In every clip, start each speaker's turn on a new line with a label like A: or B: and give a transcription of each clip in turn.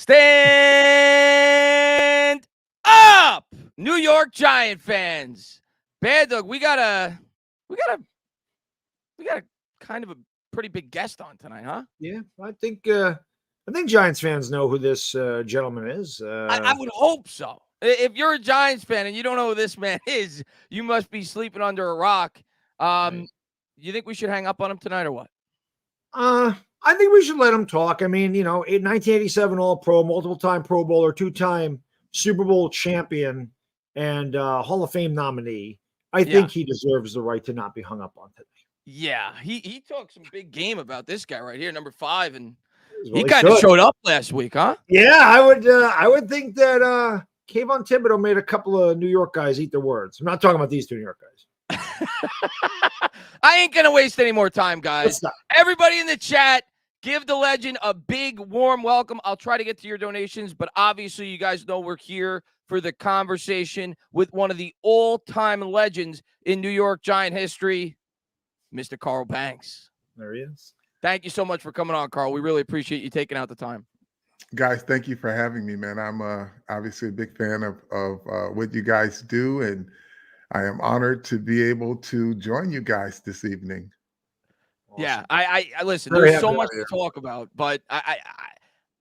A: Stand up, New York Giant fans. Baddog, we got a kind of a pretty big guest on tonight, huh?
B: Yeah, I think Giants fans know who this gentleman is.
A: I would hope so. If you're a Giants fan and you don't know who this man is, you must be sleeping under a rock.
B: Right.
A: You think we should hang up on him tonight or what?
B: I think we should let him talk. I mean, 1987 All-Pro, multiple-time Pro Bowler, two-time Super Bowl champion, and Hall of Fame nominee. I think he deserves the right to not be hung up on today.
A: Yeah, he talked some big game about this guy right here, number 5, and
B: Well,
A: he kind of showed up last week, huh?
B: Yeah, I would think that Kayvon Thibodeau made a couple of New York guys eat their words. I'm not talking about these two New York guys.
A: I ain't gonna waste any more time, guys. Everybody in the chat, give the legend a big warm welcome. I'll try to get to your donations, but obviously you guys know we're here for the conversation with one of the all-time legends in New York Giant history, Mr. Carl Banks.
B: There he is.
A: Thank you so much for coming on, Carl. We really appreciate you taking out the time.
C: Guys, thank you for having me, man. I'm obviously a big fan of what you guys do, and I am honored to be able to join you guys this evening.
A: Awesome. Yeah, I listen. There's so much to talk about, but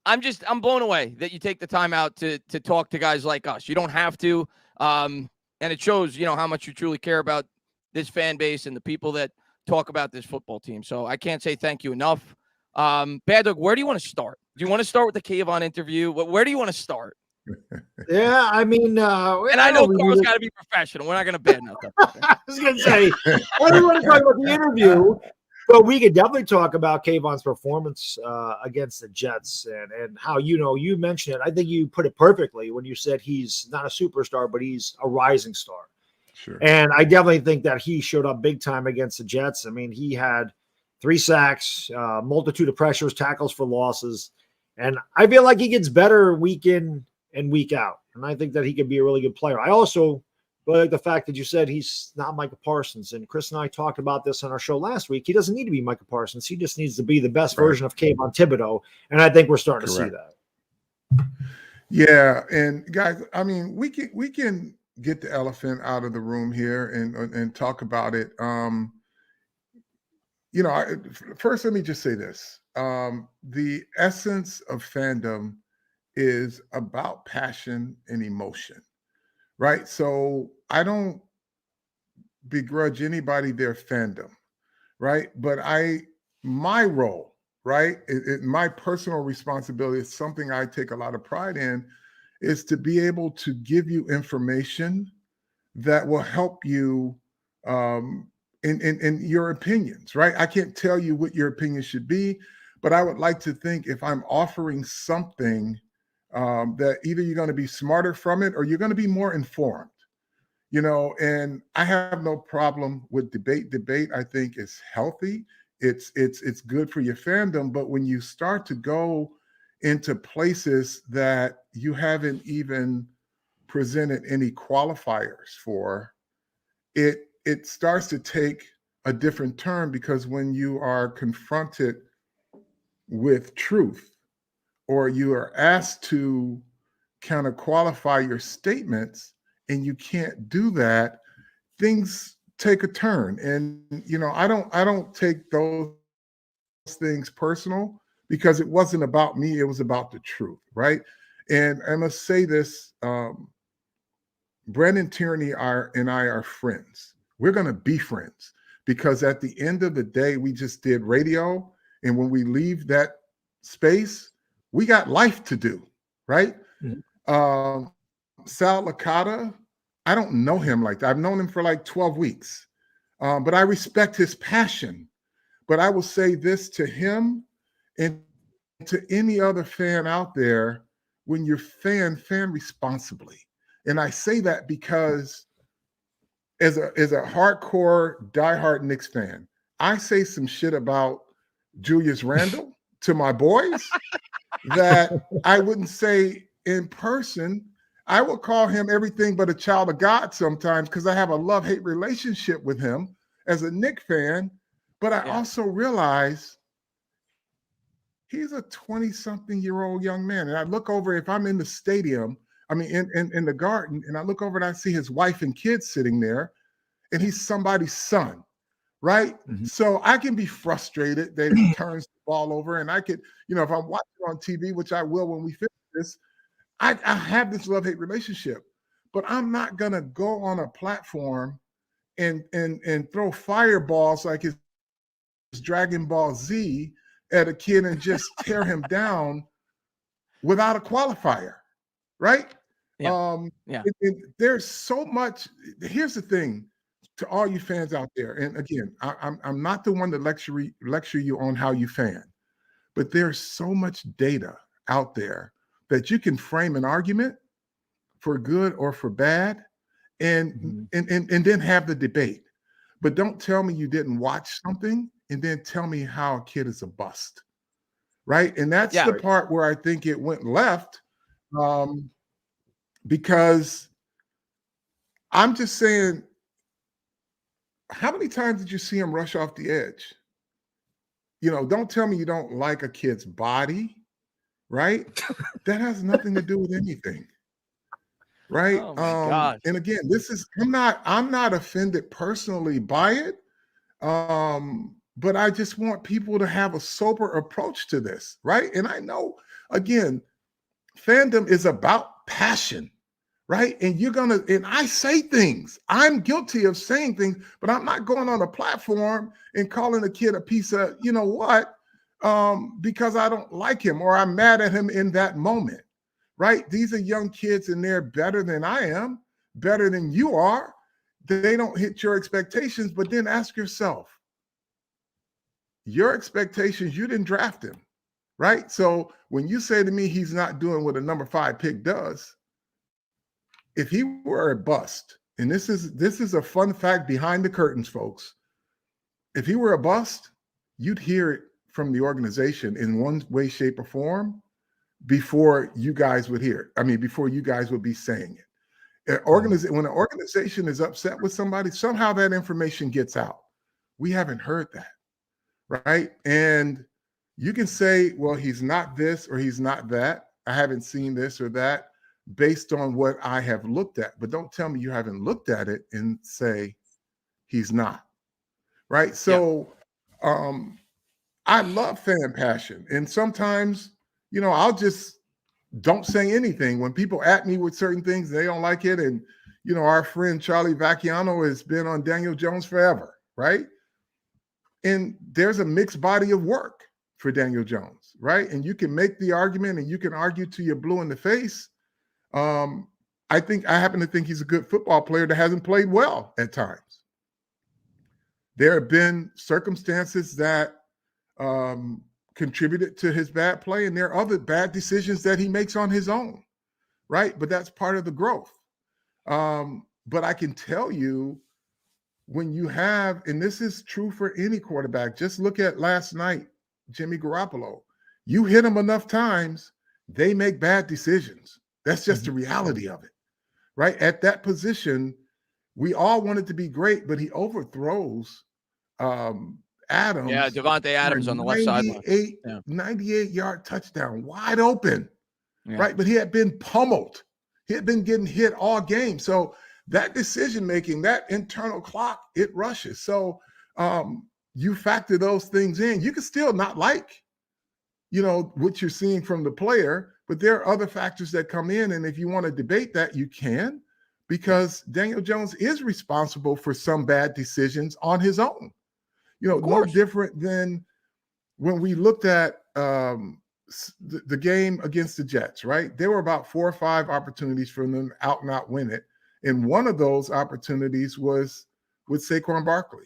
A: I'm blown away that you take the time out to talk to guys like us. You don't have to, and it shows, how much you truly care about this fan base and the people that talk about this football team. So I can't say thank you enough. Baddog, where do you want to start? Do you want to start with the Kayvon interview? Where do you want to start?
B: Yeah, I mean,
A: and I know Carl's got to be professional. We're not going to badmouth that.
B: I was going to say, I don't want to talk about the interview, but we could definitely talk about Kayvon's performance against the Jets and how, you mentioned it. I think you put it perfectly when you said he's not a superstar, but he's a rising star.
C: Sure.
B: And I definitely think that he showed up big time against the Jets. I mean, he had 3 sacks, multitude of pressures, tackles for losses. And I feel like he gets better week in and week out. And I think that he could be a really good player. I also really like the fact that you said he's not Micah Parsons. And Chris and I talked about this on our show last week. He doesn't need to be Micah Parsons. He just needs to be the best version of Kayvon Thibodeau. And I think we're starting to see that.
C: Yeah. And guys, I mean, we can get the elephant out of the room here and talk about it. First, let me just say this. The essence of fandom is about passion and emotion, right? So I don't begrudge anybody their fandom, right? But my role, right, my personal responsibility is something I take a lot of pride in, is to be able to give you information that will help you in your opinions, right? I can't tell you what your opinion should be, but I would like to think if I'm offering something that either you're going to be smarter from it or you're going to be more informed, and I have no problem with debate. Debate, I think, is healthy. It's good for your fandom. But when you start to go into places that you haven't even presented any qualifiers for, it starts to take a different turn, because when you are confronted with truth, or you are asked to kind of qualify your statements and you can't do that, things take a turn. And I don't take those things personal, because it wasn't about me, it was about the truth, right? And I must say this, Brandon Tierney and I are friends. We're going to be friends, because at the end of the day, we just did radio. And when we leave that space, we got life to do, right? Mm-hmm. Sal Licata, I don't know him like that. I've known him for like 12 weeks, but I respect his passion. But I will say this to him and to any other fan out there: when you're fan responsibly. And I say that because as a hardcore, diehard Knicks fan, I say some shit about Julius Randle to my boys that I wouldn't say in person. I will call him everything but a child of God sometimes, because I have a love-hate relationship with him as a Knicks fan. But I also realize He's a 20-something-year-old young man. And I look over, if I'm in the stadium, I mean, in the garden, and I look over and I see his wife and kids sitting there, and he's somebody's son, right?
B: Mhm.
C: So I can be frustrated that he turns the ball over, and I could, if I'm watching on TV, which I will when we finish this, I have this love-hate relationship. But I'm not gonna go on a platform and throw fireballs like it's Dragon Ball Z at a kid and just tear him down without a qualifier, right?
A: Yeah. Yeah.
C: There's so much. Here's the thing to all you fans out there, and again, I'm not the one to lecture you on how you fan, but there's so much data out there that you can frame an argument for good or for bad, and then have the debate. But don't tell me you didn't watch something and then tell me how a kid is a bust, right? And that's the part where I think it went left, because I'm just saying, how many times did you see him rush off the edge? Don't tell me you don't like a kid's body, right? That has nothing to do with anything, right?
A: Oh my God.
C: And again, I'm not offended personally by it. But I just want people to have a sober approach to this, right? And I know, again, fandom is about passion, right? And and I say things. I'm guilty of saying things, but I'm not going on a platform and calling a kid a piece of, because I don't like him or I'm mad at him in that moment, right? These are young kids and they're better than I am, better than you are. They don't hit your expectations, but then ask yourself, your expectations, you didn't draft him, right? So when you say to me he's not doing what a number 5 pick does, if he were a bust, and this is a fun fact behind the curtains, folks, if he were a bust, you'd hear it from the organization in one way, shape, or form before you guys would hear it. I mean, before you guys would be saying it. When an organization is upset with somebody, somehow that information gets out. We haven't heard that. Right. And you can say, well, he's not this or he's not that. I haven't seen this or that based on what I have looked at. But don't tell me you haven't looked at it and say he's not. Right. So I love fan passion. And sometimes, I'll just don't say anything. When people at me with certain things, they don't like it. And, our friend Charlie Vacchiano has been on Daniel Jones forever. Right. And there's a mixed body of work for Daniel Jones, right? And you can make the argument and you can argue till you're blue in the face. I happen to think he's a good football player that hasn't played well at times. There have been circumstances that contributed to his bad play, and there are other bad decisions that he makes on his own, right? But that's part of the growth. But I can tell you, when you have, and this is true for any quarterback, just look at last night, Jimmy Garoppolo. You hit him enough times, they make bad decisions. That's just the reality of it, right? At that position, we all want it to be great, but he overthrows Adams.
A: Yeah, Devontae Adams on the left sideline.
C: 98-yard touchdown, wide open, right? But he had been pummeled. He had been getting hit all game. So that decision-making, that internal clock, it rushes. So you factor those things in. You can still not like, what you're seeing from the player, but there are other factors that come in. And if you want to debate that, you can, because Daniel Jones is responsible for some bad decisions on his own. No different than when we looked at the game against the Jets, right? There were about 4 or 5 opportunities for them out and out win it. And one of those opportunities was with Saquon Barkley.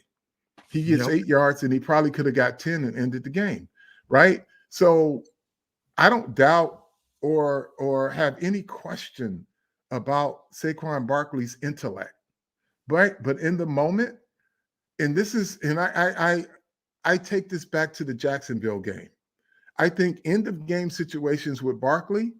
C: He gets 8 yards and he probably could have got 10 and ended the game, right? So I don't doubt or have any question about Saquon Barkley's intellect, right? But in the moment, and I take this back to the Jacksonville game. I think end of game situations with Barkley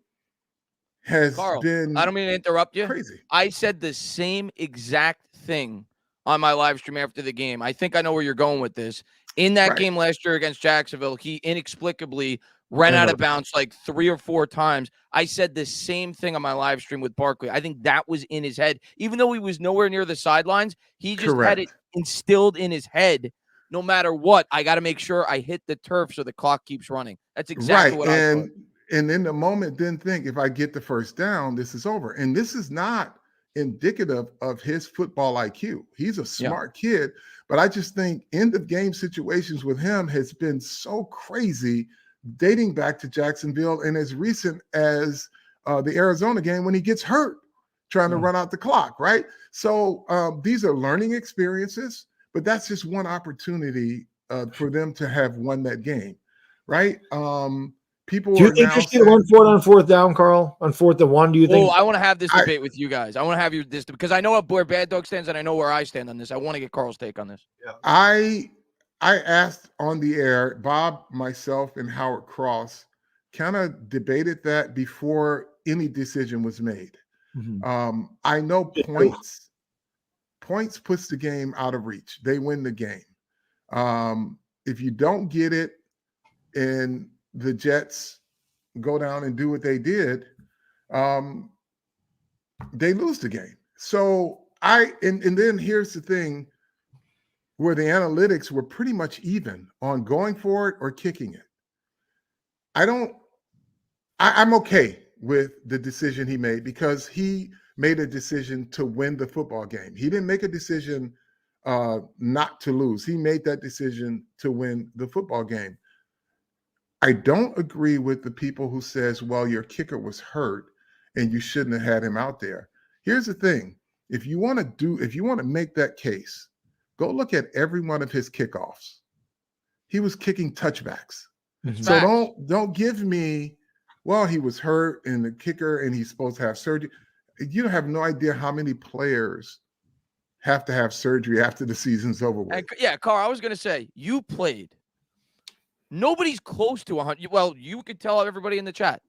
C: has been,
A: I don't mean to interrupt you.
C: Crazy.
A: I said the same exact thing on my live stream after the game. I think I know where you're going with this. In that game last year against Jacksonville, he inexplicably ran out of bounds like 3 or 4 times. I said the same thing on my live stream with Barkley. I think that was in his head. Even though he was nowhere near the sidelines, he just had it instilled in his head. No matter what, I got to make sure I hit the turf so the clock keeps running. That's exactly what I thought.
C: And in the moment, then think, if I get the first down, this is over. And this is not indicative of his football IQ. He's a smart kid, but I just think end of game situations with him has been so crazy, dating back to Jacksonville and as recent as the Arizona game when he gets hurt trying to run out the clock, right? So these are learning experiences, but that's just one opportunity for them to have won that game, right? People
B: do you think you should run for it on 4th down, Carl? On 4th and 1, do you think?
A: I want to have this debate with you guys. I want to have this because I know where Bad Dog stands and I know where I stand on this. I want to get Carl's take on this.
C: Yeah. I asked on the air, Bob, myself, and Howard Cross kind of debated that before any decision was made. I know points puts the game out of reach. They win the game. If you don't get it and the Jets go down and do what they did, they lose the game. So and then here's the thing where the analytics were pretty much even on going for it or kicking it. I'm okay with the decision he made because he made a decision to win the football game. He didn't make a decision not to lose. He made that decision to win the football game. I don't agree with the people who says, well, your kicker was hurt and you shouldn't have had him out there. Here's the thing. If you want to make that case, go look at every one of his kickoffs. He was kicking touchbacks. So don't give me, well, he was hurt and the kicker and he's supposed to have surgery. You have no idea how many players have to have surgery after the season's over with.
A: Yeah, Carl, I was going to say, you played. Nobody's close to 100. Well, you could tell everybody in the chat.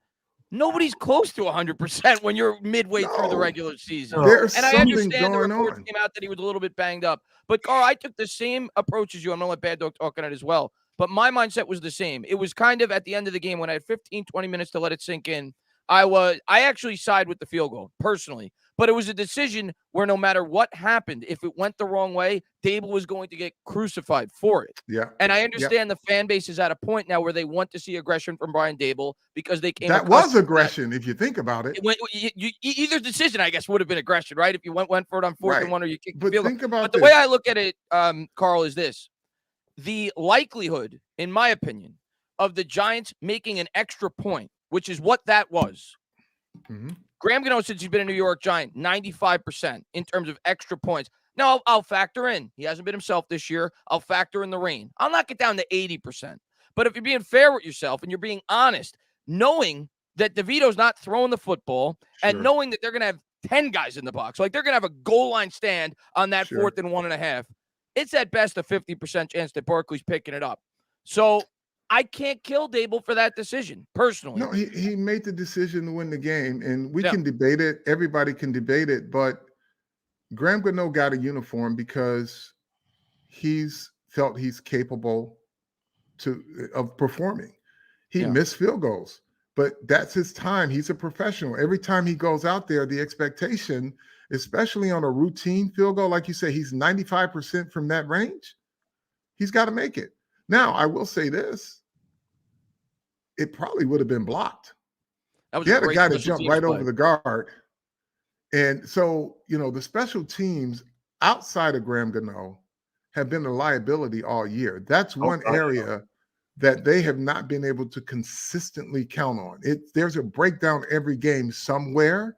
A: Nobody's close to 100% when you're midway through the regular season.
C: There's
A: and I
C: something
A: understand the
C: going
A: reports
C: on.
A: came out that he was a little bit banged up. But, Carl, I took the same approach as you. I'm going to let Bad Dog talk on it as well. But my mindset was the same. It was kind of at the end of the game when I had 15, 20 minutes to let it sink in. I actually side with the field goal, personally. But it was a decision where no matter what happened, if it went the wrong way, Dable was going to get crucified for it.
C: Yeah.
A: And I understand the fan base is at a point now where they want to see aggression from Brian Dable because they came.
C: That was aggression, if you think about it.
A: Either decision, I guess, would have been aggression, right? If you went for it on 4th and 1 or you kicked the field goal. But the way I look at it, Carl, is this. The likelihood, in my opinion, of the Giants making an extra point, which is what that was. Graham Gano, since he's been a New York Giant, 95% in terms of extra points. Now, I'll factor in. He hasn't been himself this year. I'll factor in the rain. I'll knock it down to 80%. But if you're being fair with yourself and you're being honest, knowing that DeVito's not throwing the football and knowing that they're going to have 10 guys in the box, like they're going to have a goal line stand on that 4th and 1.5, it's at best a 50% chance that Barkley's picking it up. So I can't kill Dable for that decision, personally.
C: No, he made the decision to win the game, and we can debate it. Everybody can debate it, but Graham Gano got a uniform because he's felt he's capable of performing. He missed field goals, but that's his time. He's a professional. Every time he goes out there, the expectation, especially on a routine field goal, like you say, he's 95% from that range. He's got to make it. Now, I will say this. It probably would have been blocked. He had a guy to jump right over the guard. And so, the special teams outside of Graham Gano have been a liability all year. That's one area that they have not been able to consistently count on. There's a breakdown every game somewhere,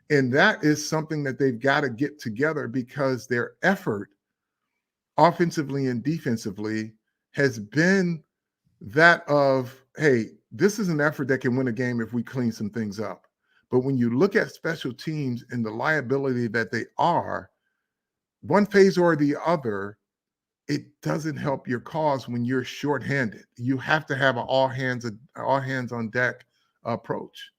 C: and that is something that they've got to get together because their effort offensively and defensively has been that of, hey, this is an effort that can win a game if we clean some things up. But when you look at special teams and the liability that they are, one phase or the other, it doesn't help your cause when you're shorthanded. You have to have an all hands on deck approach.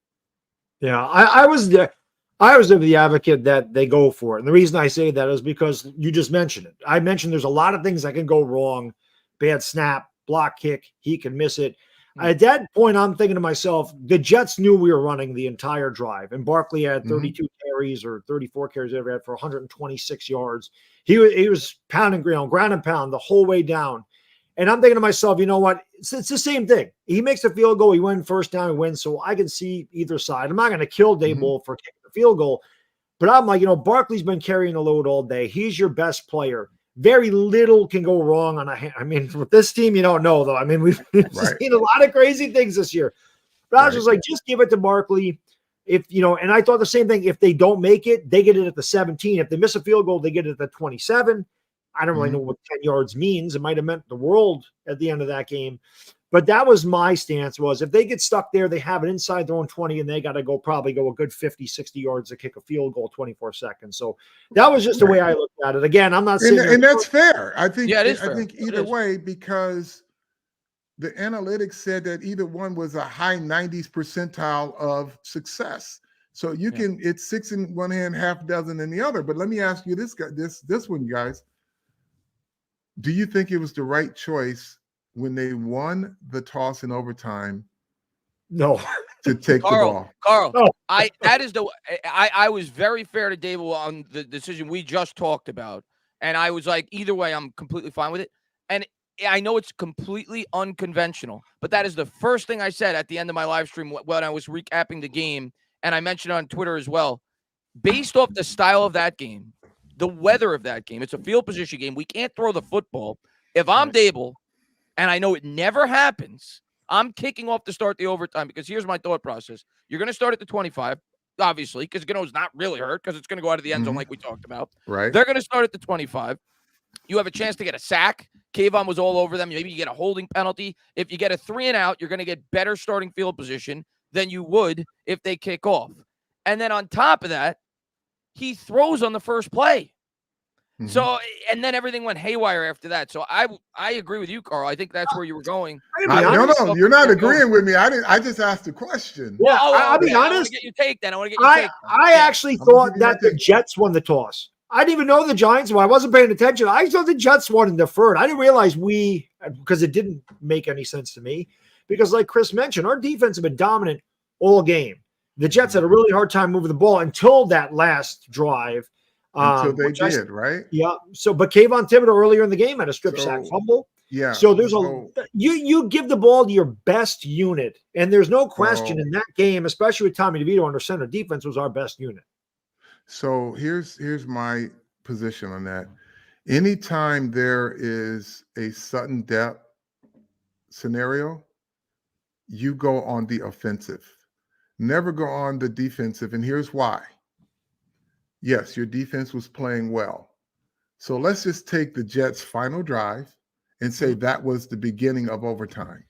B: Yeah, I was the advocate that they go for it. And the reason I say that is because you just mentioned it. I mentioned there's a lot of things that can go wrong. Bad snap, block kick, he can miss it. At that point, I'm thinking to myself, the Jets knew we were running the entire drive, and Barkley had 32 carries or 34 carries ever had for 126 yards. He was pounding ground and pound the whole way down. And I'm thinking to myself, you know what? It's the same thing. He makes a field goal, he wins first down, he wins. So I can see either side. I'm not going to kill Daboll for kicking the field goal, but I'm like, Barkley's been carrying the load all day. He's your best player. Very little can go wrong on a hand. I mean, with this team, you don't know, though. I mean, we've seen a lot of crazy things this year. But I was just like, just give it to Barkley. And I thought the same thing. If they don't make it, they get it at the 17. If they miss a field goal, they get it at the 27. I don't really know what 10 yards means. It might have meant the world at the end of that game. But that was my stance, was if they get stuck there, they have it inside their own 20, and they got to probably go a good 50, 60 yards to kick a field goal 24 seconds. So that was just the way I looked at it. Again, I'm not saying.
C: And that's fair. I think,
A: it is fair.
C: I think either way, because the analytics said that either one was a high 90s percentile of success. So you can, it's 6 in one hand, half dozen in the other. But let me ask you this one, guys. Do you think it was the right choice when they won the toss in overtime?
B: No.
C: To take the ball.
A: Carl, I was very fair to Daboll on the decision we just talked about. And I was like, either way, I'm completely fine with it. And I know it's completely unconventional, but that is the first thing I said at the end of my live stream when I was recapping the game. And I mentioned it on Twitter as well. Based off the style of that game, the weather of that game, it's a field position game. We can't throw the football. If I'm Daboll, and I know it never happens, I'm kicking off to start the overtime, because here's my thought process. You're going to start at the 25, obviously, because Gano's not really hurt, because it's going to go out of the end zone like we talked about.
C: Right.
A: They're going to start at the 25. You have a chance to get a sack. Kayvon was all over them. Maybe you get a holding penalty. If you get a 3 and out, you're going to get better starting field position than you would if they kick off. And then on top of that, he throws on the first play. So, and then everything went haywire after that. So I agree with you, Carl. I think that's where you were going.
C: No, you're not agreeing with me. I just asked a question.
B: Yeah, I'll be honest.
A: I want to get your take then.
B: I actually thought that the Jets won the toss. I didn't even know the Giants won. I wasn't paying attention. I thought the Jets won and deferred. I didn't realize because it didn't make any sense to me. Because like Chris mentioned, our defense has been dominant all game. The Jets had a really hard time moving the ball until that last drive.
C: Until they did, right?
B: Yeah. So, but Kayvon Thibodeau earlier in the game had a strip sack fumble.
C: Yeah.
B: So there's you give the ball to your best unit, and there's no question in that game, especially with Tommy DeVito under center, defense was our best unit.
C: So here's my position on that. Anytime there is a sudden death scenario, you go on the offensive. Never go on the defensive, and here's why. Yes, your defense was playing well. So let's just take the Jets' final drive and say that was the beginning of overtime.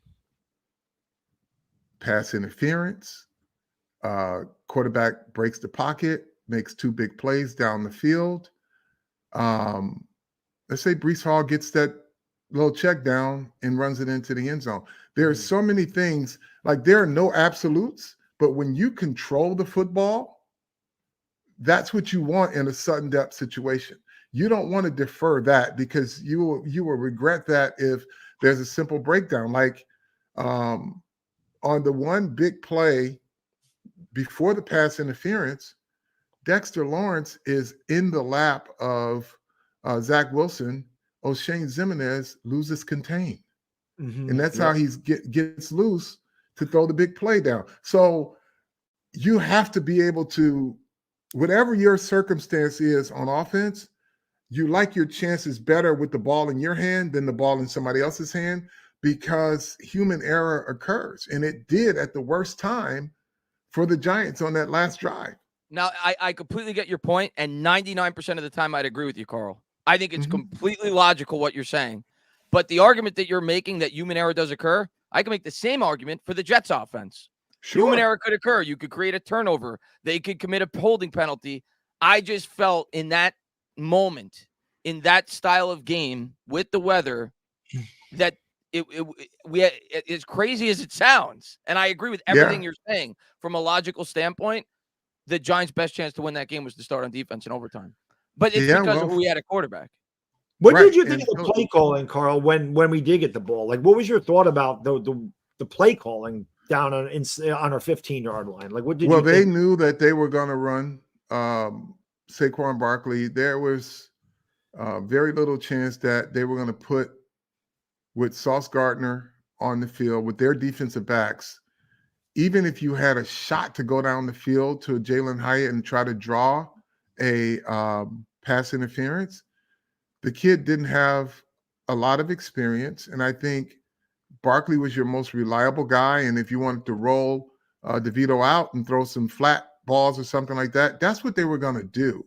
C: Pass interference, quarterback breaks the pocket, makes 2 big plays down the field. Let's say Breece Hall gets that little check down and runs it into the end zone. There are so many things, like there are no absolutes, but when you control the football, that's what you want in a sudden death situation. You don't want to defer that, because you will regret that if there's a simple breakdown. Like on the one big play before the pass interference, Dexter Lawrence is in the lap of Zach Wilson. O'Shane Ximenez loses contain. And that's how he gets loose to throw the big play down. So you have to be able to, whatever your circumstance is on offense, you like your chances better with the ball in your hand than the ball in somebody else's hand, because human error occurs. And it did at the worst time for the Giants on that last drive.
A: Now, I completely get your point, and 99% of the time I'd agree with you, Carl. I think it's completely logical what you're saying. But the argument that you're making that human error does occur, I can make the same argument for the Jets offense.
C: Sure.
A: Human error could occur. You could create a turnover. They could commit a holding penalty. I just felt in that moment, in that style of game with the weather, that as crazy as it sounds, and I agree with everything you're saying from a logical standpoint, the Giants' best chance to win that game was to start on defense in overtime. But it's because of who we had a quarterback.
B: What did you think of the play calling, Carl, when we did get the ball? Like, what was your thought about the the play calling down on our 15-yard line? Like, what did
C: well,
B: you
C: they
B: think?
C: knew that they were going to run Saquon Barkley. There was very little chance that they were going to put with Sauce Gardner on the field with their defensive backs. Even if you had a shot to go down the field to Jalen Hyatt and try to draw a pass interference, the kid didn't have a lot of experience. And I think Barkley was your most reliable guy. And if you wanted to roll DeVito out and throw some flat balls or something like that, that's what they were going to do.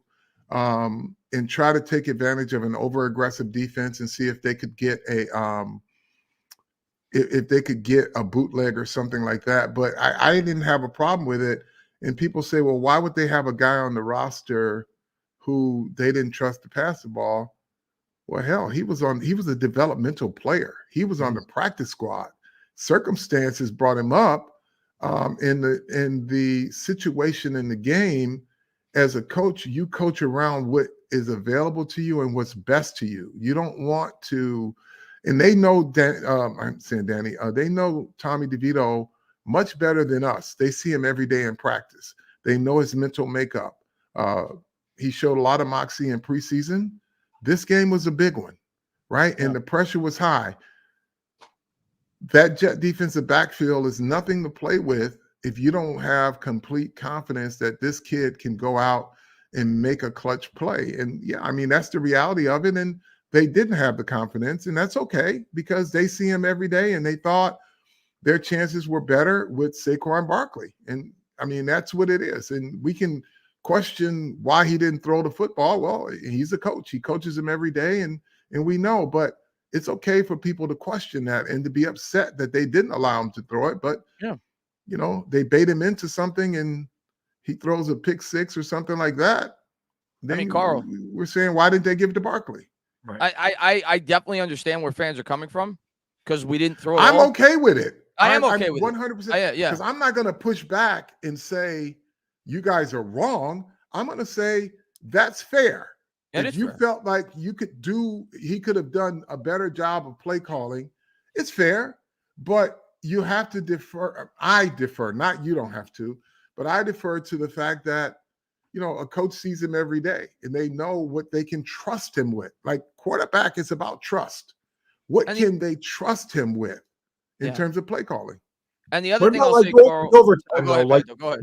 C: And try to take advantage of an over-aggressive defense and see if they could get a bootleg or something like that. But I didn't have a problem with it. And people say, well, why would they have a guy on the roster who they didn't trust to pass the ball? Well, hell, he was a developmental player. He was on the practice squad. Circumstances brought him up in the situation in the game. As a coach, you coach around what is available to you and what's best to you. You don't want to, and they know that I'm saying Danny, they know Tommy DeVito much better than us. They see him every day in practice. They know his mental makeup. He showed a lot of moxie in preseason. This game was a big one, right? Yeah. And the pressure was high. That Jet defensive backfield is nothing to play with if you don't have complete confidence that this kid can go out and make a clutch play. And yeah, I mean, that's the reality of it. And they didn't have the confidence, and that's okay because they see him every day and they thought their chances were better with Saquon Barkley. And I mean, that's what it is. And we can question why he didn't throw the football. Well, he's a coach. He coaches him every day, and we know, but it's okay for people to question that and to be upset that they didn't allow him to throw it. But,
A: yeah,
C: you know, they bait him into something and he throws a pick six or something like that. Then
A: I mean, Carl,
C: we're saying, why didn't they give it to Barkley?
A: Right. I definitely understand where fans are coming from because we didn't throw it.
C: I'm okay with it.
A: I am okay with
C: 100%.
A: it. Yeah.
C: Because I'm not going to push back and say you guys are wrong. I'm going to say that's fair. If you felt like he could have done a better job of play calling, it's fair. But you have to defer. I defer, not you don't have to, but I defer to the fact that, you know, a coach sees him every day and they know what they can trust him with. Like quarterback is about trust. What can they trust him with in terms of play calling?
A: And the other thing I'll say,
B: Carl, overtime, go ahead.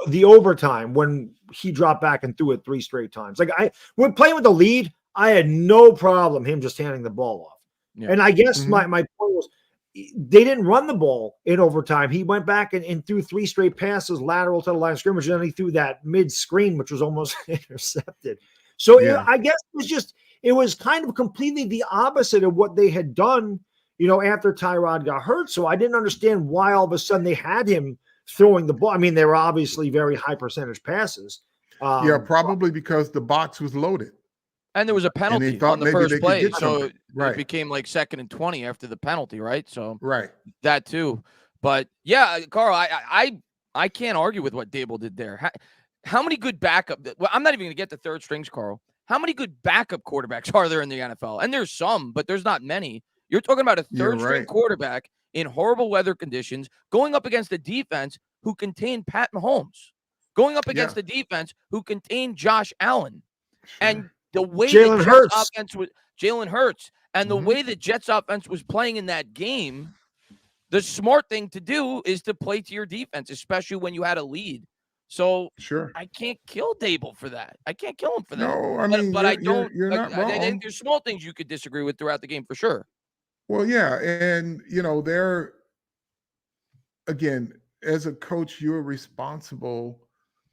B: The overtime when he dropped back and threw it 3 straight times. Like when playing with the lead, I had no problem him just handing the ball off. Yeah. And I guess my point was they didn't run the ball in overtime. He went back and threw 3 straight passes lateral to the line of scrimmage, and then he threw that mid screen, which was almost intercepted. So I guess it was kind of completely the opposite of what they had done, you know, after Tyrod got hurt. So I didn't understand why all of a sudden they had him throwing the ball. I mean, they were obviously very high percentage passes.
C: Probably because the box was loaded.
A: And there was a penalty on the first play. So it became like 2nd and 20 after the penalty, right? So that too. But yeah, Carl, I can't argue with what Dable did there. How many good backup? Well, I'm not even going to get the third strings, Carl. How many good backup quarterbacks are there in the NFL? And there's some, but there's not many. You're talking about a third-string quarterback in horrible weather conditions going up against a defense who contained Pat Mahomes, going up against a defense who contained Josh Allen. And the way the Jets offense was Jalen Hurts, and the way the Jets offense was playing in that game, the smart thing to do is to play to your defense, especially when you had a lead. So I can't kill Dable for that. I can't kill him for that.
C: No, I mean, but I don't. You're not wrong.
A: I think there's small things you could disagree with throughout the game for sure.
C: Well, yeah, and you know, again, as a coach, you're responsible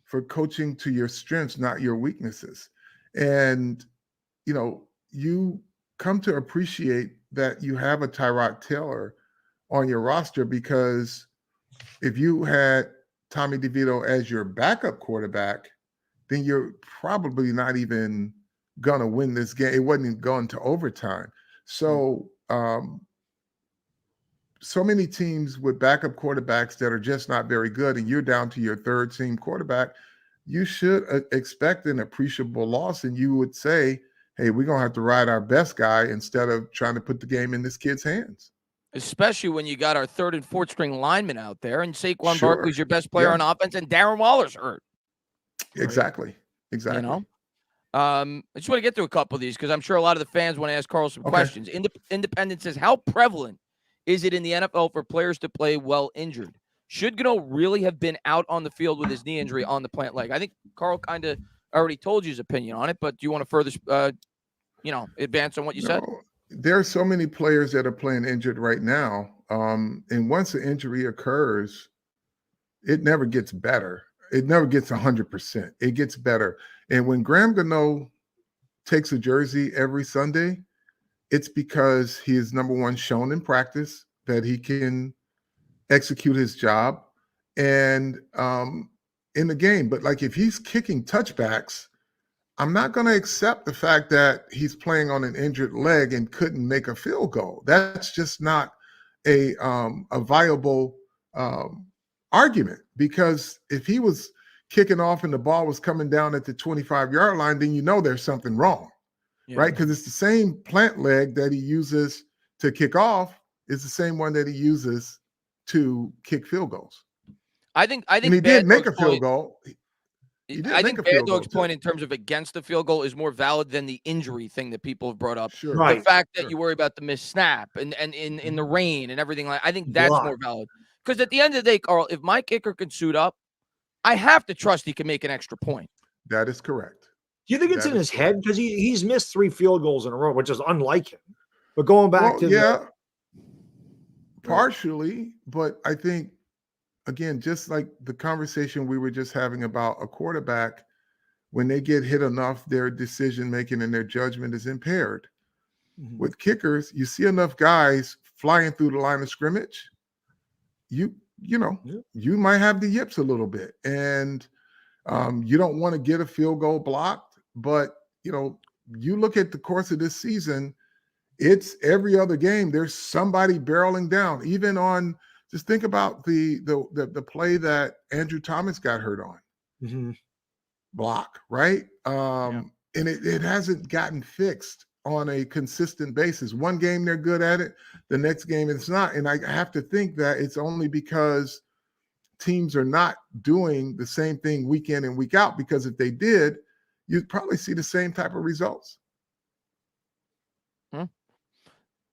C: for coaching to your strengths, not your weaknesses. And you know, you come to appreciate that you have a Tyrod Taylor on your roster, because if you had Tommy DeVito as your backup quarterback, then you're probably not even gonna win this game. It wasn't going to overtime. So so many teams with backup quarterbacks that are just not very good, and you're down to your third team quarterback, you should expect an appreciable loss. And you would say, hey, we're going to have to ride our best guy instead of trying to put the game in this kid's hands.
A: especially when you got our third and fourth string linemen out there, and Saquon
C: Sure.
A: Barkley's your best player on offense, and Darren Waller's hurt.
C: Exactly. Exactly.
A: You know, I just want to get through a couple of these because I'm sure a lot of the fans want to ask Carl some questions. Independent says, how prevalent is it in the NFL for players to play well injured? Should Gano really have been out on the field with his knee injury on the plant leg? I think Carl kind of already told you his opinion on it, but do you want to further, advance on what you said?
C: There are so many players that are playing injured right now. And once an injury occurs, it never gets better. It never gets 100%. It gets better. And when Graham Gano takes a jersey every Sunday, it's because he is, number one, shown in practice that he can execute his job and in the game. But like if he's kicking touchbacks, I'm not going to accept the fact that he's playing on an injured leg and couldn't make a field goal. That's just not a viable argument, because if he was kicking off and the ball was coming down at the 25-yard line, then you know there's something wrong, right? Because it's the same plant leg that he uses to kick off is the same one that he uses to kick field goals.
A: I think
C: and he did make a field goal.
A: I think Bad Dog's point in terms of against the field goal is more valid than the injury thing that people have brought up.
C: Sure.
A: The fact that you worry about the missed snap and in the rain and everything I think that's more valid. Because at the end of the day, Carl, if my kicker can suit up, I have to trust he can make an extra point.
C: That is correct.
B: Do you think it's in his head? Because he's missed 3 field goals in a row, which is unlike him. But going back to
C: partially, but I think, again, just like the conversation we were just having about a quarterback, when they get hit enough, their decision-making and their judgment is impaired. Mm-hmm. With kickers, you see enough guys flying through the line of scrimmage, you might have the yips a little bit. And you don't want to get a field goal blocked, but, you look at the course of this season, it's every other game, there's somebody barreling down, even on – just think about the play that Andrew Thomas got hurt on. Mm-hmm. Block, right? And it hasn't gotten fixed on a consistent basis. One game they're good at it, the next game it's not. And I have to think that it's only because teams are not doing the same thing week in and week out, because if they did, you'd probably see the same type of results.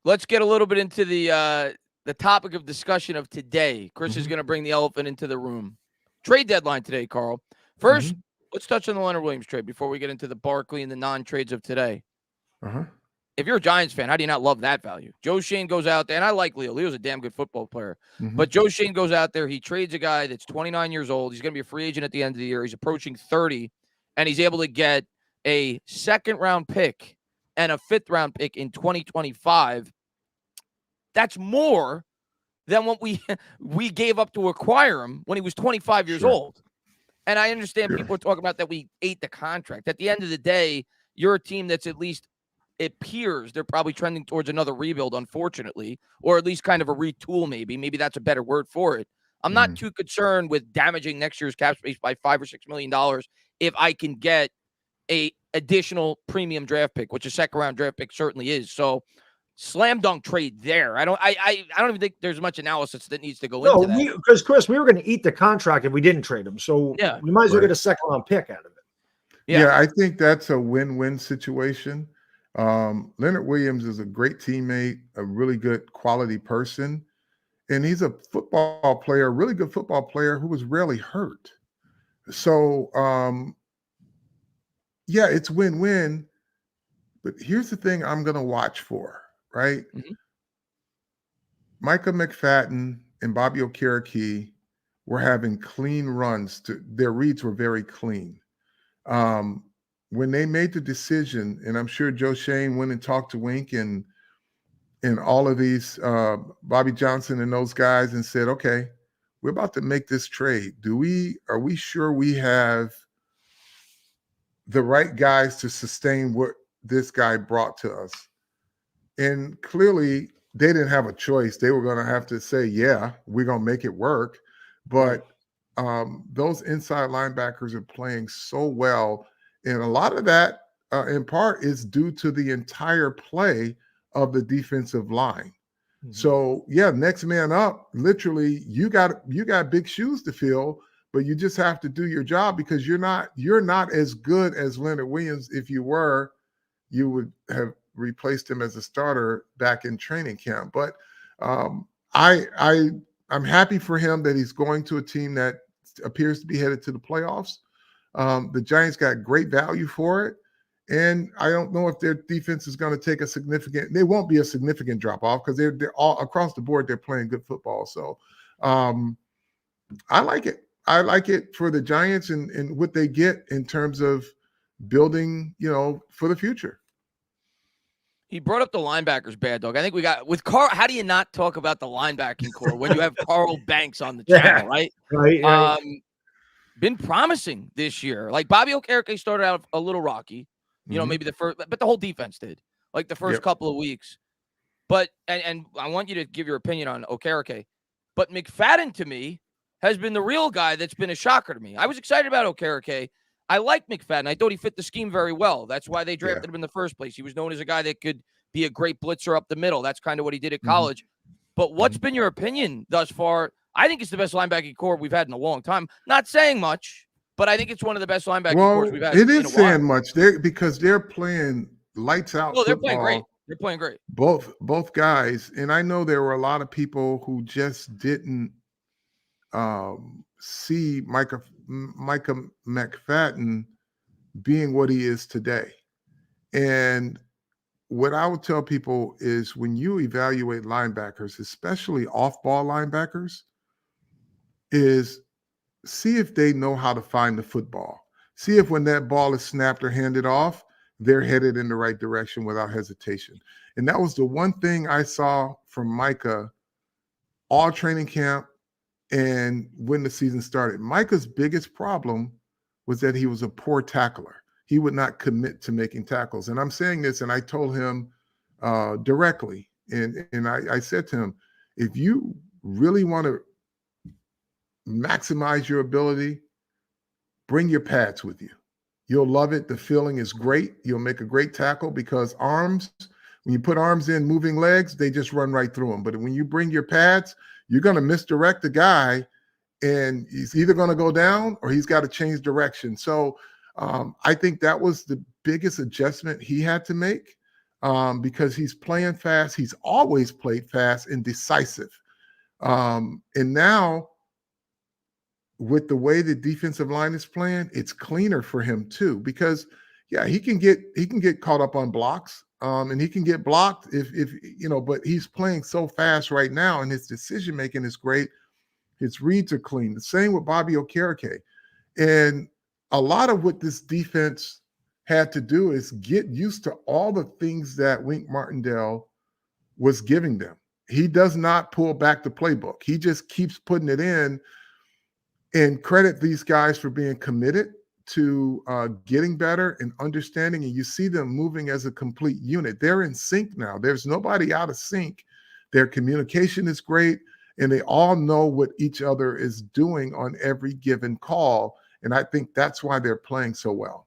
A: Let's get a little bit into the topic of discussion of today. Chris is going to bring the elephant into the room. Trade deadline today, Carl. First, let's touch on the Leonard Williams trade before we get into the Barkley and the non-trades of today. If you're a Giants fan, how do you not love that value? Joe Shane goes out there, and I like Leo. Leo's a damn good football player. But Joe Shane goes out there. He trades a guy that's 29 years old. He's going to be a free agent at the end of the year. He's approaching 30, and he's able to get a second-round pick and a fifth-round pick in 2025. That's more than what we gave up to acquire him when he was 25 years old. And I understand people are talking about that we ate the contract. At the end of the day, you're a team that's, at least it appears, they're probably trending towards another rebuild, unfortunately, or at least kind of a retool maybe. Maybe that's a better word for it. I'm not too concerned with damaging next year's cap space by $5 or $6 million if I can get a additional premium draft pick, which a second-round draft pick certainly is. So, slam dunk trade there. I don't even think there's much analysis that needs to go into that.
B: Because Chris, we were going to eat the contract if we didn't trade him. So we might as well get a second round pick out of it.
C: Yeah, I think that's a win-win situation. Leonard Williams is a great teammate, a really good quality person, and he's a football player, a really good football player who was rarely hurt. So, it's win-win. But here's the thing I'm going to watch for. Right? Micah McFadden and Bobby Okereke were having clean runs. Their reads were very clean. When they made the decision, and I'm sure Joe Shane went and talked to Wink and all of these, Bobby Johnson and those guys, and said, okay, we're about to make this trade. Are we sure we have the right guys to sustain what this guy brought to us? And clearly, they didn't have a choice. They were going to have to say, yeah, we're going to make it work. But those inside linebackers are playing so well. And a lot of that, in part, is due to the entire play of the defensive line. So yeah, next man up. Literally, you got big shoes to fill, but you just have to do your job because you're not as good as Leonard Williams. If you were, you would have replaced him as a starter back in training camp. But I'm happy for him that he's going to a team that appears to be headed to the playoffs. The Giants got great value for it. And I don't know if their defense is going to take they won't be a significant drop off because they're all across the board. They're playing good football. So I like it. I like it for the Giants and what they get in terms of building, for the future.
A: He brought up the linebackers, Bad Dog. I think we got with Carl. How do you not talk about the linebacking core when you have Carl Banks on the channel, right?
B: Right.
A: Been promising this year. Like Bobby Okereke started out a little rocky, maybe the first, but the whole defense did, like the first couple of weeks. But and I want you to give your opinion on Okereke. But McFadden to me has been the real guy that's been a shocker to me. I was excited about Okereke. I like McFadden. I thought he fit the scheme very well. That's why they drafted him in the first place. He was known as a guy that could be a great blitzer up the middle. That's kind of what he did at college. But what's been your opinion thus far? I think it's the best linebacking core we've had in a long time. Not saying much, but I think it's one of the best linebacking cores we've had.
C: It is saying much because they're playing lights out.
A: Oh, they're playing great. They're playing great.
C: Both guys, and I know there were a lot of people who just didn't see Micah McFadden being what he is today. And what I would tell people is when you evaluate linebackers, especially off-ball linebackers, is see if they know how to find the football. See if when that ball is snapped or handed off, they're headed in the right direction without hesitation. And that was the one thing I saw from Micah all training camp and when the season started. Micah's biggest problem was that he was a poor tackler. He would not commit to making tackles. And I'm saying this, and I told him directly, and I said to him, if you really want to maximize your ability, bring your pads with you. You'll love it. The feeling is great. You'll make a great tackle because arms, when you put arms in moving legs, they just run right through them. But when you bring your pads, you're going to misdirect the guy and he's either going to go down or he's got to change direction. So I think that was the biggest adjustment he had to make because he's playing fast. He's always played fast and decisive. And now with the way the defensive line is playing, it's cleaner for him too, because he can get caught up on blocks and he can get blocked if but he's playing so fast right now and his decision making is great. His reads are clean. The same with Bobby Okereke. And a lot of what this defense had to do is get used to all the things that Wink Martindale was giving them. He does not pull back the playbook. He just keeps putting it in. And credit these guys for being committed to getting better and understanding. And you see them moving as a complete unit. They're in sync now. There's nobody out of sync. Their communication is great. And they all know what each other is doing on every given call. And I think that's why they're playing so well.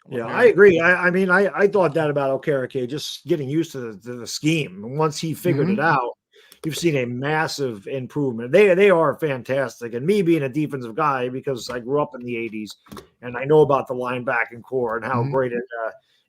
B: Yeah, I agree. I thought that about Okereke, just getting used to the scheme. And once he figured it out, you've seen a massive improvement. They are fantastic. And me being a defensive guy, because I grew up in the 80s and I know about the linebacking core and how great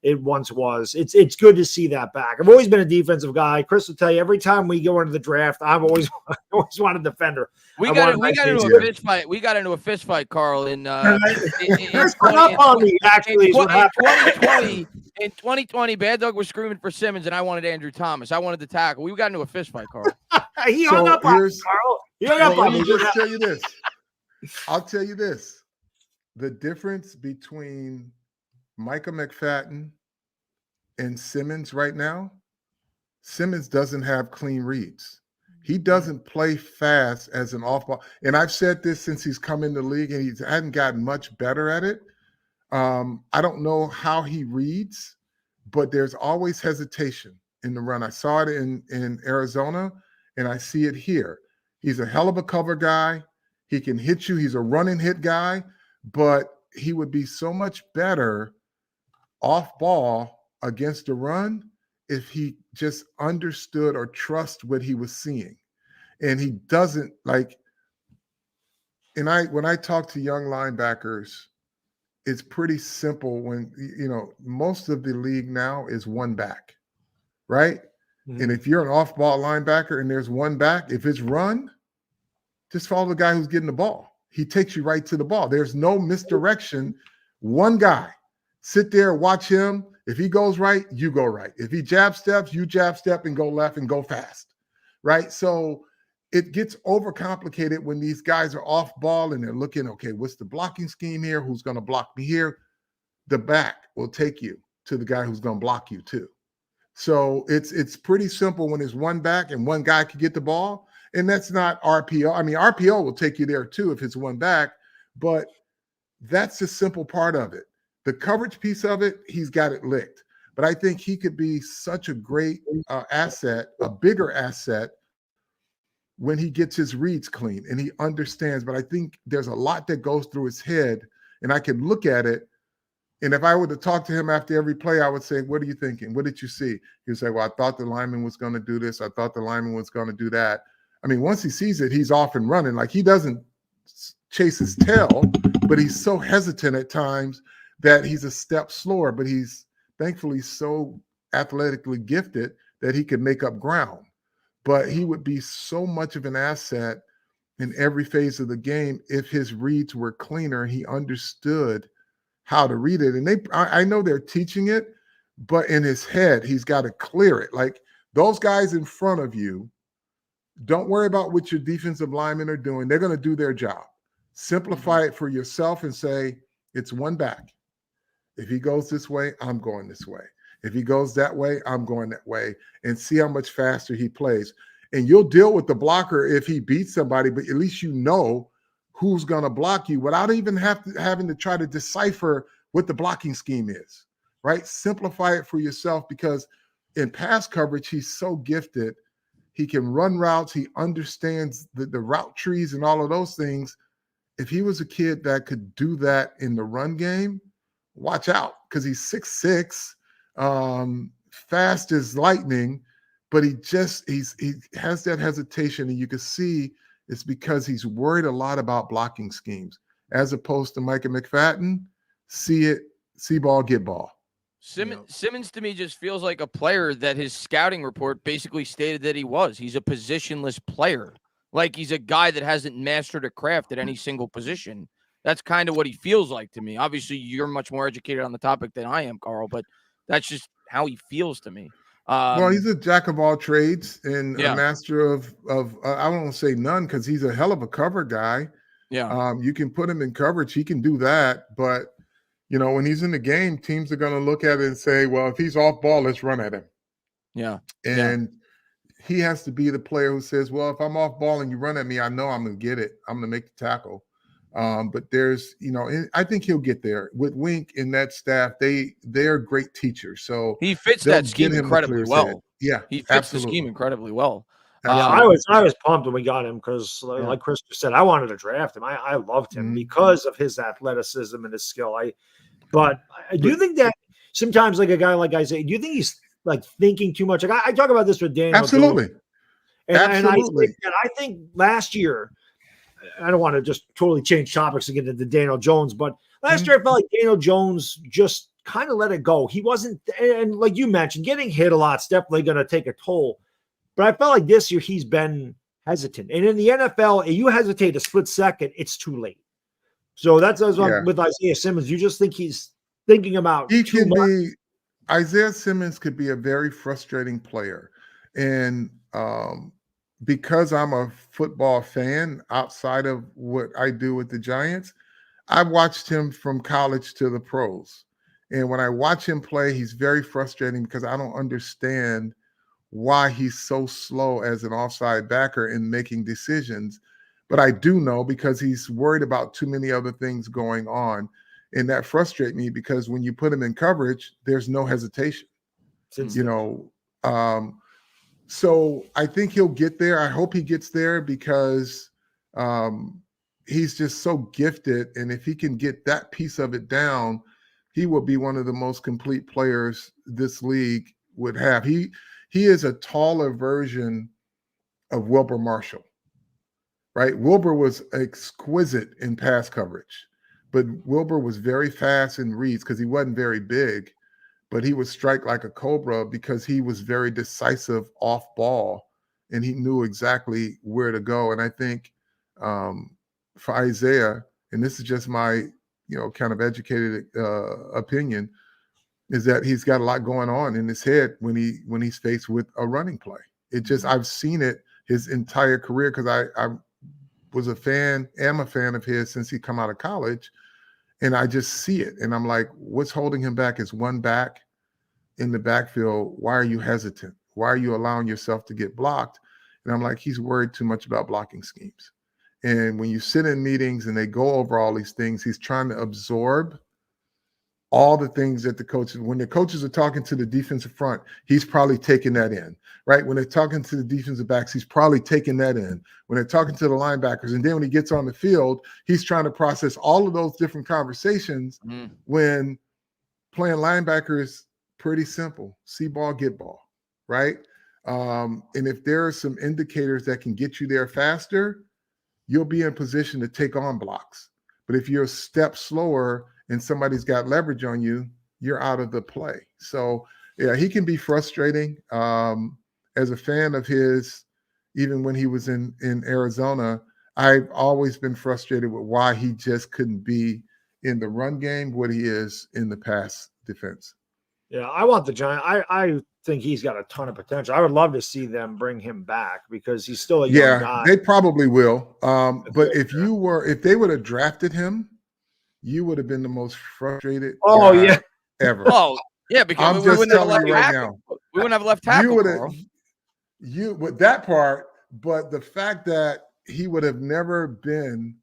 B: it once was. It's good to see that back. I've always been a defensive guy. Chris will tell you, every time we go into the draft, I always want a defender.
A: We got into a fist fight. We got into a fist fight, Carl, in 2020. In 2020, Bad Dog was screaming for Simmons, and I wanted Andrew Thomas. I wanted to tackle. We got into a fist fight, Carl.
B: He hung up on me, Carl. He hung up on me.
C: Let me just tell you this. I'll tell you this. The difference between Micah McFadden and Simmons right now, Simmons doesn't have clean reads. He doesn't play fast as an off-ball. And I've said this since he's come in the league, and he hadn't gotten much better at it. I don't know how he reads, but there's always hesitation in the run. I saw it in Arizona, and I see it here. He's a hell of a cover guy. He can hit you. He's a run and hit guy, but he would be so much better off ball against the run if he just understood or trust what he was seeing. And he doesn't like, and when I talk to young linebackers, it's pretty simple when, most of the league now is one back, right?
B: Mm-hmm.
C: And if you're an off-ball linebacker and there's one back, if it's run, just follow the guy who's getting the ball. He takes you right to the ball. There's no misdirection. One guy. Sit there, watch him. If he goes right, you go right. If he jab steps, you jab step and go left and go fast, right? So it gets overcomplicated when these guys are off ball and they're looking, okay, what's the blocking scheme here? Who's going to block me here? The back will take you to the guy who's going to block you too. So it's pretty simple when there's one back and one guy can get the ball. And that's not RPO. I mean, RPO will take you there too if it's one back, but that's the simple part of it. The coverage piece of it, he's got it licked. But I think he could be such a great asset, a bigger asset, when he gets his reads clean and he understands. But I think there's a lot that goes through his head, and I can look at it. And if I were to talk to him after every play, I would say, what are you thinking? What did you see? He would say, well, I thought the lineman was going to do this. I thought the lineman was going to do that. I mean, once he sees it, he's off and running. Like, he doesn't chase his tail, but he's so hesitant at times that he's a step slower, but he's thankfully so athletically gifted that he can make up ground. But he would be so much of an asset in every phase of the game if his reads were cleaner and he understood how to read it. And I know they're teaching it, but in his head, he's got to clear it. Like, those guys in front of you, don't worry about what your defensive linemen are doing. They're going to do their job. Simplify it for yourself and say, it's one back. If he goes this way, I'm going this way. If he goes that way, I'm going that way, and see how much faster he plays. And you'll deal with the blocker if he beats somebody, but at least you know who's going to block you without even having to try to decipher what the blocking scheme is, right? Simplify it for yourself, because in pass coverage, he's so gifted. He can run routes. He understands the route trees and all of those things. If he was a kid that could do that in the run game, watch out, because he's 6'6", fast as lightning, but he has that hesitation, and you can see it's because he's worried a lot about blocking schemes, as opposed to Micah McFadden. See ball, get ball.
A: Simmons to me just feels like a player that his scouting report basically stated that he was. He's a positionless player. Like, he's a guy that hasn't mastered a craft at any single position. That's kind of what he feels like to me. Obviously, you're much more educated on the topic than I am, Carl, but that's just how he feels to me.
C: Well, he's a jack of all trades and a master of I won't say none, because he's a hell of a cover guy.
A: Yeah.
C: You can put him in coverage. He can do that. But, when he's in the game, teams are going to look at it and say, well, if he's off ball, let's run at him.
A: Yeah.
C: And he has to be the player who says, well, if I'm off ball and you run at me, I know I'm going to get it. I'm going to make the tackle. But there's, I think he'll get there with Wink and that staff. They're great teachers. So
A: he fits that scheme incredibly well.
C: Yeah,
A: he fits the scheme incredibly well.
B: I was pumped when we got him, because like Chris said, I wanted to draft him. I loved him because of his athleticism and his skill. But I do think that sometimes, like a guy like Isaiah, do you think he's like thinking too much? Like, I talk about this with Daniel.
C: Absolutely.
B: And I think last year, I don't want to just totally change topics and get into Daniel Jones, but last year I felt like Daniel Jones just kind of let it go. He wasn't, and like you mentioned, getting hit a lot's definitely going to take a toll. But I felt like this year he's been hesitant. And in the NFL, if you hesitate a split second, it's too late. So that's with Isaiah Simmons. You just think he's thinking about too much.
C: Isaiah Simmons could be a very frustrating player. And because I'm a football fan outside of what I do with the Giants, I watched him from college to the pros. And when I watch him play, he's very frustrating because I don't understand why he's so slow as an offside backer in making decisions. But I do know, because he's worried about too many other things going on. And that frustrates me, because when you put him in coverage, there's no hesitation. So I think he'll get there. I hope he gets there, because he's just so gifted. And if he can get that piece of it down, he will be one of the most complete players this league would have. He is a taller version of Wilbur Marshall, right? Wilbur was exquisite in pass coverage, but Wilbur was very fast in reads because he wasn't very big, but he would strike like a cobra because he was very decisive off ball and he knew exactly where to go. And I think for Isaiah, and this is just my, kind of educated opinion, is that he's got a lot going on in his head when he's faced with a running play. It just, I've seen it his entire career because I was am a fan of his since he come out of college, and I just see it. And I'm like, what's holding him back is one back in the backfield. Why are you hesitant? Why are you allowing yourself to get blocked? And I'm like, he's worried too much about blocking schemes. And when you sit in meetings and they go over all these things, he's trying to absorb all the things that when the coaches are talking to the defensive front, he's probably taking that in, right? When they're talking to the defensive backs, he's probably taking that in. When they're talking to the linebackers, and then when he gets on the field, he's trying to process all of those different conversations. When playing linebacker is pretty simple. See ball, get ball, right? And if there are some indicators that can get you there faster, you'll be in position to take on blocks. But if you're a step slower and somebody's got leverage on you, you're out of the play. So, yeah, he can be frustrating. As a fan of his, even when he was in Arizona, I've always been frustrated with why he just couldn't be in the run game what he is in the pass defense.
B: Yeah, I want the Giants. I think he's got a ton of potential. I would love to see them bring him back because he's still a young guy.
C: They probably will. But if they would have drafted him, you would have been the most frustrated guy ever.
A: Oh, yeah, because
C: I'm just telling you right now.
A: We wouldn't have left tackle.
C: You with that part, but the fact that he would have never been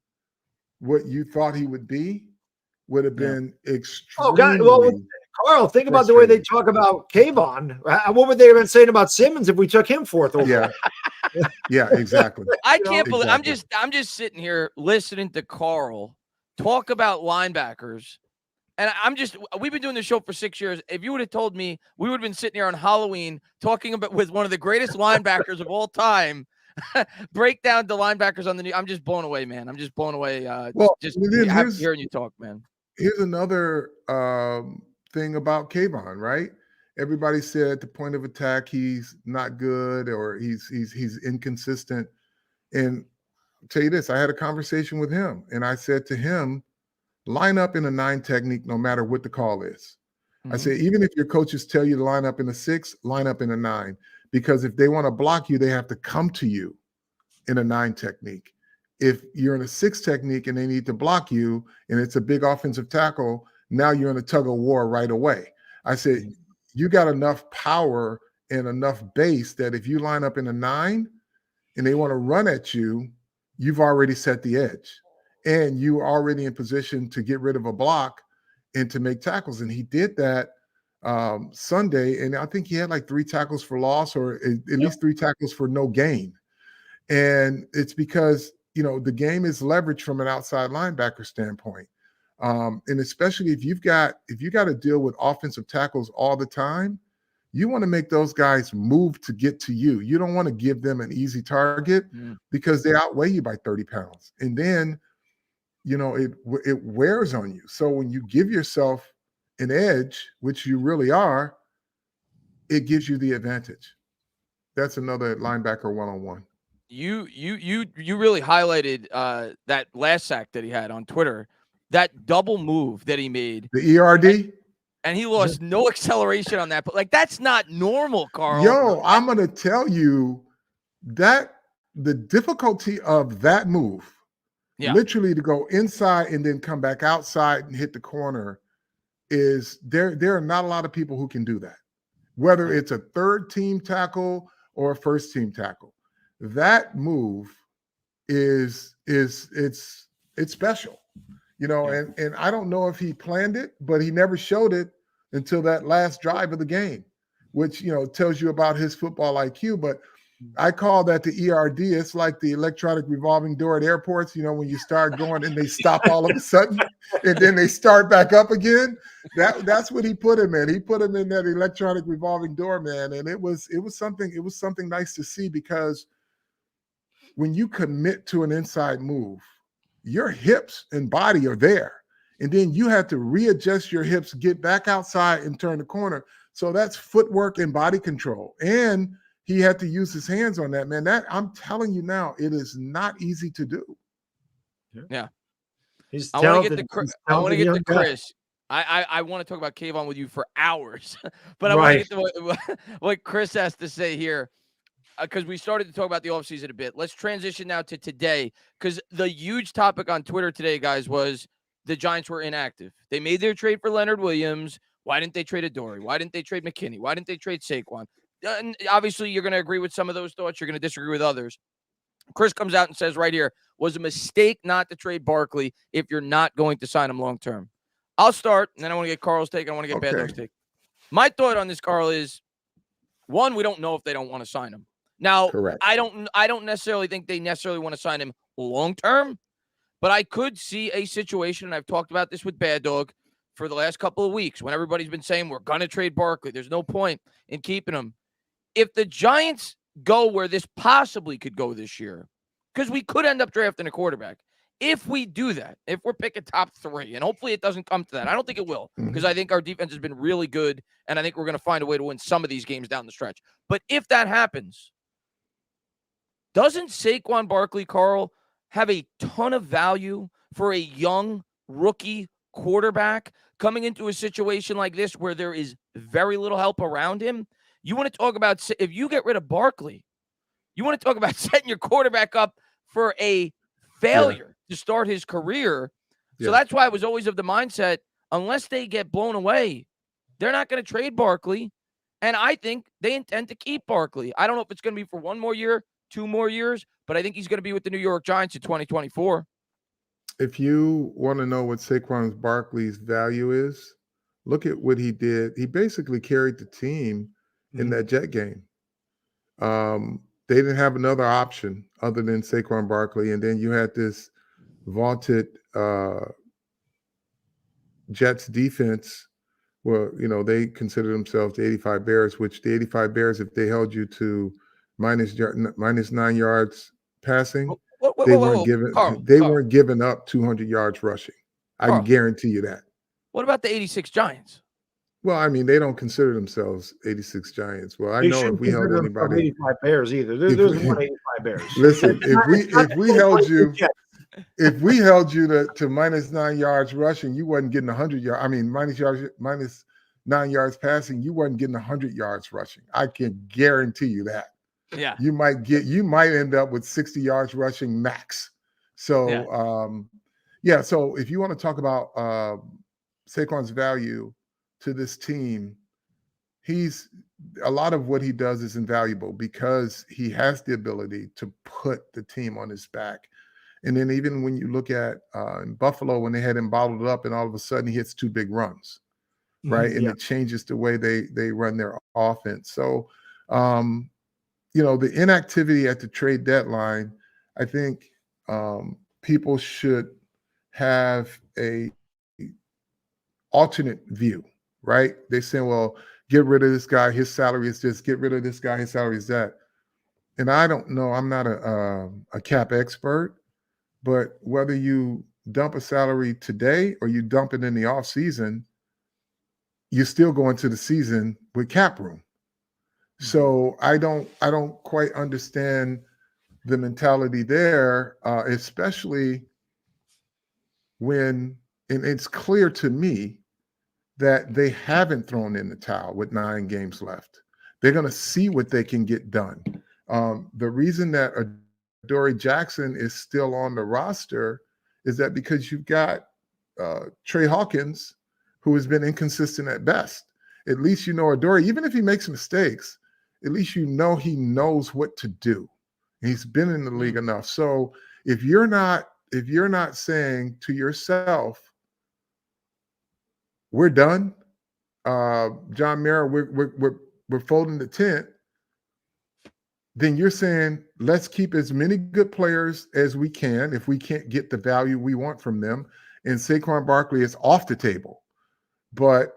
C: what you thought he would be would have been extremely. Oh God!
B: Well, Carl, think about the way they talk about Kayvon. What would they have been saying about Simmons if we took him fourth overall?
C: Yeah, exactly.
A: I can't believe I'm just sitting here listening to Carl talk about linebackers, and we've been doing this show for 6 years. If you would have told me, we would have been sitting here on Halloween talking about with one of the greatest linebackers of all time. Break down the linebackers on the new. I'm just blown away, man. I'm just blown away. Just hearing you talk, man.
C: Here's another thing about Kayvon, right? Everybody said at the point of attack he's not good or he's inconsistent. And I'll tell you this, I had a conversation with him and I said to him, line up in a 9 technique no matter what the call is. I said, even if your coaches tell you to line up in a 6, line up in a 9. Because if they want to block you, they have to come to you in a 9 technique. If you're in a 6 technique and they need to block you and it's a big offensive tackle, now you're in a tug of war right away. I said, you got enough power and enough base that if you line up in a 9 and they want to run at you, you've already set the edge. And you're already in position to get rid of a block and to make tackles. And he did that Sunday. And I think he had like 3 tackles for loss or at least 3 tackles for no gain. And it's because, the game is leveraged from an outside linebacker standpoint. And especially if you've got to deal with offensive tackles all the time, you want to make those guys move to get to you. You don't want to give them an easy target because they outweigh you by 30 pounds. And then, it wears on you. So when you give yourself an edge, which you really are, it gives you the advantage. That's another linebacker one-on-one.
A: You really highlighted that last sack that he had on Twitter, that double move that he made.
C: The ERD?
A: And he lost no acceleration on that. But that's not normal, Carl.
C: Yo, I'm going to tell you that the difficulty of that move, literally to go inside and then come back outside and hit the corner, is there are not a lot of people who can do that, whether it's a third team tackle or a first team tackle. That move it's special, and I don't know if he planned it, but he never showed it until that last drive of the game, which tells you about his football IQ. But I call that the ERD. It's like the electronic revolving door at airports. You know, when you start going and they stop all of a sudden, and then they start back up again. That's what he put him in. He put him in that electronic revolving door, man. And it was something nice to see, because when you commit to an inside move, your hips and body are there. And then you have to readjust your hips, get back outside and turn the corner. So that's footwork and body control. And he had to use his hands on that, man. That, I'm telling you now, it is not easy to do.
A: Yeah.
B: He's
A: I want to get to Chris. I want to talk about Kayvon with you for hours, but I want to get to what Chris has to say here, because we started to talk about the offseason a bit. Let's transition now to today, because the huge topic on Twitter today, guys, was the Giants were inactive. They made their trade for Leonard Williams. Why didn't they trade Adoree'? Why didn't they trade McKinney? Why didn't they trade Saquon? And obviously, you're going to agree with some of those thoughts. You're going to disagree with others. Chris comes out and says right here, was a mistake not to trade Barkley if you're not going to sign him long-term. I'll start, and then I want to get Carl's take. I want to get Baddog's take. My thought on this, Carl, is, one, we don't know if they don't want to sign him. Now, correct. I don't necessarily think they necessarily want to sign him long-term, but I could see a situation, and I've talked about this with Baddog for the last couple of weeks, when everybody's been saying we're going to trade Barkley. There's no point in keeping him. If the Giants go where this possibly could go this year, because we could end up drafting a quarterback. If we do that, if we're picking top 3, and hopefully it doesn't come to that. I don't think it will, because I think our defense has been really good, and I think we're going to find a way to win some of these games down the stretch. But if that happens, doesn't Saquon Barkley, Carl, have a ton of value for a young rookie quarterback coming into a situation like this where there is very little help around him? You want to talk about, if you get rid of Barkley, you want to talk about setting your quarterback up for a failure to start his career. So that's why I was always of the mindset, unless they get blown away, they're not going to trade Barkley. And I think they intend to keep Barkley. I don't know if it's going to be for 1 more year, 2 more years, but I think he's going to be with the New York Giants in 2024.
C: If you want to know what Saquon Barkley's value is, look at what he did. He basically carried the team in that Jet game. They didn't have another option other than Saquon Barkley. And then you had this vaunted Jets defense. Well, you know, they consider themselves the 85 Bears, which the 85 Bears, if they held you to minus 9 yards passing, they weren't giving up 200 yards rushing. I can guarantee you that.
A: What about the 86 Giants?
C: Well, I mean, they don't consider themselves 86 Giants. Well, I know if we held anybody
B: 85 Bears either. There's more 85 Bears.
C: Listen, if we held you to minus 9 yards rushing, you wasn't getting 100 yards. I mean, minus 9 yards passing, you wasn't getting 100 yards rushing. I can guarantee you that.
A: Yeah.
C: You might end up with 60 yards rushing max. So so if you want to talk about Saquon's value to this team, a lot of what he does is invaluable because he has the ability to put the team on his back. And then even when you look at in Buffalo, when they had him bottled up and all of a sudden he hits 2 big runs, right? And it changes the way they run their offense. So, you know, the inactivity at the trade deadline, I think people should have a alternate view, right? They say, well, get rid of this guy, his salary is this, get rid of this guy, his salary is that. And I don't know, I'm not a cap expert, but whether you dump a salary today or you dump it in the off season, you're still going to the season with cap room. So I don't quite understand the mentality there, especially when, and it's clear to me that they haven't thrown in the towel with 9 games left. They're going to see what they can get done. The reason that Adoree' Jackson is still on the roster is that because you've got Trey Hawkins, who has been inconsistent at best. At least you know Adoree', even if he makes mistakes, at least you know he knows what to do. He's been in the league enough. So if you're not saying to yourself, we're done, John Mara, we're folding the tent, then you're saying, let's keep as many good players as we can if we can't get the value we want from them. And Saquon Barkley is off the table. But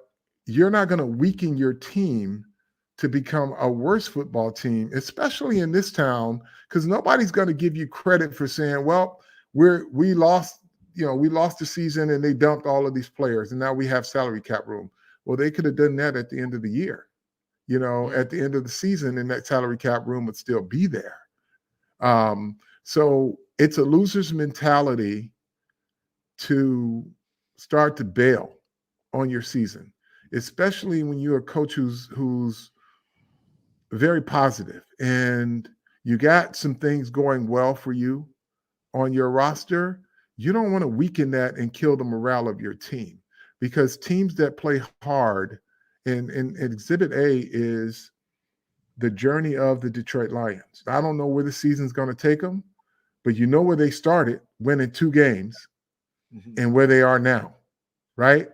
C: you're not going to weaken your team to become a worse football team, especially in this town, because nobody's going to give you credit for saying, well, we lost the season and they dumped all of these players and now we have salary cap room. Well, they could have done that at the end of the year, at the end of the season, and that salary cap room would still be there. So it's a loser's mentality to start to bail on your season, especially when you're a coach who's very positive and you got some things going well for you on your roster. You don't want to weaken that and kill the morale of your team, because teams that play hard, and Exhibit A is the journey of the Detroit Lions. I don't know where the season's going to take them, but you know where they started, winning 2 games, and where they are now, right?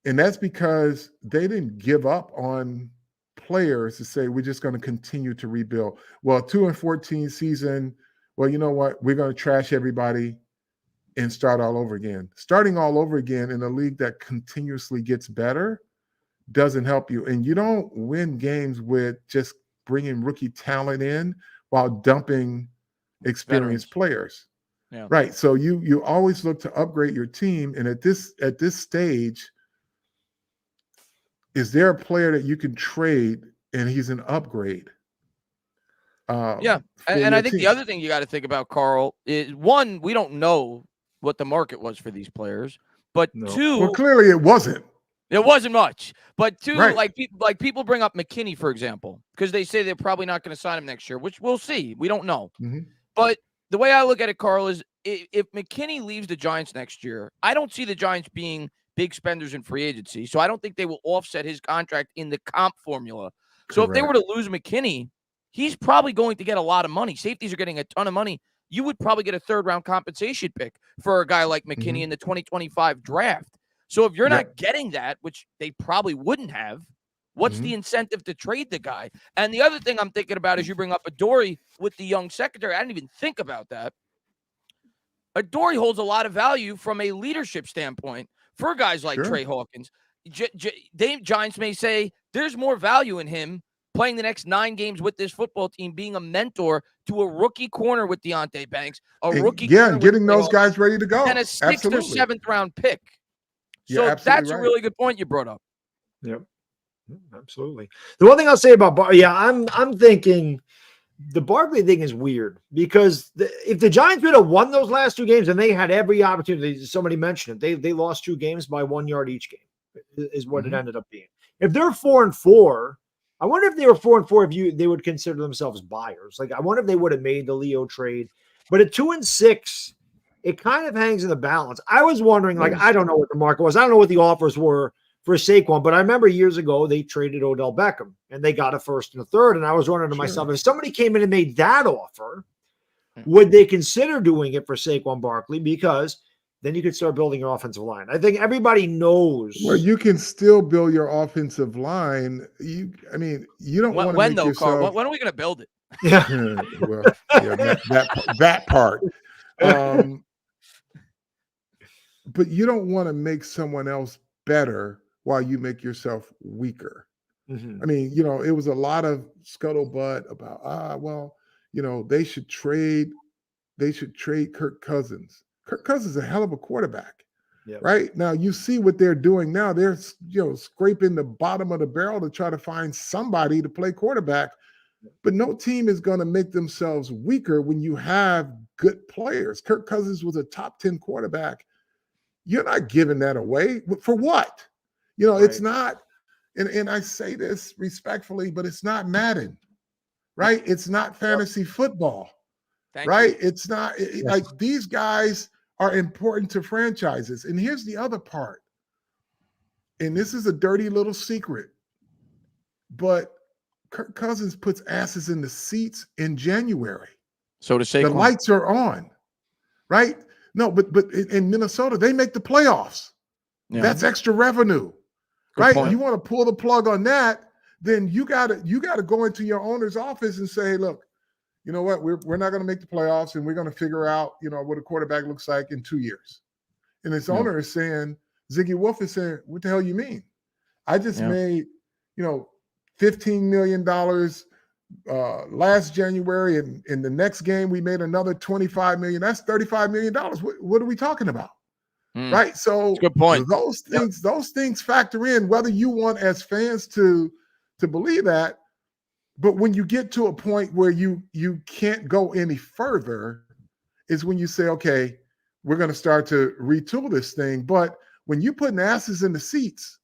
C: And that's because they didn't give up on players to say, we're just going to continue to rebuild. Well, 2-14 season, well, you know what? We're going to trash everybody and start all over again. Starting all over again in a league that continuously gets better doesn't help you. And you don't win games with just bringing rookie talent in while dumping experienced players.
A: Yeah.
C: Right. So you always look to upgrade your team. And at this stage, is there a player that you can trade and he's an upgrade?
A: And I think the other thing you got to think about, Carl, is one, we don't know what the market was for these players, but two,
C: well, clearly it wasn't.
A: It wasn't much, but two,
C: right.
A: like people bring up McKinney, for example, because they say they're probably not going to sign him next year, which we'll see. We don't know. But the way I look at it, Carl, is if McKinney leaves the Giants next year, I don't see the Giants being big spenders in free agency. So I don't think they will offset his contract in the comp formula. So if they were to lose McKinney, he's probably going to get a lot of money. Safeties are getting a ton of money. You would probably get a 3rd-round compensation pick for a guy like McKinney in the 2025 draft. So if you're not getting that, which they probably wouldn't have, what's the incentive to trade the guy? And the other thing I'm thinking about is you bring up Adoree with the young secondary. I didn't even think about that. Adoree holds a lot of value from a leadership standpoint for guys like Trey Hawkins. Giants may say there's more value in him playing the next 9 games with this football team, being a mentor to a rookie corner with Deonte Banks,
C: getting those guys ready to go,
A: and a 6th or 7th round pick. So that's a really good point you brought up.
B: Yep, absolutely. The one thing I'll say about I'm thinking the Barkley thing is weird, because if the Giants would have won those last 2 games, and they had every opportunity, somebody mentioned it, they lost 2 games by 1 yard each game, is what it ended up being. If they're 4-4, I wonder if they were 4-4, if they would consider themselves buyers. Like, I wonder if they would have made the Leo trade. But at 2-6, it kind of hangs in the balance. I was wondering, I don't know what the market was. I don't know what the offers were for Saquon, but I remember years ago they traded Odell Beckham and they got a 1st and a 3rd. And I was wondering to myself, if somebody came in and made that offer, would they consider doing it for Saquon Barkley? Because then you could start building your offensive line. I think everybody knows.
C: Well, you can still build your offensive line. You don't want to make yourself.
A: Carl, when are we going to build it?
B: Yeah.
C: That part. But you don't want to make someone else better while you make yourself weaker. I mean, it was a lot of scuttlebutt about, they should trade Kirk Cousins. Kirk Cousins is a hell of a quarterback, right? Now you see what they're doing now. They're, scraping the bottom of the barrel to try to find somebody to play quarterback, but no team is going to make themselves weaker when you have good players. Kirk Cousins was a top 10 quarterback. You're not giving that away for what? It's not, and I say this respectfully, but it's not Madden, right? It's not fantasy football, right? It's not like these guys are important to franchises. And here's the other part. And this is a dirty little secret, but Kirk Cousins puts asses in the seats in January.
A: So to say,
C: the lights are on, right? No, but in Minnesota, they make the playoffs. Yeah. That's extra revenue, right? You want to pull the plug on that, then you got to go into your owner's office and say, look, you know what, we're not going to make the playoffs, and we're going to figure out, you know, what a quarterback looks like in 2 years. And his owner is saying, Ziggy Wolf is saying, what the hell you mean? I just made, you know, $15 million last January, and in the next game we made another $25 million. That's $35 million. What are we talking about? Right. So
A: good point.
C: Those things factor in, whether you want as fans to believe that. But when you get to a point where you can't go any further, is when you say, okay, we're going to start to retool this thing. But when you putting asses in the seats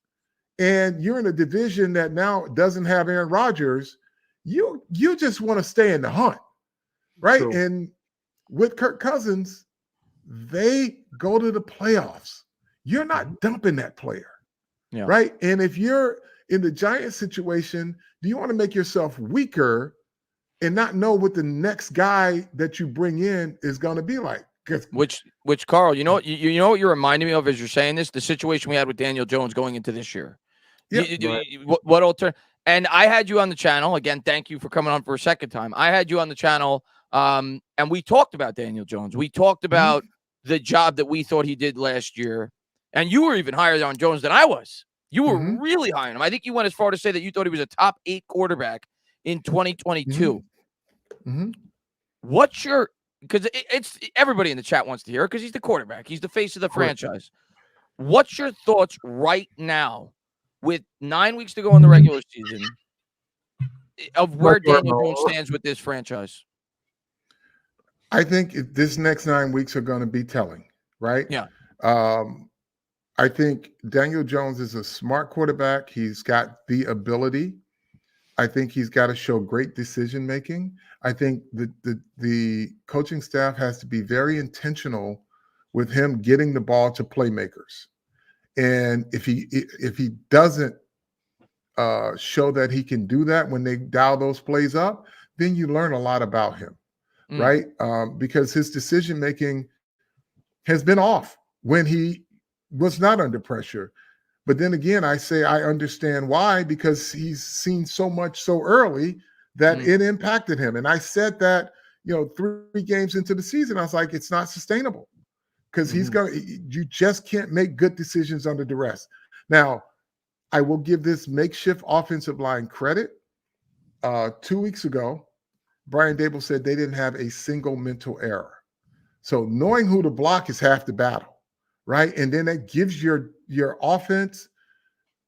C: and you're in a division that now doesn't have Aaron Rodgers, you just want to stay in the hunt, right? True. And with Kirk Cousins, they go to the playoffs. You're not dumping that player, right? And if you're in the Giants situation, do you want to make yourself weaker and not know what the next guy that you bring in is going to be like?
A: Which Carl, you know what you're reminding me of as you're saying this? The situation we had with Daniel Jones going into this year. Yeah. What alternative? And I had you on the channel again. Thank you for coming on for a second time. I had you on the channel, and we talked about Daniel Jones. We talked about the job that we thought he did last year, and you were even higher on Jones than I was. You were really high on him. I think you went as far to say that you thought he was a top 8 quarterback in 2022. What's your, because it's everybody in the chat wants to hear it because he's the quarterback. He's the face of the franchise. What's your thoughts right now with 9 weeks to go in the regular season of where Daniel Jones stands with this franchise?
C: I think this next 9 weeks are going to be telling, right?
A: Yeah.
C: I think Daniel Jones is a smart quarterback. He's got the ability. I think he's got to show great decision making. I think the coaching staff has to be very intentional with him getting the ball to playmakers. And if he doesn't show that he can do that when they dial those plays up, then you learn a lot about him, right? Because his decision making has been off when he was not under pressure. But then again, I say I understand why, because he's seen so much so early that it impacted him. And I said that, 3 games into the season, I was like, it's not sustainable because you just can't make good decisions under duress. Now, I will give this makeshift offensive line credit. 2 weeks ago, Brian Dable said they didn't have a single mental error. So knowing who to block is half the battle. Right. And then that gives your offense,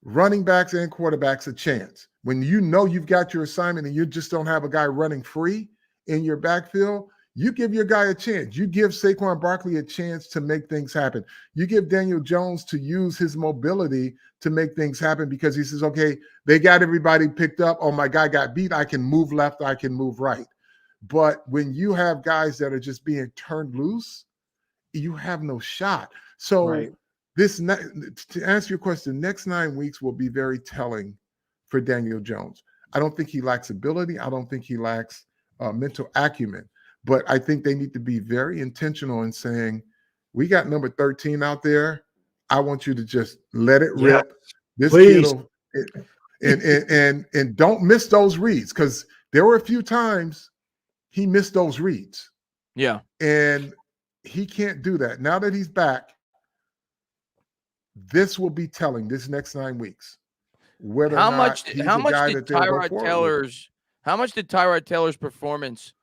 C: running backs and quarterbacks a chance. When you know you've got your assignment and you just don't have a guy running free in your backfield, you give your guy a chance. You give Saquon Barkley a chance to make things happen. You give Daniel Jones to use his mobility to make things happen because he says, okay, they got everybody picked up. Oh, my guy got beat. I can move left. I can move right. But when you have guys that are just being turned loose, you have no shot. So to answer your question, the next 9 weeks will be very telling for Daniel Jones. I don't think he lacks ability. I don't think he lacks mental acumen. But I think they need to be very intentional in saying, we got number 13 out there. I want you to just let it rip. This kid and don't miss those reads, because there were a few times he missed those reads.
A: Yeah.
C: And he can't do that. Now that he's back, this will be telling this next 9 weeks. Whether
A: how much did Tyrod Taylor's performance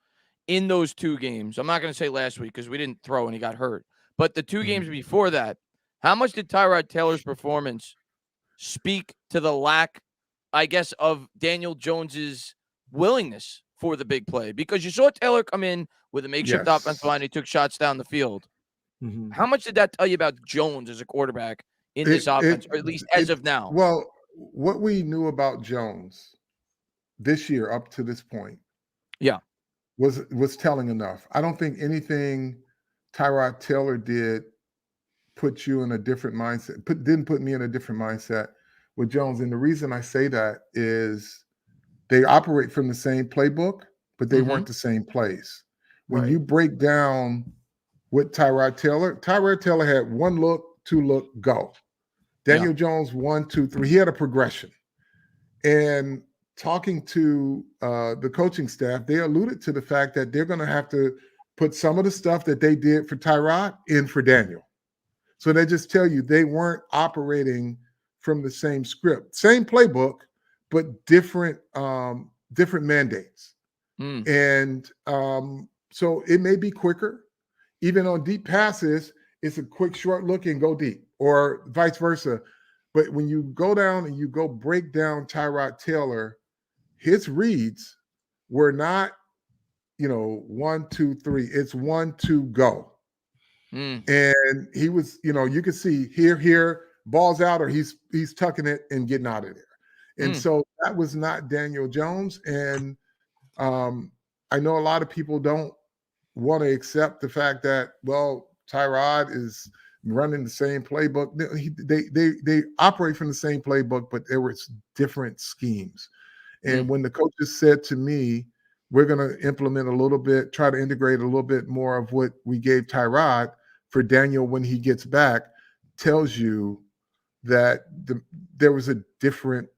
A: in those 2 games? I'm not going to say last week because we didn't throw and he got hurt, but the 2 games before that, how much did Tyrod Taylor's performance speak to the lack, I guess, of Daniel Jones's willingness for the big play? Because you saw Taylor come in with a makeshift offensive line. He took shots down the field. How much did that tell you about Jones as a quarterback in this offense, or at least as of now?
C: Well, what we knew about Jones this year up to this point was telling enough. I don't think anything Tyrod Taylor did put you in a different mindset, didn't put me in a different mindset with Jones. And the reason I say that is they operate from the same playbook, but they weren't the same plays. When you break down with Tyrod Taylor had 1 look, 2 look, go. Daniel Jones, 1, 2, 3. He had a progression. And talking to the coaching staff, they alluded to the fact that they're going to have to put some of the stuff that they did for Tyrod in for Daniel. So they just tell you they weren't operating from the same script, same playbook, but different mandates. And so it may be quicker. Even on deep passes, it's a quick, short look and go deep, or vice versa. But when you go down and you go break down Tyrod Taylor, his reads were not, 1, 2, 3. It's 1, 2, go. And he was, you could see here, ball's out, or he's tucking it and getting out of there. And so that was not Daniel Jones. And I know a lot of people don't want to accept the fact that, well, Tyrod is running the same playbook. They operate from the same playbook, but there was different schemes. And when the coaches said to me, we're going to implement a little bit, try to integrate a little bit more of what we gave Tyrod for Daniel when he gets back, tells you that there was a different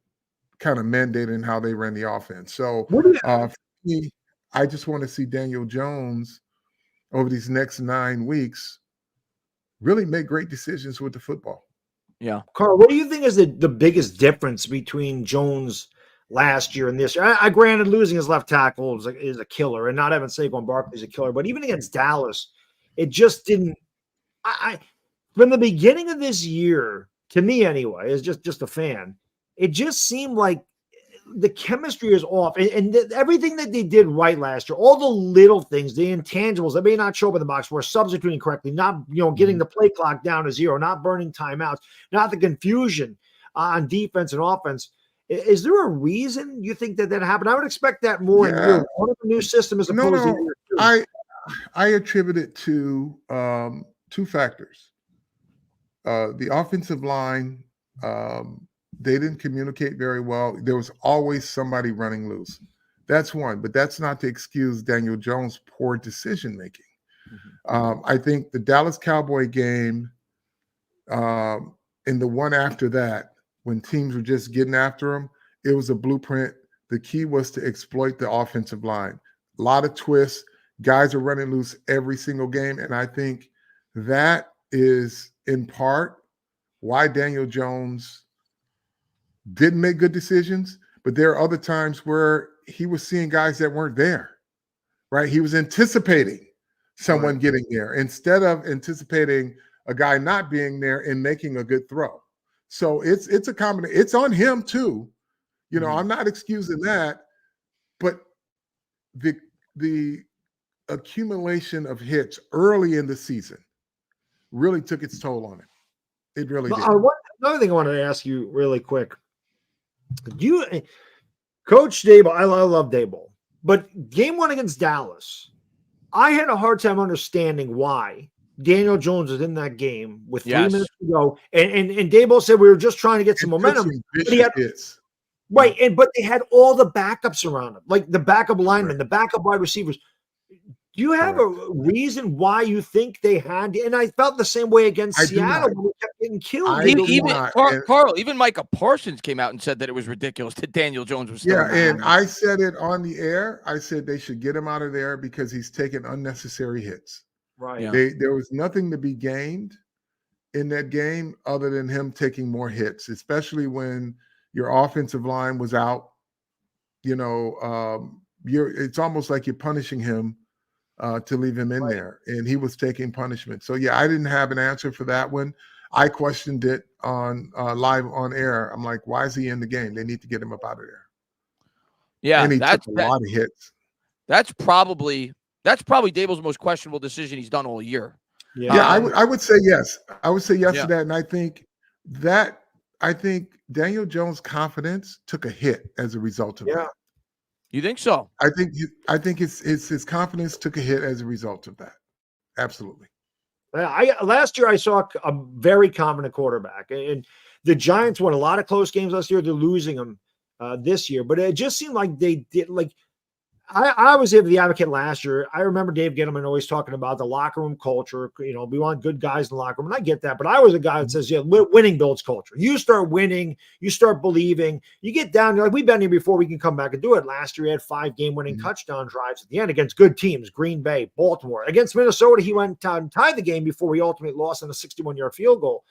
C: kind of mandate in how they ran the offense. So for me, I just want to see Daniel Jones over these next 9 weeks really make great decisions with the football.
A: Yeah.
B: Carl, what do you think is the biggest difference between Jones last year and this year? I granted losing his left tackle is a killer, and not having Saquon Barkley is a killer, but even against Dallas, it just didn't. From the beginning of this year, to me anyway, as just a fan, it just seemed like the chemistry is off, and everything that they did right last year, all the little things, the intangibles that may not show up in the box score, substituting correctly, not getting the play clock down to 0, not burning timeouts, not the confusion on defense and offense. Is there a reason you think that happened? I would expect that more in year one of the new system as opposed to year two.
C: I attribute it to 2 factors. The offensive line, they didn't communicate very well. There was always somebody running loose. That's one, but that's not to excuse Daniel Jones' poor decision-making. I think the Dallas Cowboy game and the one after that, when teams were just getting after him, it was a blueprint. The key was to exploit the offensive line. A lot of twists. Guys are running loose every single game, and I think that is in part why Daniel Jones didn't make good decisions, but there are other times where he was seeing guys that weren't there, right? He was anticipating someone getting there instead of anticipating a guy not being there and making a good throw. So it's a combination. It's on him too. I'm not excusing that, but the accumulation of hits early in the season really took its toll on him. It really did.
B: Another thing I wanted to ask you really quick. Coach Dable, I love Dable, but game 1 against Dallas, I had a hard time understanding why Daniel Jones was in that game with 3 minutes to go. And Dable said we were just trying to get some momentum. But but they had all the backups around him, like the backup linemen, the backup wide receivers. Do you have a reason why you think they had? And I felt the same way against Seattle when we kept getting killed.
A: Carl, even Micah Parsons came out and said that it was ridiculous that Daniel Jones was still
C: and I said it on the air. I said they should get him out of there because he's taking unnecessary hits.
B: Right.
A: Yeah.
C: There was nothing to be gained in that game other than him taking more hits, especially when your offensive line was out. It's almost like you're punishing him to leave him in there, and he was taking punishment. So I didn't have an answer for that one. I questioned it on live on air. I'm like, why is he in the game? They need to get him up out of there.
A: Yeah,
C: and he took a lot of hits.
A: That's probably Dable's most questionable decision he's done all year.
C: Yeah, I would say yes. I would say yes to that, and I think Daniel Jones' confidence took a hit as a result of that.
A: You think so?
C: I think his confidence took a hit as a result of that. Absolutely.
B: Last year I saw a very confident quarterback, and the Giants won a lot of close games last year. They're losing them this year, but it just seemed like they did. Like I was here for the advocate last year. I remember Dave Gettleman always talking about the locker room culture. You know, we want good guys in the locker room. And I get that. But I was a guy that says, yeah, winning builds culture. You start winning, you start believing, you get down. You're like, we've been here before, we can come back and do it. Last year, he had 5 game-winning touchdown drives at the end against good teams, Green Bay, Baltimore. Against Minnesota, he went and tied the game before he ultimately lost on a 61-yard field goal.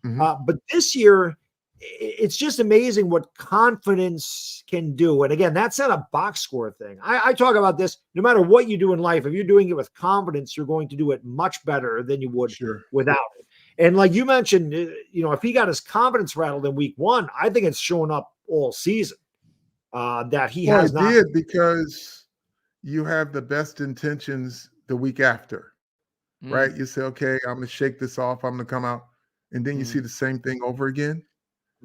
B: But this year, it's just amazing what confidence can do. And again, that's not a box score thing. I talk about this no matter what you do in life. If you're doing it with confidence, you're going to do it much better than you would without it. And like you mentioned, you know, if he got his confidence rattled in week 1, I think it's showing up all season that he has not.
C: Did, because you have the best intentions the week after, right? You say, okay, I'm going to shake this off. I'm going to come out. And then you see the same thing over again.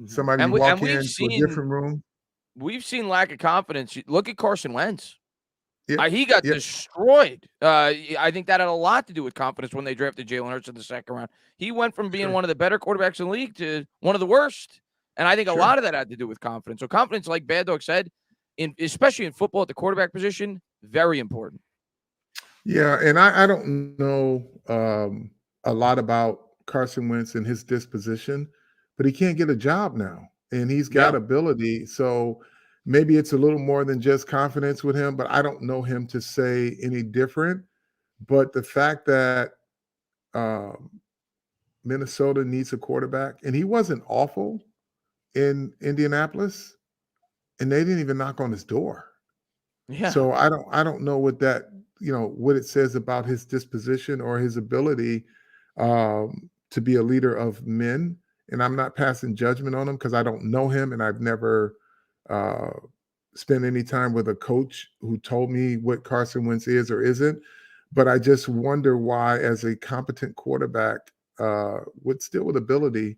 C: Somebody walk into a different room.
A: We've seen lack of confidence. Look at Carson Wentz. He got destroyed. I think that had a lot to do with confidence when they drafted Jalen Hurts in the 2nd round. He went from being one of the better quarterbacks in the league to one of the worst. And I think a lot of that had to do with confidence. So confidence, like Bad Dog said, especially in football at the quarterback position, very important.
C: Yeah, and I don't know a lot about Carson Wentz and his disposition, but he can't get a job now, and he's got ability. So maybe it's a little more than just confidence with him, but I don't know him to say any different. But the fact that Minnesota needs a quarterback, and he wasn't awful in Indianapolis, and they didn't even knock on his door.
A: Yeah.
C: So I don't know what that, you know, what it says about his disposition or his ability to be a leader of men. And I'm not passing judgment on him because I don't know him, and I've never spent any time with a coach who told me what Carson Wentz is or isn't. But I just wonder why, as a competent quarterback with ability,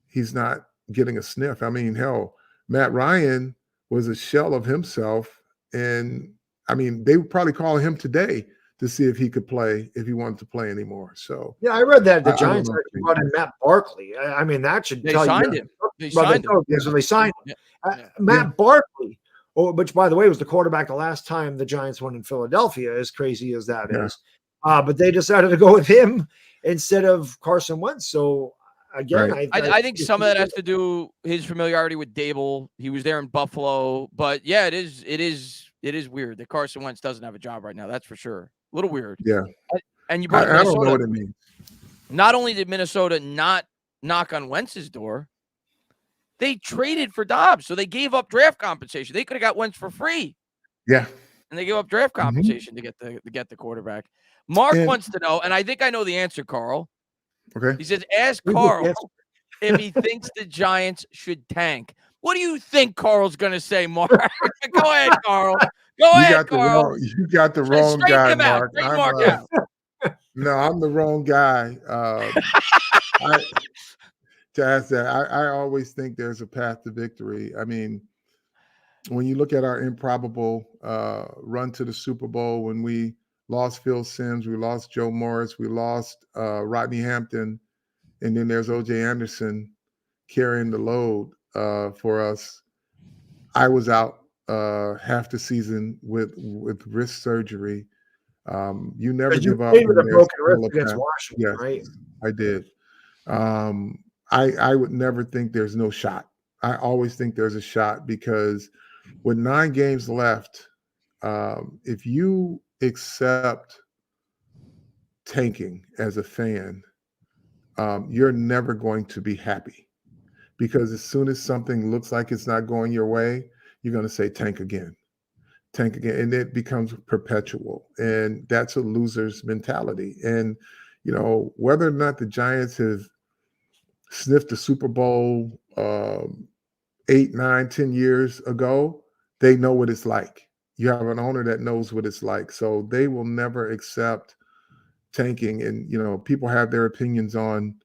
C: he's not getting a sniff. I mean, hell, Matt Ryan was a shell of himself. And I mean, they would probably call him today to see if he could play, if he wanted to play anymore. So
B: yeah, I read that the Giants actually brought in Matt Barkley. I mean, that should tell you.
A: They signed him.
B: So they signed him. Matt Barkley, which by the way was the quarterback the last time the Giants won in Philadelphia, as crazy as that is. But they decided to go with him instead of Carson Wentz. So again,
A: I think some of that has to do his familiarity with Dable. He was there in Buffalo, but yeah, it is weird that Carson Wentz doesn't have a job right now. That's for sure. A little weird.
C: Yeah.
A: And you brought
C: I don't know what it means.
A: Not only did Minnesota not knock on Wentz's door, they traded for Dobbs. So they gave up draft compensation. They could have got Wentz for free.
C: Yeah.
A: And they gave up draft compensation to get the quarterback. Mark wants to know, and I think I know the answer, Carl.
C: Okay.
A: He says, ask Carl if he thinks the Giants should tank. What do you think Carl's going to say, Mark? Go ahead, Carl. Go ahead, Carl.
C: You got the wrong guy, Mark.
A: Mark.
C: No, I'm the wrong guy. To ask that, I always think there's a path to victory. I mean, when you look at our improbable run to the Super Bowl, when we lost Phil Simms, we lost Joe Morris, we lost Rodney Hampton, and then there's O.J. Anderson carrying the load for us. I was out half the season with wrist surgery. You never give up.
B: With a broken wrist against Washington,
C: yes,
B: right?
C: I did. I would never think there's no shot. I always think there's a shot because with 9 games left, if you accept tanking as a fan, you're never going to be happy because as soon as something looks like it's not going your way, you're going to say tank again, and it becomes perpetual. And that's a loser's mentality. And, you know, whether or not the Giants have sniffed the Super Bowl 8, 9, 10 years ago, they know what it's like. You have an owner that knows what it's like. So they will never accept tanking. And, you know, people have their opinions on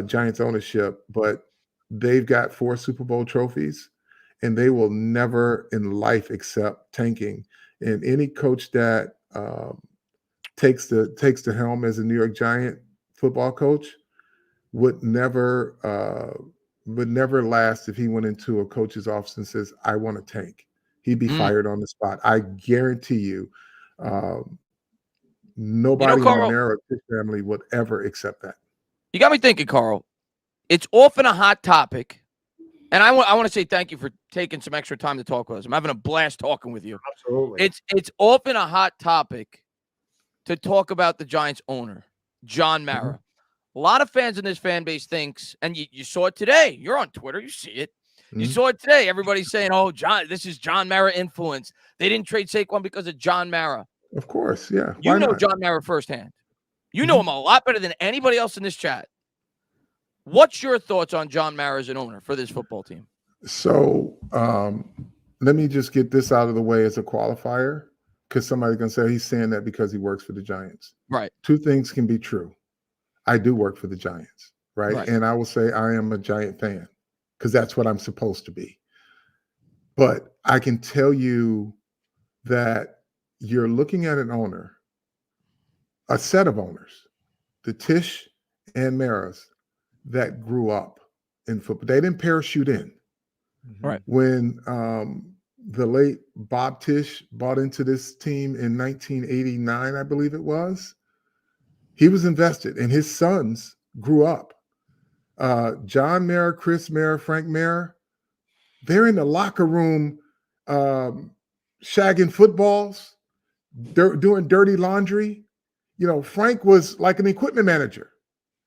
C: Giants ownership, but they've got 4 Super Bowl trophies and they will never in life accept tanking. And any coach that takes the helm as a New York Giant football coach would never last if he went into a coach's office and says, I want to tank. he'd be fired on the spot. I guarantee you, nobody in the Mara family would ever accept that.
A: You got me thinking, Carl. It's often a hot topic, and I want to say thank you for taking some extra time to talk with us. I'm having a blast talking with you.
B: Absolutely.
A: It's often a hot topic to talk about the Giants owner, John Mara. A lot of fans in this fan base thinks, and you saw it today. You're on Twitter. You see it. You saw it today. Everybody's saying, oh, this is John Mara influence. They didn't trade Saquon because of John Mara.
C: Of course, yeah.
A: You know John Mara firsthand. You know him a lot better than anybody else in this chat. What's your thoughts on John Mara as an owner for this football team?
C: So let me just get this out of the way as a qualifier, because somebody's going to say he's saying that because he works for the Giants.
A: Right.
C: Two things can be true. I do work for the Giants, right? And I will say I am a Giant fan because that's what I'm supposed to be. But I can tell you that you're looking at an owner, a set of owners, the Tisch and Maras, that grew up in football. They didn't parachute in.
A: Right.
C: When the late Bob Tisch bought into this team in 1989, I believe it was, he was invested, and his sons grew up. John Mara, Chris Mara, Frank Mara, they're in the locker room shagging footballs. They're doing dirty laundry. You know, Frank was like an equipment manager,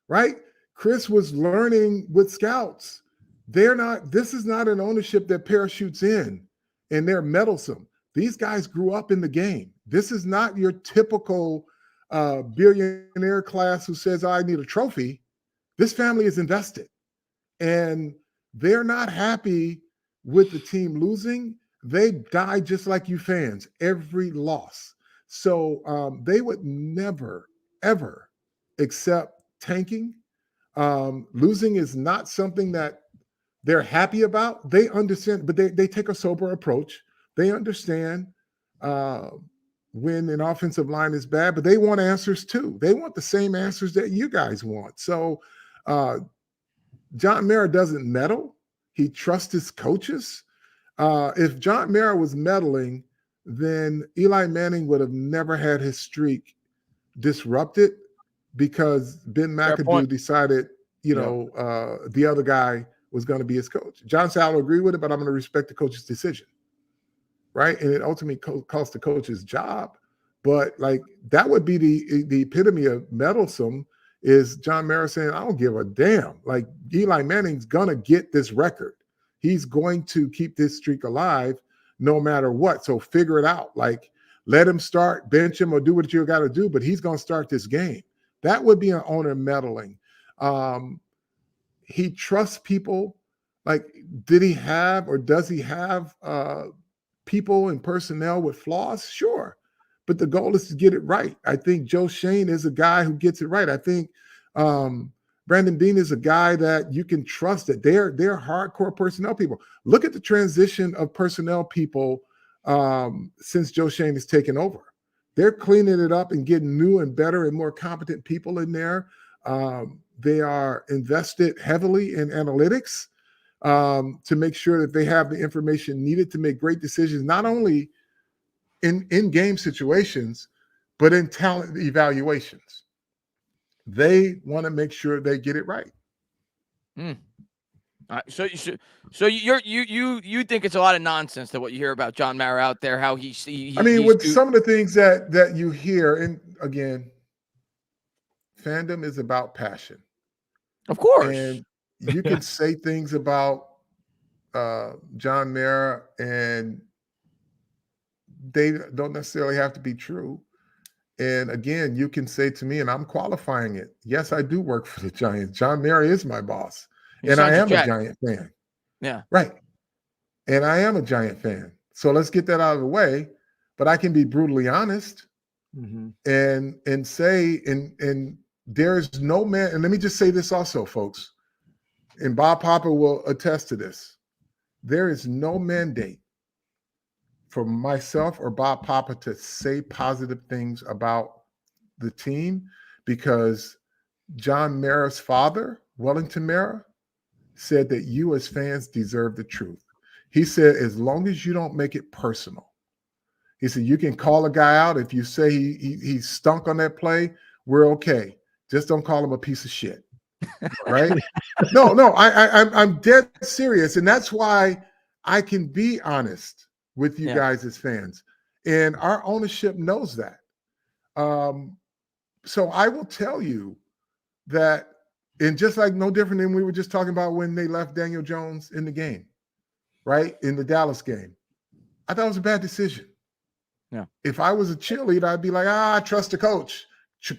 C: right? Chris was learning with scouts. This is not an ownership that parachutes in and they're meddlesome. These guys grew up in the game. This is not your typical billionaire class who says, I need a trophy. This family is invested, and they're not happy with the team losing. They die just like you fans, every loss. So they would never, ever accept tanking. Losing is not something that they're happy about. They understand, but they take a sober approach. They understand when an offensive line is bad, but they want answers too. They want the same answers that you guys want. So John Mara doesn't meddle. He trusts his coaches. If John Mara was meddling, then Eli Manning would have never had his streak disrupted because Ben McAdoo decided, the other guy was going to be his coach. John said, I'll agree with it, but I'm going to respect the coach's decision. Right. And it ultimately cost the coach's job. But like that would be the epitome of meddlesome is John Mara saying, I don't give a damn. Like Eli Manning's going to get this record. He's going to keep this streak alive no matter what. So figure it out. Like let him start, bench him, or do what you got to do, but he's going to start this game. That would be an owner meddling. He trusts people. Like, did he have or does he have people and personnel with flaws? Sure. But the goal is to get it right. I think Joe Shane is a guy who gets it right. I think Brandon Beane is a guy that you can trust that they're hardcore personnel people. Look at the transition of personnel people since Joe Shane has taken over. They're cleaning it up and getting new and better and more competent people in there. They are invested heavily in analytics to make sure that they have the information needed to make great decisions, not only in game situations, but in talent evaluations. They want to make sure they get it right.
A: So you think it's a lot of nonsense that what you hear about John Mara out there, how
C: some of the things that you hear, and again, fandom is about passion.
A: Of course.
C: And you can say things about John Mara and they don't necessarily have to be true. And again, you can say to me, and I'm qualifying it, yes, I do work for the Giants. John Mara is my boss. And I am a Giant fan.
A: Yeah.
C: Right. And I am a Giant fan. So let's get that out of the way. But I can be brutally honest and say, and there's no man, and let me just say this also, folks, and Bob Papa will attest to this. There is no mandate for myself or Bob Papa to say positive things about the team because John Mara's father, Wellington Mara, said that you as fans deserve the truth. He said, as long as you don't make it personal. He said, you can call a guy out. If you say he stunk on that play, we're okay. Just don't call him a piece of shit. Right? No, I'm dead serious. And that's why I can be honest with you guys as fans. And our ownership knows that. So I will tell you that, and just like no different than we were just talking about when they left Daniel Jones in the game, right? In the Dallas game. I thought it was a bad decision.
B: Yeah.
C: If I was a cheerleader, I'd be like, I trust the coach.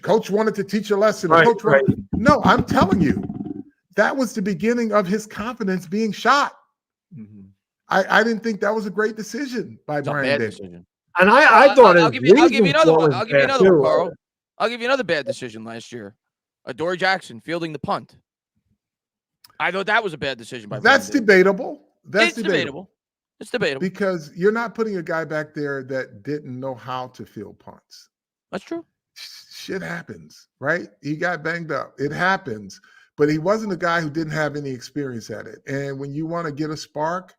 C: Coach wanted to teach a lesson.
B: Right,
C: Coach No, I'm telling you, that was the beginning of his confidence being shot. Mm-hmm. I didn't think that was a great decision by Brian Daboll.
A: Decision.
B: And I thought
A: I'll give you another one. I'll give you another one, Carl.
B: Right?
A: I'll give you another bad decision last year. Adoree Jackson fielding the punt. I thought that was a bad decision by
C: That's
A: Brian
C: debatable.
A: It's debatable. It's debatable.
C: Because you're not putting a guy back there that didn't know how to field punts.
A: That's true.
C: Shit happens, right? He got banged up. It happens. But he wasn't a guy who didn't have any experience at it. And when you want to get a spark,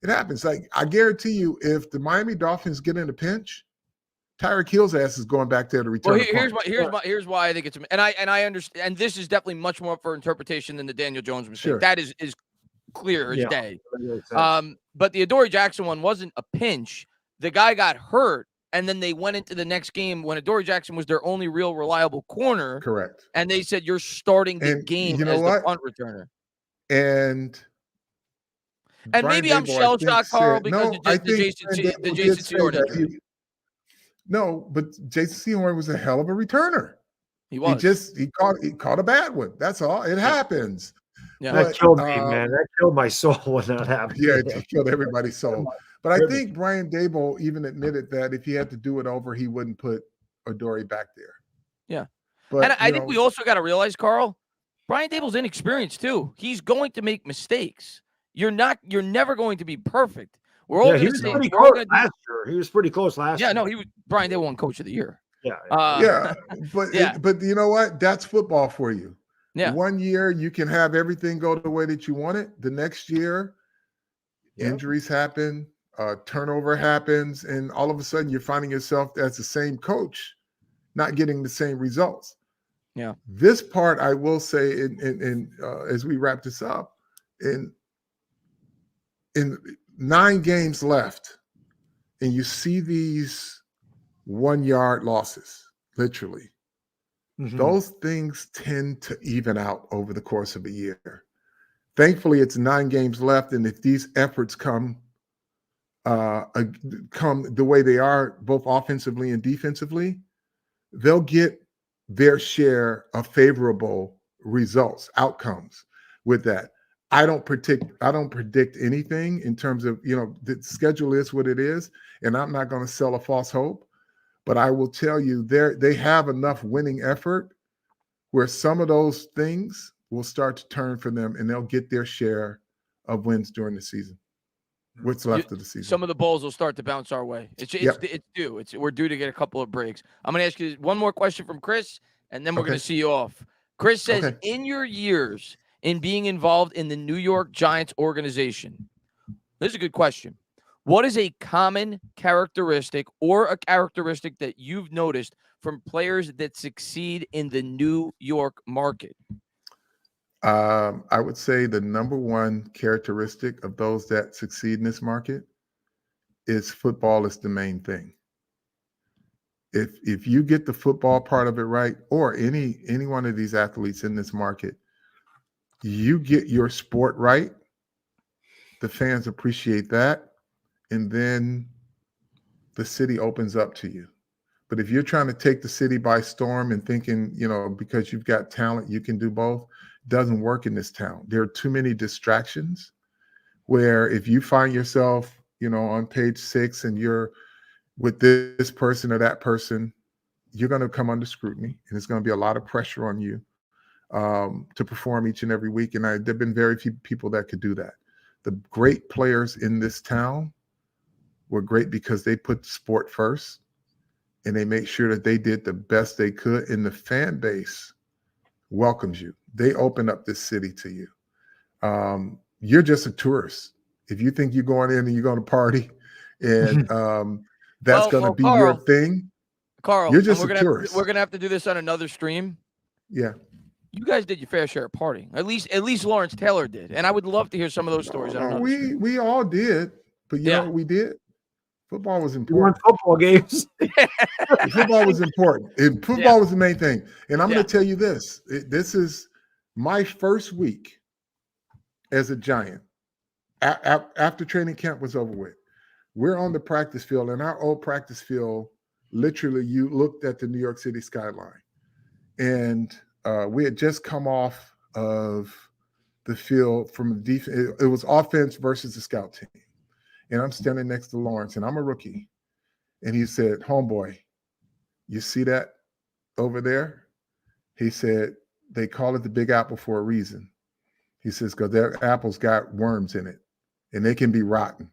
C: it happens. Like, I guarantee you, if the Miami Dolphins get in a pinch, Tyreek Hill's ass is going back there to return.
A: Well, here's why I think it's, and I understand, and this is definitely much more up for interpretation than the Daniel Jones mistake. Sure. That is clear as day. But the Adoree Jackson one wasn't a pinch. The guy got hurt, and then they went into the next game when Adoree Jackson was their only real reliable corner.
C: Correct.
A: And they said, you're starting the game as the punt returner.
C: And
A: maybe I'm shell-shocked, Carl, because the Jason Seward injury.
C: No, but Jason Seward was a hell of a returner.
A: He was.
C: He caught a bad one. That's all. It happens.
B: Yeah, that killed me, man. That killed my soul when that happened.
C: Yeah, it killed everybody's soul. But I think Brian Daboll even admitted that if he had to do it over, he wouldn't put Adoree back there.
A: Yeah. But and I think we also got to realize, Carl, Brian Daboll's inexperienced too. He's going to make mistakes. You're never going to be perfect. We're all
B: he was pretty close last year. He was pretty close last year.
A: Yeah, no, he was Brian Daboll won Coach of the Year.
C: Yeah. But you know what? That's football for you.
A: Yeah.
C: 1 year you can have everything go the way that you want it. The next year, injuries happen, turnover happens, and all of a sudden you're finding yourself as the same coach, not getting the same results.
A: Yeah.
C: This part, I will say, as we wrap this up, in 9 games left, and you see these 1 yard losses, literally. Mm-hmm. Those things tend to even out over the course of a year. Thankfully, it's 9 games left, and if these efforts come the way they are, both offensively and defensively, they'll get their share of favorable results, outcomes with that. I don't predict anything in terms of, the schedule is what it is, and I'm not going to sell a false hope. But I will tell you, they have enough winning effort where some of those things will start to turn for them, and they'll get their share of wins during the season. What's left of the season?
A: Some of the balls will start to bounce our way. It's due. We're due to get a couple of breaks. I'm going to ask you one more question from Chris, and then we're going to see you off. Chris says, in your years in being involved in the New York Giants organization, this is a good question. What is a common characteristic or a characteristic that you've noticed from players that succeed in the New York market?
C: I would say the number one characteristic of those that succeed in this market is football is the main thing. If you get the football part of it right, or any one of these athletes in this market, you get your sport right, the fans appreciate that. And then the city opens up to you. But if you're trying to take the city by storm and thinking, because you've got talent, you can do both, it doesn't work in this town. There are too many distractions where if you find yourself, on page 6 and you're with this person or that person, you're going to come under scrutiny, and there's going to be a lot of pressure on you to perform each and every week. And there have been very few people that could do that. The great players in this town were great because they put the sport first, and they make sure that they did the best they could, and the fan base welcomes you. They open up this city to you. You're just a tourist If you think you're going in and you're going to party and that's going to be
A: Carl,
C: your thing,
A: Carl,
C: you're just a tourist.
A: We're going to have to do this on another stream.
C: Yeah.
A: You guys did your fair share of partying. At least Lawrence Taylor did. And I would love to hear some of those stories on another stream.
C: We all did. But you know what we did? Football was important.
B: Football games.
C: Football was important. Football was the main thing. And I'm going to tell you this. This is my first week as a Giant. After training camp was over with, we're on the practice field. And our old practice field, literally, you looked at the New York City skyline. And we had just come off of the field from the defense. It was offense versus the scout team. And I'm standing next to Lawrence, and I'm a rookie. And he said, homeboy, you see that over there? He said, they call it the Big Apple for a reason. He says, because their apples got worms in it, and they can be rotten.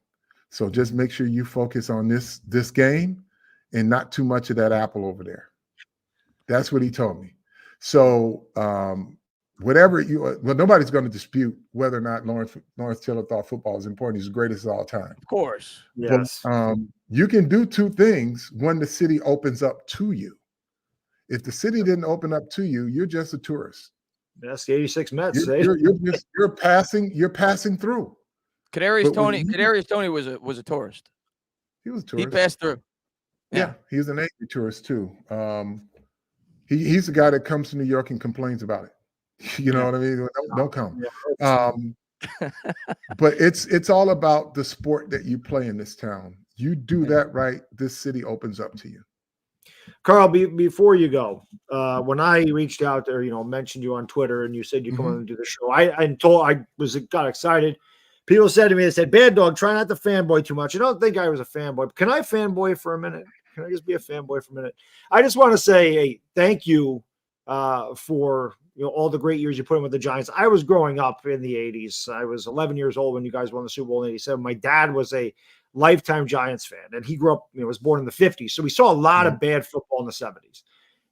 C: So just make sure you focus on this game and not too much of that apple over there. That's what he told me. So nobody's going to dispute whether or not Lawrence Taylor thought football is important. He's the greatest of all time.
A: Of course.
B: Yes.
C: But, you can do two things when the city opens up to you. If the city didn't open up to you, you're just a tourist.
B: That's the 86 Mets.
C: You're passing through.
A: Kadarius Toney was a tourist.
C: He was a tourist.
A: He passed through.
C: Yeah, he was an angry tourist too. He's the guy that comes to New York and complains about it. You know what I mean? Don't come. But it's all about the sport that you play in this town. You do that right, this city opens up to you.
B: Carl, before you go, when I reached out there, mentioned you on Twitter, and you said you come on and do the show, I got excited. People said to me, they said, "Bad Dog, try not to fanboy too much." I don't think I was a fanboy. Can I fanboy for a minute? Can I just be a fanboy for a minute? I just want to say, hey, thank you for all the great years you put in with the Giants. I was growing up in the 80s. I was 11 years old when you guys won the Super Bowl in 87. My dad was a lifetime Giants fan, and he grew up, was born in the 50s. So we saw a lot of bad football in the 70s.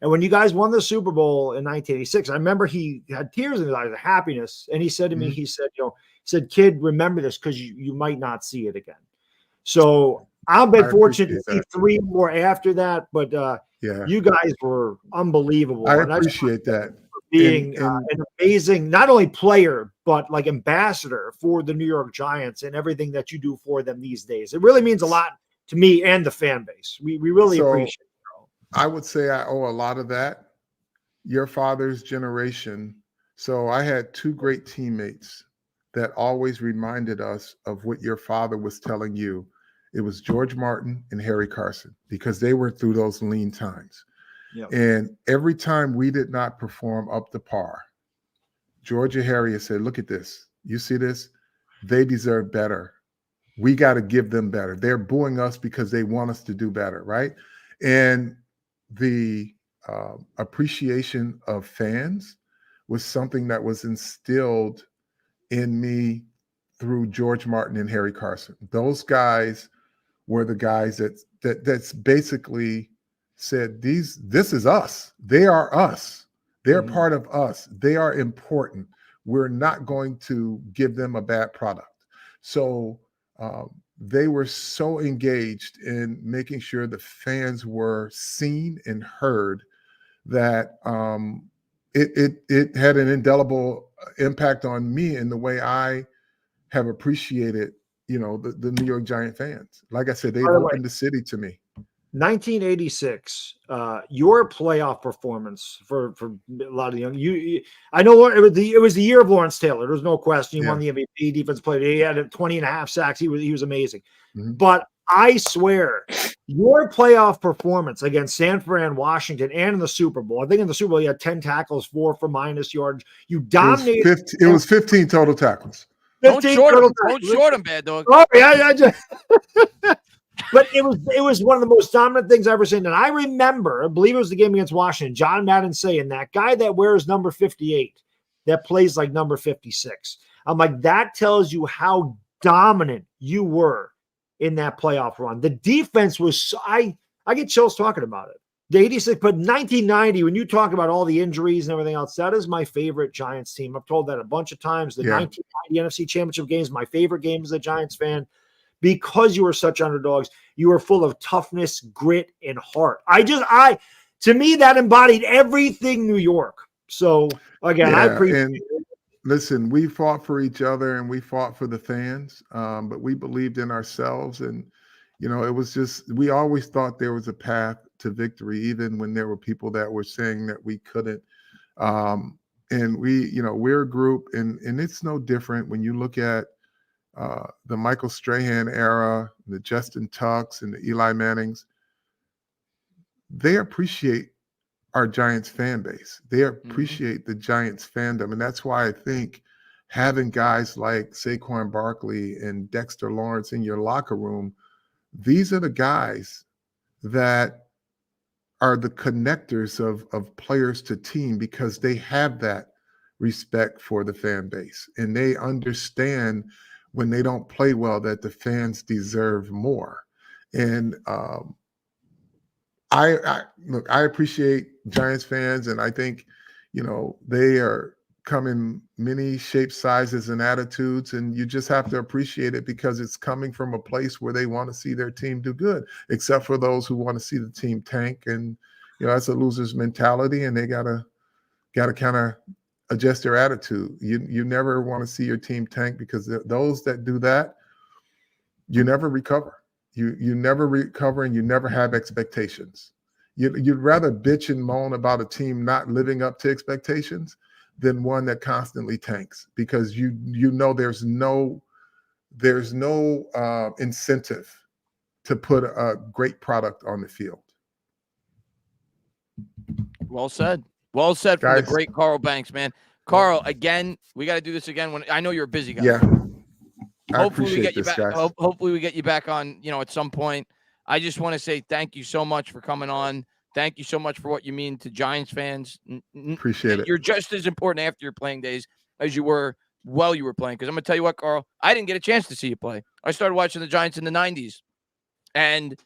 B: And when you guys won the Super Bowl in 1986, I remember he had tears in his eyes of happiness. And he said to me, he said, "Kid, remember this because you might not see it again." So I've been fortunate to see three more after that, but you guys were unbelievable.
C: I appreciate that.
B: Being an amazing, not only player, but like ambassador for the New York Giants and everything that you do for them these days. It really means a lot to me and the fan base. We really appreciate it.
C: I would say I owe a lot of that. Your father's generation. So I had two great teammates that always reminded us of what your father was telling you. It was George Martin and Harry Carson, because they were through those lean times. Yep. And every time we did not perform up to par, George and Harry said, "Look at this. You see this? They deserve better. We got to give them better. They're booing us because they want us to do better," right? And the appreciation of fans was something that was instilled in me through George Martin and Harry Carson. Those guys were the guys that's basically said, this is us. They are us. They're part of us. They are important. We're not going to give them a bad product. So they were so engaged in making sure the fans were seen and heard that it had an indelible impact on me in the way I have appreciated, the New York Giant fans. Like I said, they opened the city to me.
B: 1986, your playoff performance for a lot of the young I know it was the year of Lawrence Taylor. There's no question. He won the MVP, defense player. He had 20 and a half sacks. He was amazing. But I swear, your playoff performance against San Fran, Washington, and in the Super Bowl. I think in the Super Bowl you had 10 tackles, 4 for minus yards. You dominated.
C: It was 15 total tackles.
A: Don't short him, Bad Dog.
B: Oh yeah. But it was one of the most dominant things I've ever seen. And I remember, I believe it was the game against Washington, John Madden saying, that guy that wears number 58, that plays like number 56. I'm like, that tells you how dominant you were in that playoff run. The defense was, I get chills talking about it. The 86, but 1990, when you talk about all the injuries and everything else, that is my favorite Giants team. I've told that a bunch of times. The 1990 NFC Championship games, my favorite game as a Giants fan, because you were such underdogs. You were full of toughness, grit, and heart. To me, that embodied everything New York. So again, I appreciate it.
C: Listen, we fought for each other and we fought for the fans, but we believed in ourselves. And, you know, it was just, we always thought there was a path to victory, even when there were people that were saying that we couldn't. And we, you know, we're a group, and it's no different when you look at the Michael Strahan era, the Justin Tucks and the Eli Mannings. They appreciate our Giants fan base. They appreciate the Giants fandom. And that's why I think having guys like Saquon Barkley and Dexter Lawrence in your locker room, these are the guys that are the connectors of players to team, because they have that respect for the fan base. And they understand when they don't play well that the fans deserve more. And I appreciate Giants fans, and I think, you know, they come in many shapes, sizes, and attitudes, and you just have to appreciate it because it's coming from a place where they want to see their team do good, except for those who want to see the team tank. And, you know, that's a loser's mentality, and they gotta kind of adjust their attitude. You never want to see your team tank, because those that do that, you never recover. You never recover, and you never have expectations. You'd rather bitch and moan about a team not living up to expectations than one that constantly tanks, because you know there's no incentive to put a great product on the field.
A: Well said. Well said from the great Carl Banks, man. Carl, again, we got to do this again. When I know you're a busy guy.
C: Yeah.
A: Hopefully we get you back. Hopefully we get you back on, you know, at some point. I just want to say thank you so much for coming on. Thank you so much for what you mean to Giants fans.
C: Appreciate it.
A: You're just as important after your playing days as you were while you were playing. Because I'm going to tell you what, Carl, I didn't get a chance to see you play. I started watching the Giants in the 90s. And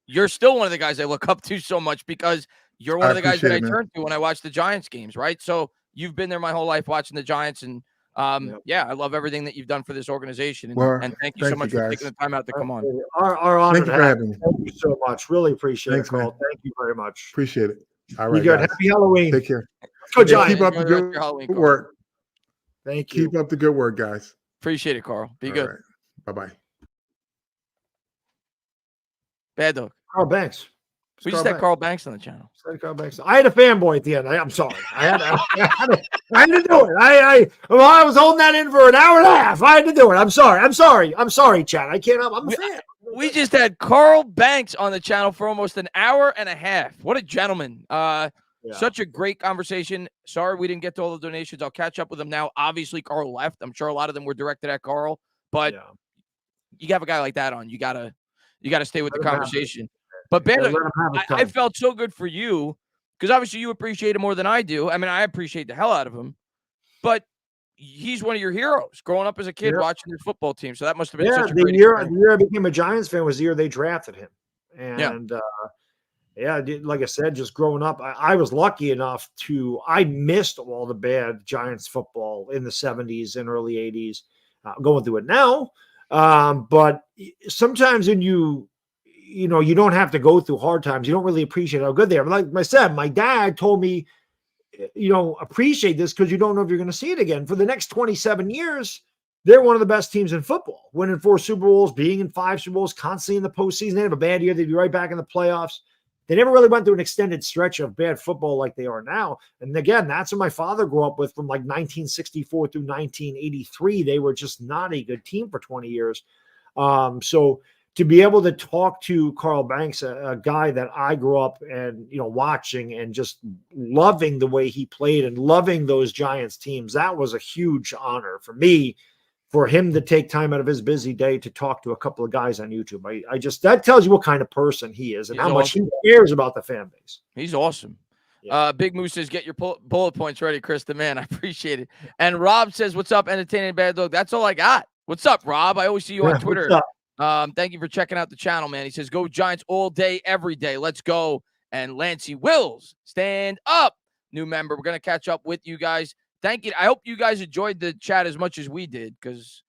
A: you're still one of the guys I look up to so much, because you're one of the guys that I turn to when I watch the Giants games, right? So you've been there my whole life watching the Giants, and I love everything that you've done for this organization. And thank you so much for taking the time out to come on.
B: Our honor.
C: Thank you for having me.
B: Thank you so much. Really appreciate it, Carl. Thank you very much.
C: Appreciate it. All right,
B: guys. Happy Halloween.
C: Take care.
B: Let's go, Giants.
C: Keep up the good work.
B: Thank you.
C: Keep up the good work, guys.
A: Appreciate it, Carl. Be good.
C: Right. Bye-bye.
A: Baddog.
B: Carl Banks.
A: We just had Carl Banks on the channel.
B: I had a fanboy at the end. I'm sorry. I had to do it. I was holding that in for an hour and a half. I had to do it. I'm sorry, Chad. I can't. I'm a fan.
A: We just had Carl Banks on the channel for almost an hour and a half. What a gentleman. Such a great conversation. Sorry we didn't get to all the donations. I'll catch up with him now. Obviously, Carl left. I'm sure a lot of them were directed at Carl. But you have a guy like that on. You gotta stay with the conversation. But Ben, I felt so good for you, because obviously you appreciate him more than I do. I mean, I appreciate the hell out of him, but he's one of your heroes growing up as a kid watching his football team. So that must have been such a great experience.
B: The year I became a Giants fan was the year they drafted him. And like I said, just growing up, I was lucky enough I missed all the bad Giants football in the 70s and early 80s. Going through it now. But sometimes when you don't have to go through hard times, you don't really appreciate how good they are. Like I said, my dad told me, appreciate this because you don't know if you're going to see it again. For the next 27 years, they're one of the best teams in football, winning 4 Super Bowls, being in 5 Super Bowls, constantly in the postseason. They have a bad year, they'd be right back in the playoffs. They never really went through an extended stretch of bad football like they are now. And again, that's what my father grew up with from like 1964 through 1983. They were just not a good team for 20 years. So to be able to talk to Carl Banks, a guy that I grew up and, watching and just loving the way he played and loving those Giants teams, that was a huge honor for me, for him to take time out of his busy day to talk to a couple of guys on YouTube. That tells you what kind of person he is and how much he cares about the fan base.
A: He's awesome. Yeah. Big Moose says, get your bullet points ready, Chris the man. I appreciate it. And Rob says, what's up, Entertaining Bad Dog? That's all I got. What's up, Rob? I always see you on Twitter. Thank you for checking out the channel, man. He says, go Giants all day, every day. Let's go. And Lancey Wills, stand up, new member. We're going to catch up with you guys. Thank you. I hope you guys enjoyed the chat as much as we did, because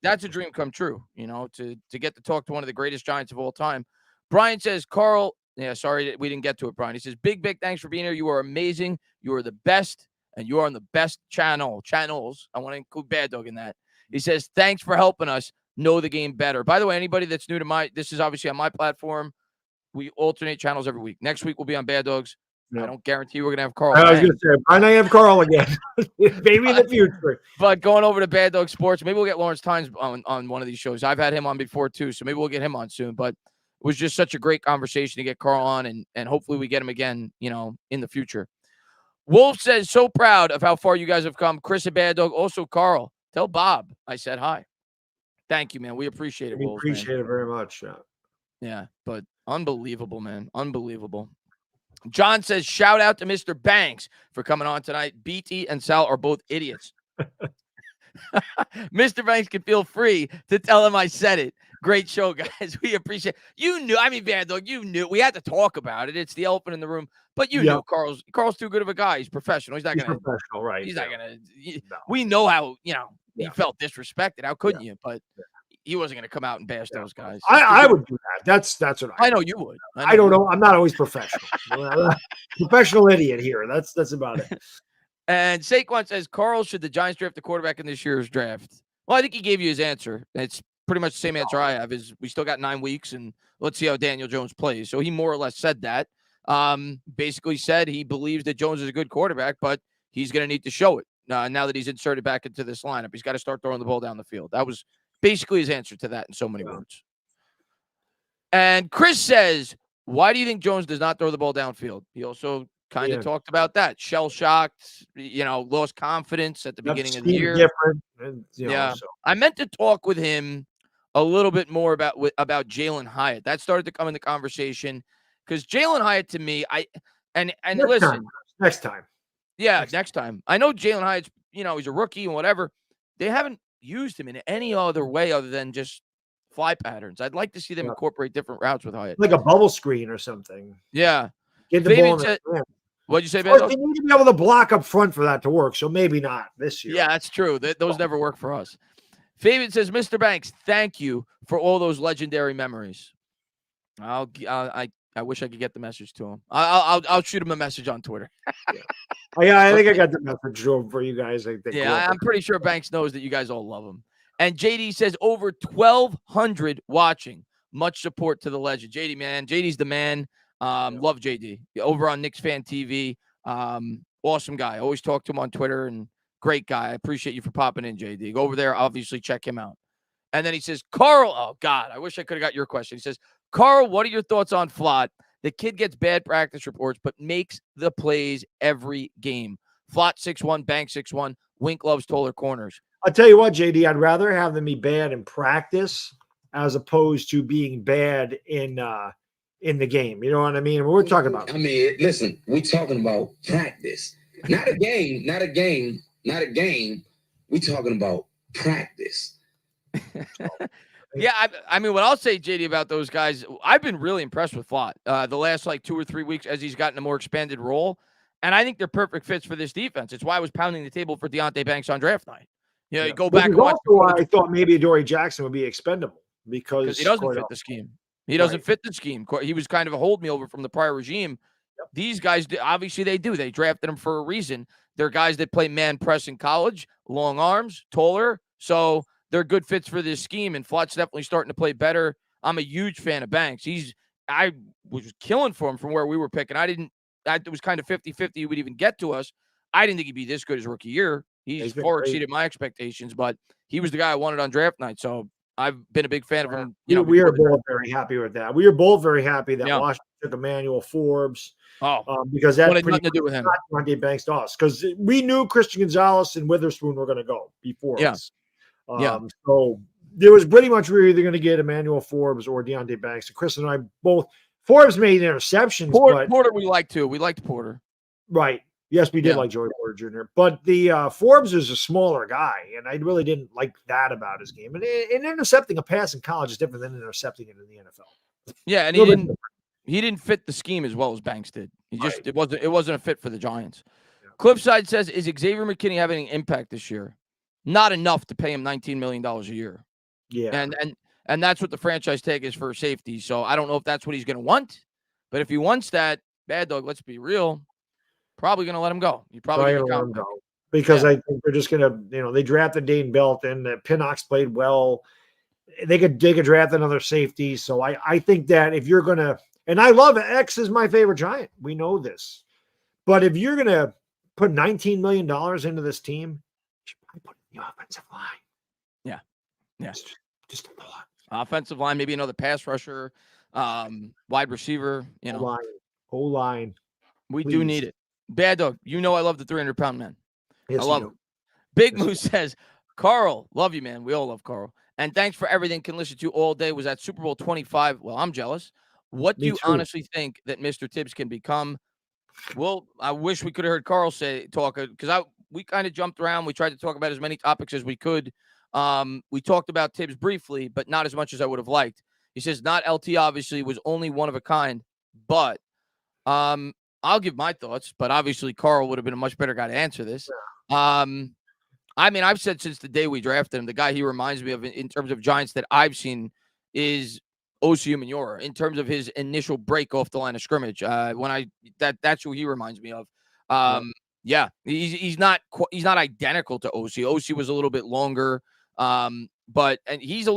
A: that's a dream come true, to get to talk to one of the greatest Giants of all time. Brian says, Carl, sorry we didn't get to it, Brian. He says, big thanks for being here. You are amazing. You are the best, and you are on the best channels. I want to include Baddog in that. He says, thanks for helping us know the game better. By the way, anybody that's new to this is obviously on my platform. We alternate channels every week. Next week we'll be on Baddog's. I don't guarantee we're going to have Carl.
B: I was going to say, I may have Carl again. Maybe in the future.
A: But going over to Baddog Sports, maybe we'll get Lawrence Tynes on one of these shows. I've had him on before too, so maybe we'll get him on soon. But it was just such a great conversation to get Carl on, and hopefully we get him again, in the future. Wolf says, so proud of how far you guys have come. Chris and Baddog. Also, Carl, tell Bob I said hi. Thank you, man. We appreciate it,
B: We
A: Wolf,
B: appreciate
A: man.
B: it very much.
A: Yeah, but unbelievable, man. Unbelievable. John says, shout out to Mr. Banks for coming on tonight. BT and Sal are both idiots. Mr. Banks can feel free to tell him I said it. Great show, guys. We appreciate it. You knew. I mean, Baddog, you knew. We had to talk about it. It's the elephant in the room. But you knew Carl's too good of a guy. He's professional. He's not going to.
B: Professional, right?
A: He's not going to. We know how, he felt disrespected. How couldn't you? But he wasn't going to come out and bash those guys.
B: I would do that. That's what
A: I know you would.
B: I don't know. I'm not always professional. Professional idiot here. That's about it.
A: And Saquon says, Carl, should the Giants draft a quarterback in this year's draft? Well, I think he gave you his answer. It's pretty much the same answer I have. Is we still got 9 weeks, and let's see how Daniel Jones plays. So he more or less said that. Basically said he believes that Jones is a good quarterback, but he's going to need to show it now that he's inserted back into this lineup. He's got to start throwing the ball down the field. That was basically his answer to that in so many words. And Chris says, why do you think Jones does not throw the ball downfield? He also kind of talked about that. Shell-shocked, lost confidence at the beginning of the year.
B: Different. And, so.
A: I meant to talk with him a little bit more about Jalen Hyatt. That started to come in the conversation because Jalen Hyatt, to me,
B: next time.
A: Yeah, next time. I know Jalen Hyatt's, he's a rookie and whatever. They haven't used him in any other way other than just fly patterns. I'd like to see them incorporate different routes with Hyatt.
B: Like a bubble screen or something.
A: Yeah.
B: Get the ball in the hand.
A: What'd you say,
B: Ben? They need to be able to block up front for that to work, so maybe not this year.
A: Yeah, that's true. Those never work for us. Fabian says, Mr. Banks, thank you for all those legendary memories. I wish I could get the message to him. I'll shoot him a message on Twitter.
B: I think I got the message for you guys.
A: I'm pretty sure Banks knows that you guys all love him. And JD says over 1,200 watching. Much support to the legend. JD, man. JD's the man. Love JD. Over on Knicks Fan TV. Awesome guy. Always talk to him on Twitter, and great guy. I appreciate you for popping in, JD. Go over there. Obviously, check him out. And then he says, Carl, oh, God, I wish I could have got your question. He says, Carl, what are your thoughts on Flott? The kid gets bad practice reports, but makes the plays every game. Flott 6'1", Bank 6'1", Wink loves taller corners.
B: I'll tell you what, JD, I'd rather have them be bad in practice as opposed to being bad in the game. You know what I mean? We're talking about.
D: I mean, listen, we're talking about practice, not a game. We're talking about practice.
A: Yeah, I mean, what I'll say, JD, about those guys, I've been really impressed with Flott the last 2 or 3 weeks as he's gotten a more expanded role, and I think they're perfect fits for this defense. It's why I was pounding the table for Deonte Banks on draft night. You go back and watch.
B: I thought maybe Adoree Jackson would be expendable because
A: he doesn't fit the scheme. He doesn't fit the scheme. He was kind of a hold me over from the prior regime. Yep. These guys, obviously, they do. They drafted him for a reason. They're guys that play man press in college, long arms, taller, so they're good fits for this scheme, and Flott's definitely starting to play better. I'm a huge fan of Banks. I was killing for him from where we were picking. It was kind of 50-50 he would even get to us. I didn't think he'd be this good his rookie year. He's far exceeded my expectations, but he was the guy I wanted on draft night, so I've been a big fan of him.
B: We are both very happy with that. We are both very happy that Washington took Emmanuel Forbes. Because that had
A: nothing to do with him.
B: Deonte Banks to us, because we knew Christian Gonzalez and Witherspoon were going to go before us. So there was pretty much we were either going to get Emmanuel Forbes or Deonte Banks. And Chris and I both. Forbes made interceptions.
A: Porter we liked too. We liked Porter.
B: Right. Yes, we did like Joey Porter Jr. But the Forbes is a smaller guy, and I really didn't like that about his game. And intercepting a pass in college is different than intercepting it in the NFL.
A: Yeah, and He didn't fit the scheme as well as Banks did. It wasn't a fit for the Giants. Yeah. Cliffside says, is Xavier McKinney having an impact this year? Not enough to pay him $19 million a year.
B: Yeah.
A: And that's what the franchise tag is for safety. So I don't know if that's what he's going to want. But if he wants that, Baddog, let's be real, probably going to let him go. You're probably going to let him go.
B: Because I think they're just going to, they drafted Dane Belton. Pinnock's played well. They could draft another safety. So I think that if you're going to, and I love X is my favorite Giant. We know this. But if you're going to put $19 million into this team, you should probably put it in the offensive line.
A: Yeah. Yeah.
B: Just a thought.
A: Offensive line, maybe another pass rusher, wide receiver,
B: Whole line.
A: We do need it. Baddog, I love the 300-pound man.
B: Yes,
A: I love him. Big Moose says, Carl, love you, man. We all love Carl. And thanks for everything. Can listen to all day. Was at Super Bowl 25. Well, I'm jealous. What do you honestly think that Mr. Tibbs can become? Well, I wish we could have heard Carl talk because we kind of jumped around. We tried to talk about as many topics as we could. We talked about Tibbs briefly, but not as much as I would have liked. He says, not LT, obviously, was only one of a kind, but I'll give my thoughts, but obviously Carl would have been a much better guy to answer this. I've said since the day we drafted him, the guy he reminds me of in terms of Giants that I've seen is Osi Umenyiora in terms of his initial break off the line of scrimmage. That's who he reminds me of. He's not identical to Osi. Osi was a little bit longer, but he's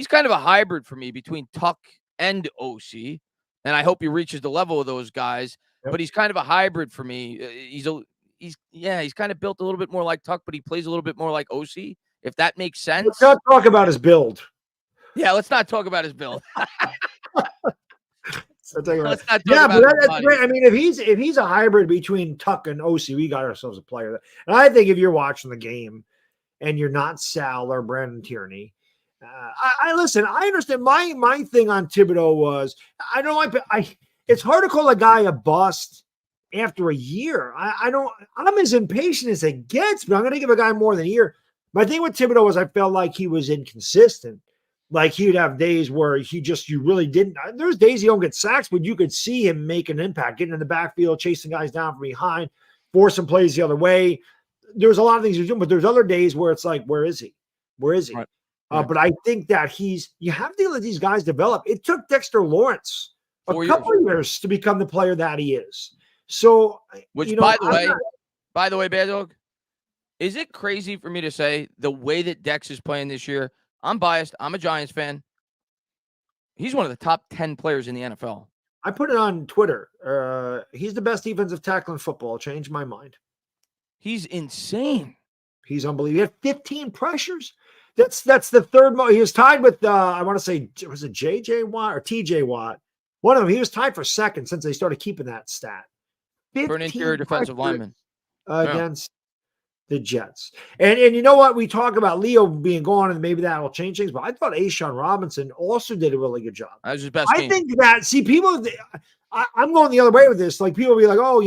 A: kind of a hybrid for me between Tuck and Osi, and I hope he reaches the level of those guys. Yep. But he's kind of a hybrid for me. He's kind of built a little bit more like Tuck, but he plays a little bit more like Osi, if that makes sense.
B: Let's not talk about his build.
A: Yeah, let's not talk about his build.
B: But that's great. I mean, if he's a hybrid between Tuck and Osi, we got ourselves a player. And I think if you're watching the game and you're not Sal or Brandon Tierney, I listen. I understand. My thing on Thibodeau was it's hard to call a guy a bust after a year. I'm as impatient as it gets, but I'm going to give a guy more than a year. My thing with Thibodeau was I felt like he was inconsistent. Like he would have days where you really didn't. There's days he don't get sacks, but you could see him make an impact, getting in the backfield, chasing guys down from behind, forcing plays the other way. There's a lot of things he's doing, but there's other days where it's like, where is he? Where is he? Right. But I think that you have to let these guys develop. It took Dexter Lawrence a couple of years to become the player that he is. So,
A: by the way, Baddog, is it crazy for me to say the way that Dex is playing this year? I'm biased. I'm a Giants fan. He's one of the top 10 players in the NFL.
B: I put it on Twitter. He's the best defensive tackle in football. Changed my mind.
A: He's insane.
B: He's unbelievable. He had 15 pressures. That's the third most. He was tied with, I want to say, was it J.J. Watt or T.J. Watt? One of them. He was tied for second since they started keeping that stat.
A: For an interior defensive lineman.
B: Against the Jets. And you know what? We talk about Leo being gone and maybe that will change things, but I thought Ashawn Robinson also did a really good job.
A: That was his best game.
B: Think that, people, I'm going the other way with this. Like people will be like, oh,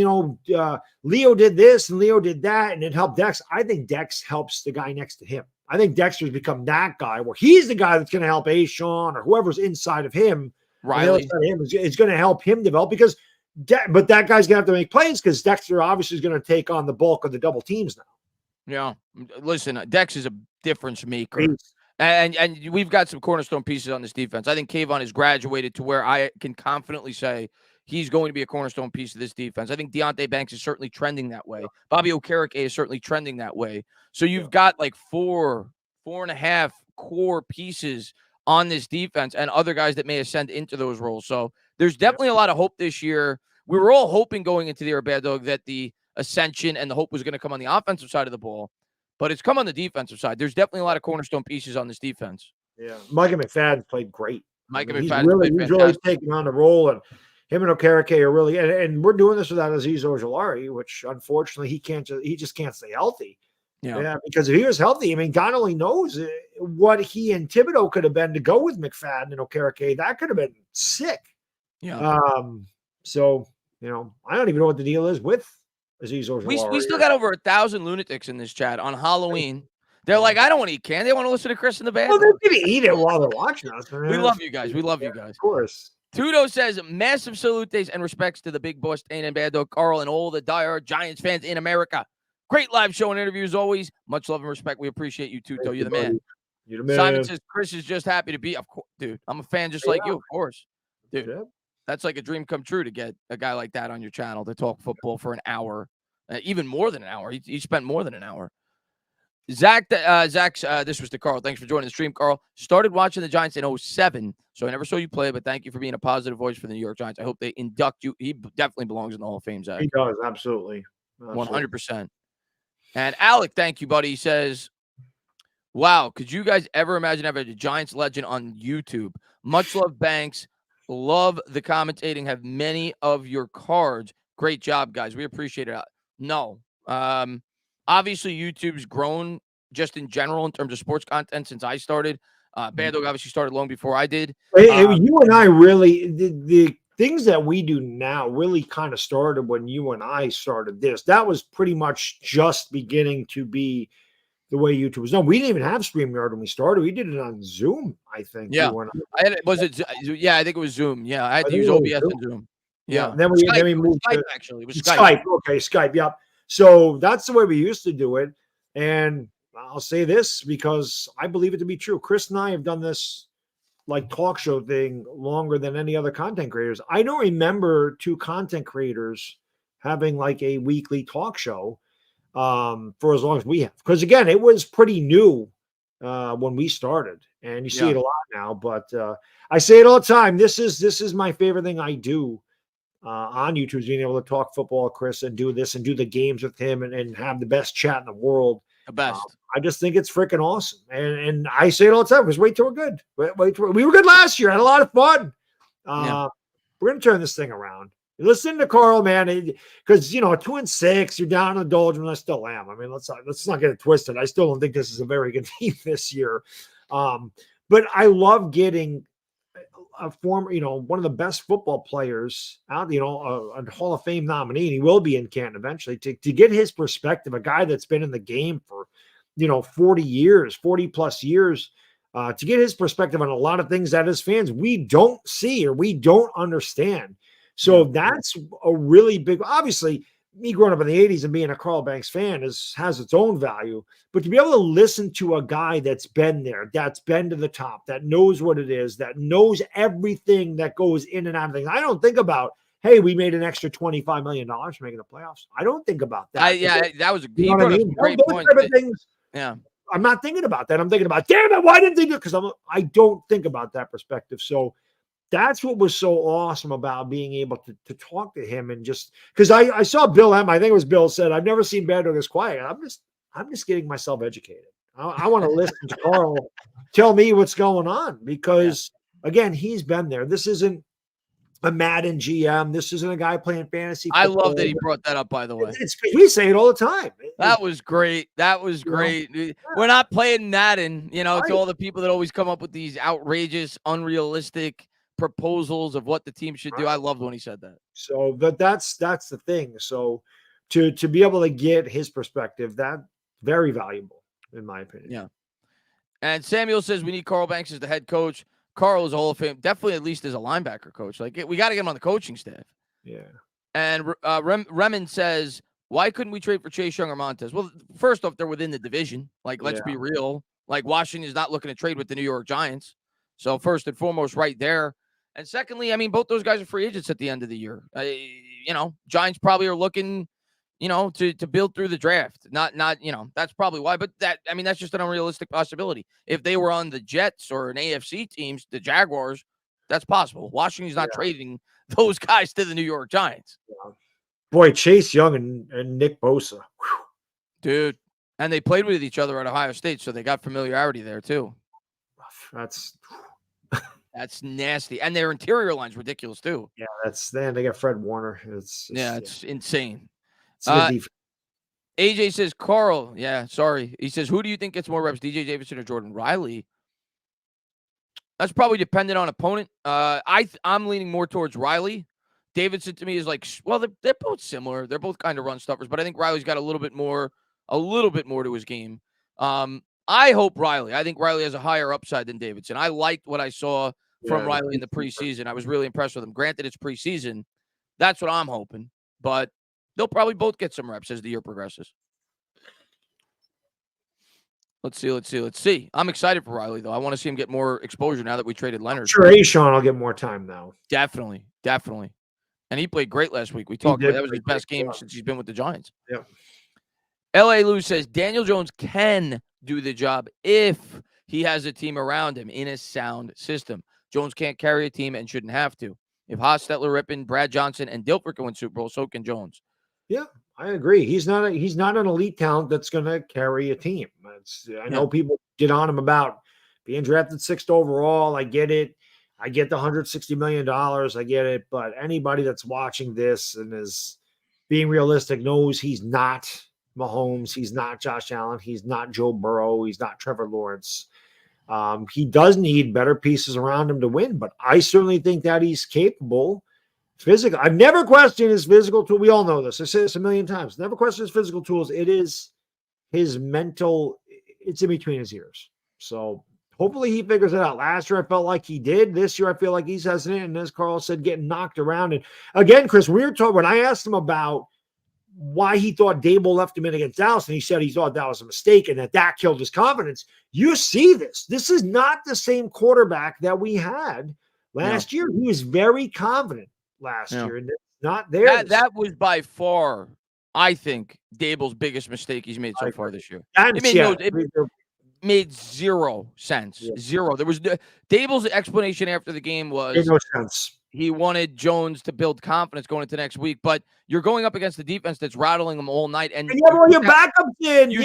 B: Leo did this and Leo did that and it helped Dex. I think Dex helps the guy next to him. I think Dexter's become that guy where he's the guy that's going to help Ashawn or whoever's inside of him.
A: Riley.
B: It's going to help him develop because but that guy's going to have to make plays because Dexter obviously is going to take on the bulk of the double teams now.
A: Yeah. Listen, Dex is a difference maker. And we've got some cornerstone pieces on this defense. I think Kayvon has graduated to where I can confidently say he's going to be a cornerstone piece of this defense. I think Deonte Banks is certainly trending that way. Bobby Okereke is certainly trending that way. So you've got like four and a half core pieces on this defense and other guys that may ascend into those roles. So there's definitely a lot of hope this year. We were all hoping going into the year, Baddog, that the ascension and the hope was going to come on the offensive side of the ball, but it's come on the defensive side. There's definitely a lot of cornerstone pieces on this defense.
B: Yeah, Micah McFadden played great.
A: McFadden
B: he's really taking on the role, and him and Okereke are really. And we're doing this without Azeez Ojulari, which unfortunately he just can't stay healthy. Yeah, because if he was healthy, I mean, God only knows what he and Thibodeau could have been to go with McFadden and Okereke. That could have been sick.
A: Yeah.
B: So I don't even know what the deal is with Azeez Ojulari.
A: We still got over 1,000 lunatics in this chat on Halloween. They're like, I don't want to eat candy. They want to listen to Chris in the band.
B: Well, they're going to eat it while they're watching us. Man.
A: We love you guys. We love you guys.
B: Of course.
A: Tudo says, massive salutes and respects to the big boss, Dane and Baddog Carl, and all the diehard Giants fans in America. Great live show and interviews always. Much love and respect. We appreciate you, Tuto. You're the man.
B: You're the man.
A: Simon says, Chris is just happy to be. Of course, dude. I'm a fan just like you, of course. Dude, that's like a dream come true to get a guy like that on your channel to talk football for an hour, even more than an hour. He spent more than an hour. Zach, this was to Carl. Thanks for joining the stream, Carl. Started watching the Giants in 2007, so I never saw you play, but thank you for being a positive voice for the New York Giants. I hope they induct you. He definitely belongs in the Hall of Fame, Zach.
B: He does, absolutely.
A: 100%. And Alec, thank you, buddy. He says, wow, could you guys ever imagine having a Giants legend on YouTube? Much love, Banks. Love the commentating. Have many of your cards. Great job, guys. We appreciate it. No. Obviously, YouTube's grown just in general in terms of sports content since I started. Baddog obviously started long before I did.
B: You and I really, the things that we do now really kind of started when you and I started this. That was pretty much just beginning to be the way YouTube was done. We didn't even have StreamYard when we started. We did it on Zoom, I think.
A: Yeah. I think it was Zoom. Yeah, I had to use OBS and Zoom. Yeah.
B: Then we moved
A: Skype,
B: to
A: actually. It was
B: Skype. Okay, Skype. Yep. So that's the way we used to do it. And I'll say this because I believe it to be true. Chris and I have done this like talk show thing longer than any other content creators. I don't remember two content creators having like a weekly talk show for as long as we have. Because again, it was pretty new when we started, and you see it a lot now. But I say it all the time. This is my favorite thing I do on YouTube, is being able to talk football with Chris and do this and do the games with him and have the best chat in the world.
A: The best.
B: I just think it's freaking awesome. And I say it all the time, because wait till we're good. Wait till we were good last year. Had a lot of fun. We're going to turn this thing around. Listen to Carl, man, because 2-6, you're down in the doldrums. I still am. I mean, let's not get it twisted. I still don't think this is a very good team this year. But I love getting a former, one of the best football players out, a Hall of Fame nominee, and he will be in Canton eventually, to get his perspective, a guy that's been in the game for 40 plus years, to get his perspective on a lot of things that as fans we don't see or we don't understand. So that's a really big, obviously me growing up in the 80s and being a Carl Banks fan has its own value, but to be able to listen to a guy that's been there, that's been to the top, that knows what it is, that knows everything that goes in and out of things. I don't think about, hey, we made an extra $25 million for making the playoffs. I don't think about that.
A: That was a great point. Yeah.
B: I'm not thinking about that. I'm thinking about, damn it, why didn't they do it? Because I don't think about that perspective. So that's what was so awesome about being able to talk to him, and just because I saw Bill M. I think it was Bill said, I've never seen Baddog as quiet. I'm just getting myself educated. I want to listen to Carl tell me what's going on, because again, he's been there. This isn't a Madden GM. This isn't a guy playing fantasy football.
A: I love that he brought that up, by the way.
B: We say it all the time.
A: That was great. That was great. We're not playing Madden, to all the people that always come up with these outrageous, unrealistic proposals of what the team should do. I loved when he said that.
B: So that's the thing. So to be able to get his perspective, that very valuable in my opinion.
A: Yeah. And Samuel says we need Carl Banks as the head coach. Carl is a Hall of Fame, definitely at least as a linebacker coach. Like, we got to get him on the coaching staff.
B: Yeah.
A: And Remen says, why couldn't we trade for Chase Young or Montez? Well, first off, they're within the division. Like, let's be real. Like, Washington's not looking to trade with the New York Giants. So first and foremost, right there. And secondly, I mean, both those guys are free agents at the end of the year. Giants probably are looking, to build through the draft. Not, that's probably why. But that's just an unrealistic possibility. If they were on the Jets or an AFC teams, the Jaguars, that's possible. Washington's not trading those guys to the New York Giants.
B: Yeah. Boy, Chase Young and Nick Bosa. Whew.
A: Dude. And they played with each other at Ohio State, so they got familiarity there too. That's nasty. And their interior line's ridiculous too.
B: Yeah, they got Fred Warner. It's
A: insane.
B: It's
A: AJ says, Carl, sorry. He says, who do you think gets more reps, DJ Davidson or Jordan Riley? That's probably dependent on opponent. I'm leaning more towards Riley. Davidson to me is like, well, they're both similar. They're both kind of run stuffers, but I think Riley's got a little bit more to his game. I hope Riley. I think Riley has a higher upside than Davidson. I liked what I saw from Riley in the preseason. I was really impressed with him. Granted, it's preseason. That's what I'm hoping. But they'll probably both get some reps as the year progresses. Let's see. I'm excited for Riley, though. I want to see him get more exposure now that we traded Leonard.
B: Sure, Ashawn will get more time now.
A: Definitely. And he played great last week. We talked about that was his best game since he's been with the Giants.
B: Yep.
A: L.A. Lou says Daniel Jones can do the job if he has a team around him in a sound system. Jones can't carry a team and shouldn't have to. If Hostetler, Rippon, Brad Johnson, and Dilfer can win Super Bowl, so can Jones.
B: Yeah, I agree. He's not an elite talent that's going to carry a team. I know people get on him about being drafted 6th overall. I get it. I get the $160 million. I get it. But anybody that's watching this and is being realistic knows he's not Mahomes. He's not Josh Allen. He's not Joe Burrow. He's not Trevor Lawrence. He does need better pieces around him to win, but I certainly think that he's capable. Physical. I've never questioned his physical tool. We all know this. I say this a million times. Never questioned his physical tools. It is his mental. It's in between his ears. So hopefully he figures it out. Last year I felt like he did. This year I feel like he's hesitant. And as Carl said, getting knocked around. And again, Chris, we were talking when I asked him about why he thought Dable left him in against Dallas, and he said he thought that was a mistake and that killed his confidence. You see this. This is not the same quarterback that we had last year. He was very confident last year, and it's not there.
A: That was by far, I think, Dable's biggest mistake he's made so far this year. It made zero sense. Yeah. Zero. There was Dable's explanation after the game was
B: made no sense.
A: He wanted Jones to build confidence going into next week, but you're going up against the defense that's rattling them all night. And
B: you have all your backups in. You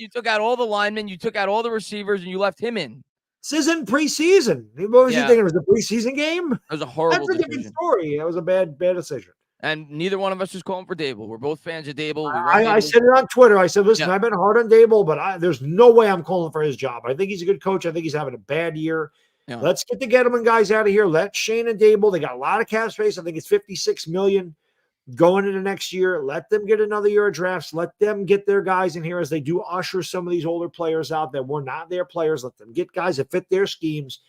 A: took out all the linemen, you took out all the receivers, and you left him in.
B: This isn't preseason. What was he thinking? It was a preseason game?
A: It was a horrible decision.
B: That's a different story. That was a bad decision.
A: And neither one of us is calling for Dable. We're both fans of Dable.
B: I said it on Twitter. I said, listen, I've been hard on Dable, but there's no way I'm calling for his job. I think he's a good coach. I think he's having a bad year. Yeah. Let's get the Gettleman guys out of here. Let Shane and Dable. They got a lot of cap space. I think it's $56 million going into next year. Let them get another year of drafts. Let them get their guys in here as they do usher some of these older players out that were not their players. Let them get guys that fit their schemes,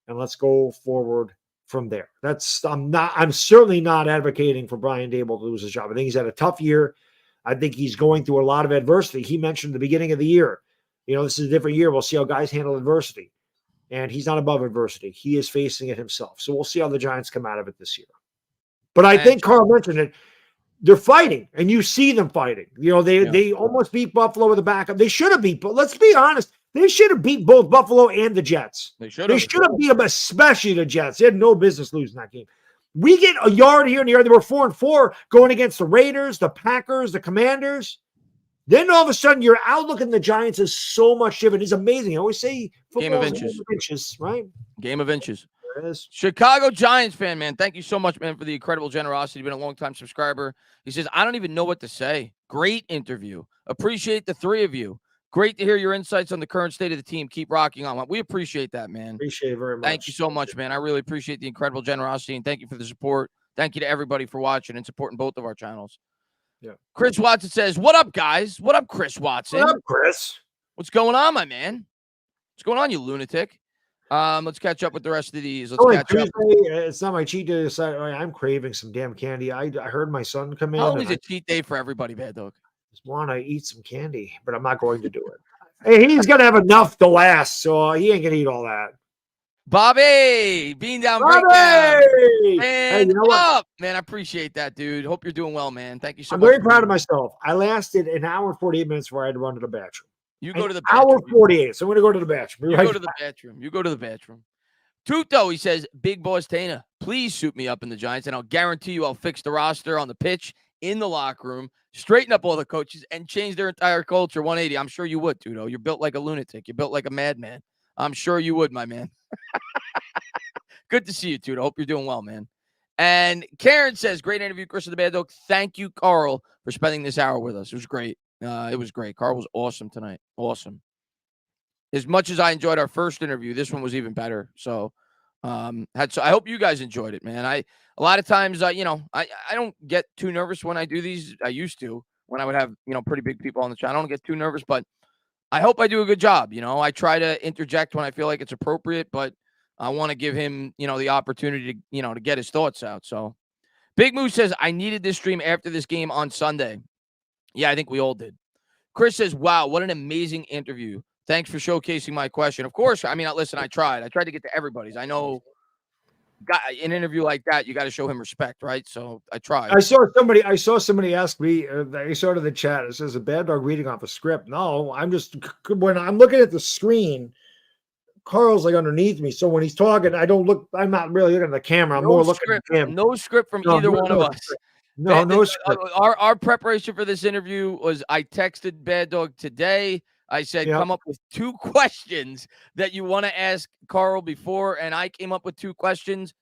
B: and let's go forward from there. I'm certainly not advocating for Brian Dable to lose his job. I think he's had a tough year. I think he's going through a lot of adversity. He mentioned at the beginning of the year, this is a different year. We'll see how guys handle adversity. And he's not above adversity. He is facing it himself. So we'll see how the Giants come out of it this year. But I think Carl mentioned it. They're fighting, and you see them fighting. They almost beat Buffalo with a backup. They should have beat, but let's be honest. They should have beat both Buffalo and the Jets. They should have beat them, especially the Jets. They had no business losing that game. We get a yard here and there. They were 4-4 going against the Raiders, the Packers, the Commanders. Then all of a sudden, your outlook in the Giants is so much different. It's amazing. I always say
A: game of inches,
B: right?
A: Game of inches.
B: There it is.
A: Chicago Giants fan, man. Thank you so much, man, for the incredible generosity. You've been a long-time subscriber. He says, I don't even know what to say. Great interview. Appreciate the three of you. Great to hear your insights on the current state of the team. Keep rocking on. We appreciate that, man.
B: Appreciate it very much.
A: Thank you so much, man. I really appreciate the incredible generosity, and thank you for the support. Thank you to everybody for watching and supporting both of our channels. Yeah. Chris Watson says, what up, guys? What up, Chris Watson?
B: What up, Chris?
A: What's going on, my man? What's going on, you lunatic? Let's catch up with the rest of these. Let's catch up.
B: It's not my cheat day. I'm craving some damn candy. I heard my son come in.
A: Always a cheat day for everybody, Baddog.
B: Just want to eat some candy, but I'm not going to do it. Hey, he's going to have enough to last, so he ain't going to eat all that.
A: Bobby, Bean Down Breakdown. Hey, you know what? Man, I appreciate that, dude. Hope you're doing well, man. Thank you so much.
B: I'm very proud of myself. I lasted an hour and 48 minutes before I had to run to the bathroom.
A: You go to the bathroom.
B: Hour 48, so I'm going to go to the bathroom.
A: You go to the bathroom. You go to the bathroom. Tuto, he says, Big Boss Tana, please suit me up in the Giants, and I'll guarantee you I'll fix the roster on the pitch, in the locker room, straighten up all the coaches, and change their entire culture 180. I'm sure you would, Tuto. You're built like a lunatic. You're built like a madman. I'm sure you would, my man. Good to see you, Tuto. Hope you're doing well, man. And Karen says, great interview, Chris of the Baddog. Thank you, Carl, for spending this hour with us. It was great. It was great. Carl was awesome tonight. Awesome. As much as I enjoyed our first interview, this one was even better. So, I hope you guys enjoyed it, man. A lot of times, I don't get too nervous when I do these. I used to when I would have, pretty big people on the channel. I don't get too nervous, but I hope I do a good job. I try to interject when I feel like it's appropriate, but I want to give him, the opportunity to, to get his thoughts out. So Big Moose says, I needed this stream after this game on Sunday. Yeah, I think we all did. Chris says, wow, what an amazing interview. Thanks for showcasing my question. Of course, I mean, listen, I tried to get to everybody's. I know an interview like that, you got to show him respect, right? So I tried.
B: I saw somebody ask me, they sort of the chat, it says, a bad dog reading off a script. No, when I'm looking at the screen, Carl's like underneath me. So when he's talking, I'm not really looking at the camera. I'm more looking at him.
A: No script from either one of us.
B: No script.
A: Our preparation for this interview was I texted Bad Dog today. I said, come up with 2 questions that you want to ask Carl before. And I came up with 2 questions.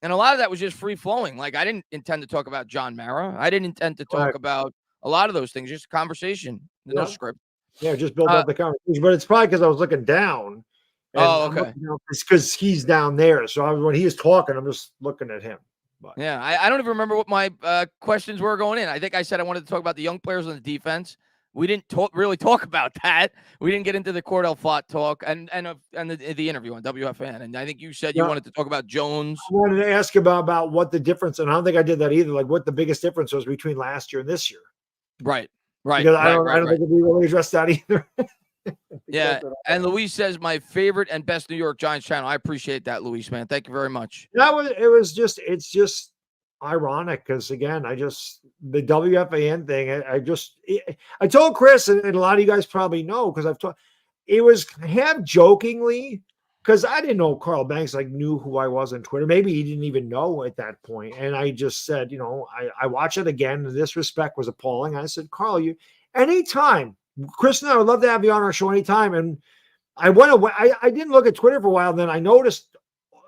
A: And a lot of that was just free flowing. Like, I didn't intend to talk about John Mara. I didn't intend to talk about a lot of those things. Just conversation. No script.
B: Yeah, just build up the conversation. But it's probably because I was looking down.
A: Okay.
B: It's because he's down there. So when he is talking, I'm just looking at him. But.
A: Yeah, I don't even remember what my questions were going in. I think I said I wanted to talk about the young players on the defense. We didn't really talk about that. We didn't get into the Cordell Flott talk and the interview on WFN. And I think you said you wanted to talk about Jones.
B: I wanted to ask about what the difference, and I don't think I did that either. Like what the biggest difference was between last year and this year.
A: Right.
B: Because I don't think we really addressed that either.
A: Yeah, and Luis says my favorite and best New York Giants channel. I appreciate that, Luis, man. Thank you very much.
B: It's just ironic because again, the WFAN thing. I told Chris, and a lot of you guys probably know because I've talked. It was half jokingly because I didn't know Carl Banks knew who I was on Twitter. Maybe he didn't even know at that point, and I just said, I watch it again. And this respect was appalling. I said, Carl, anytime. Chris and I would love to have you on our show anytime. And I went away. I didn't look at Twitter for a while. And then I noticed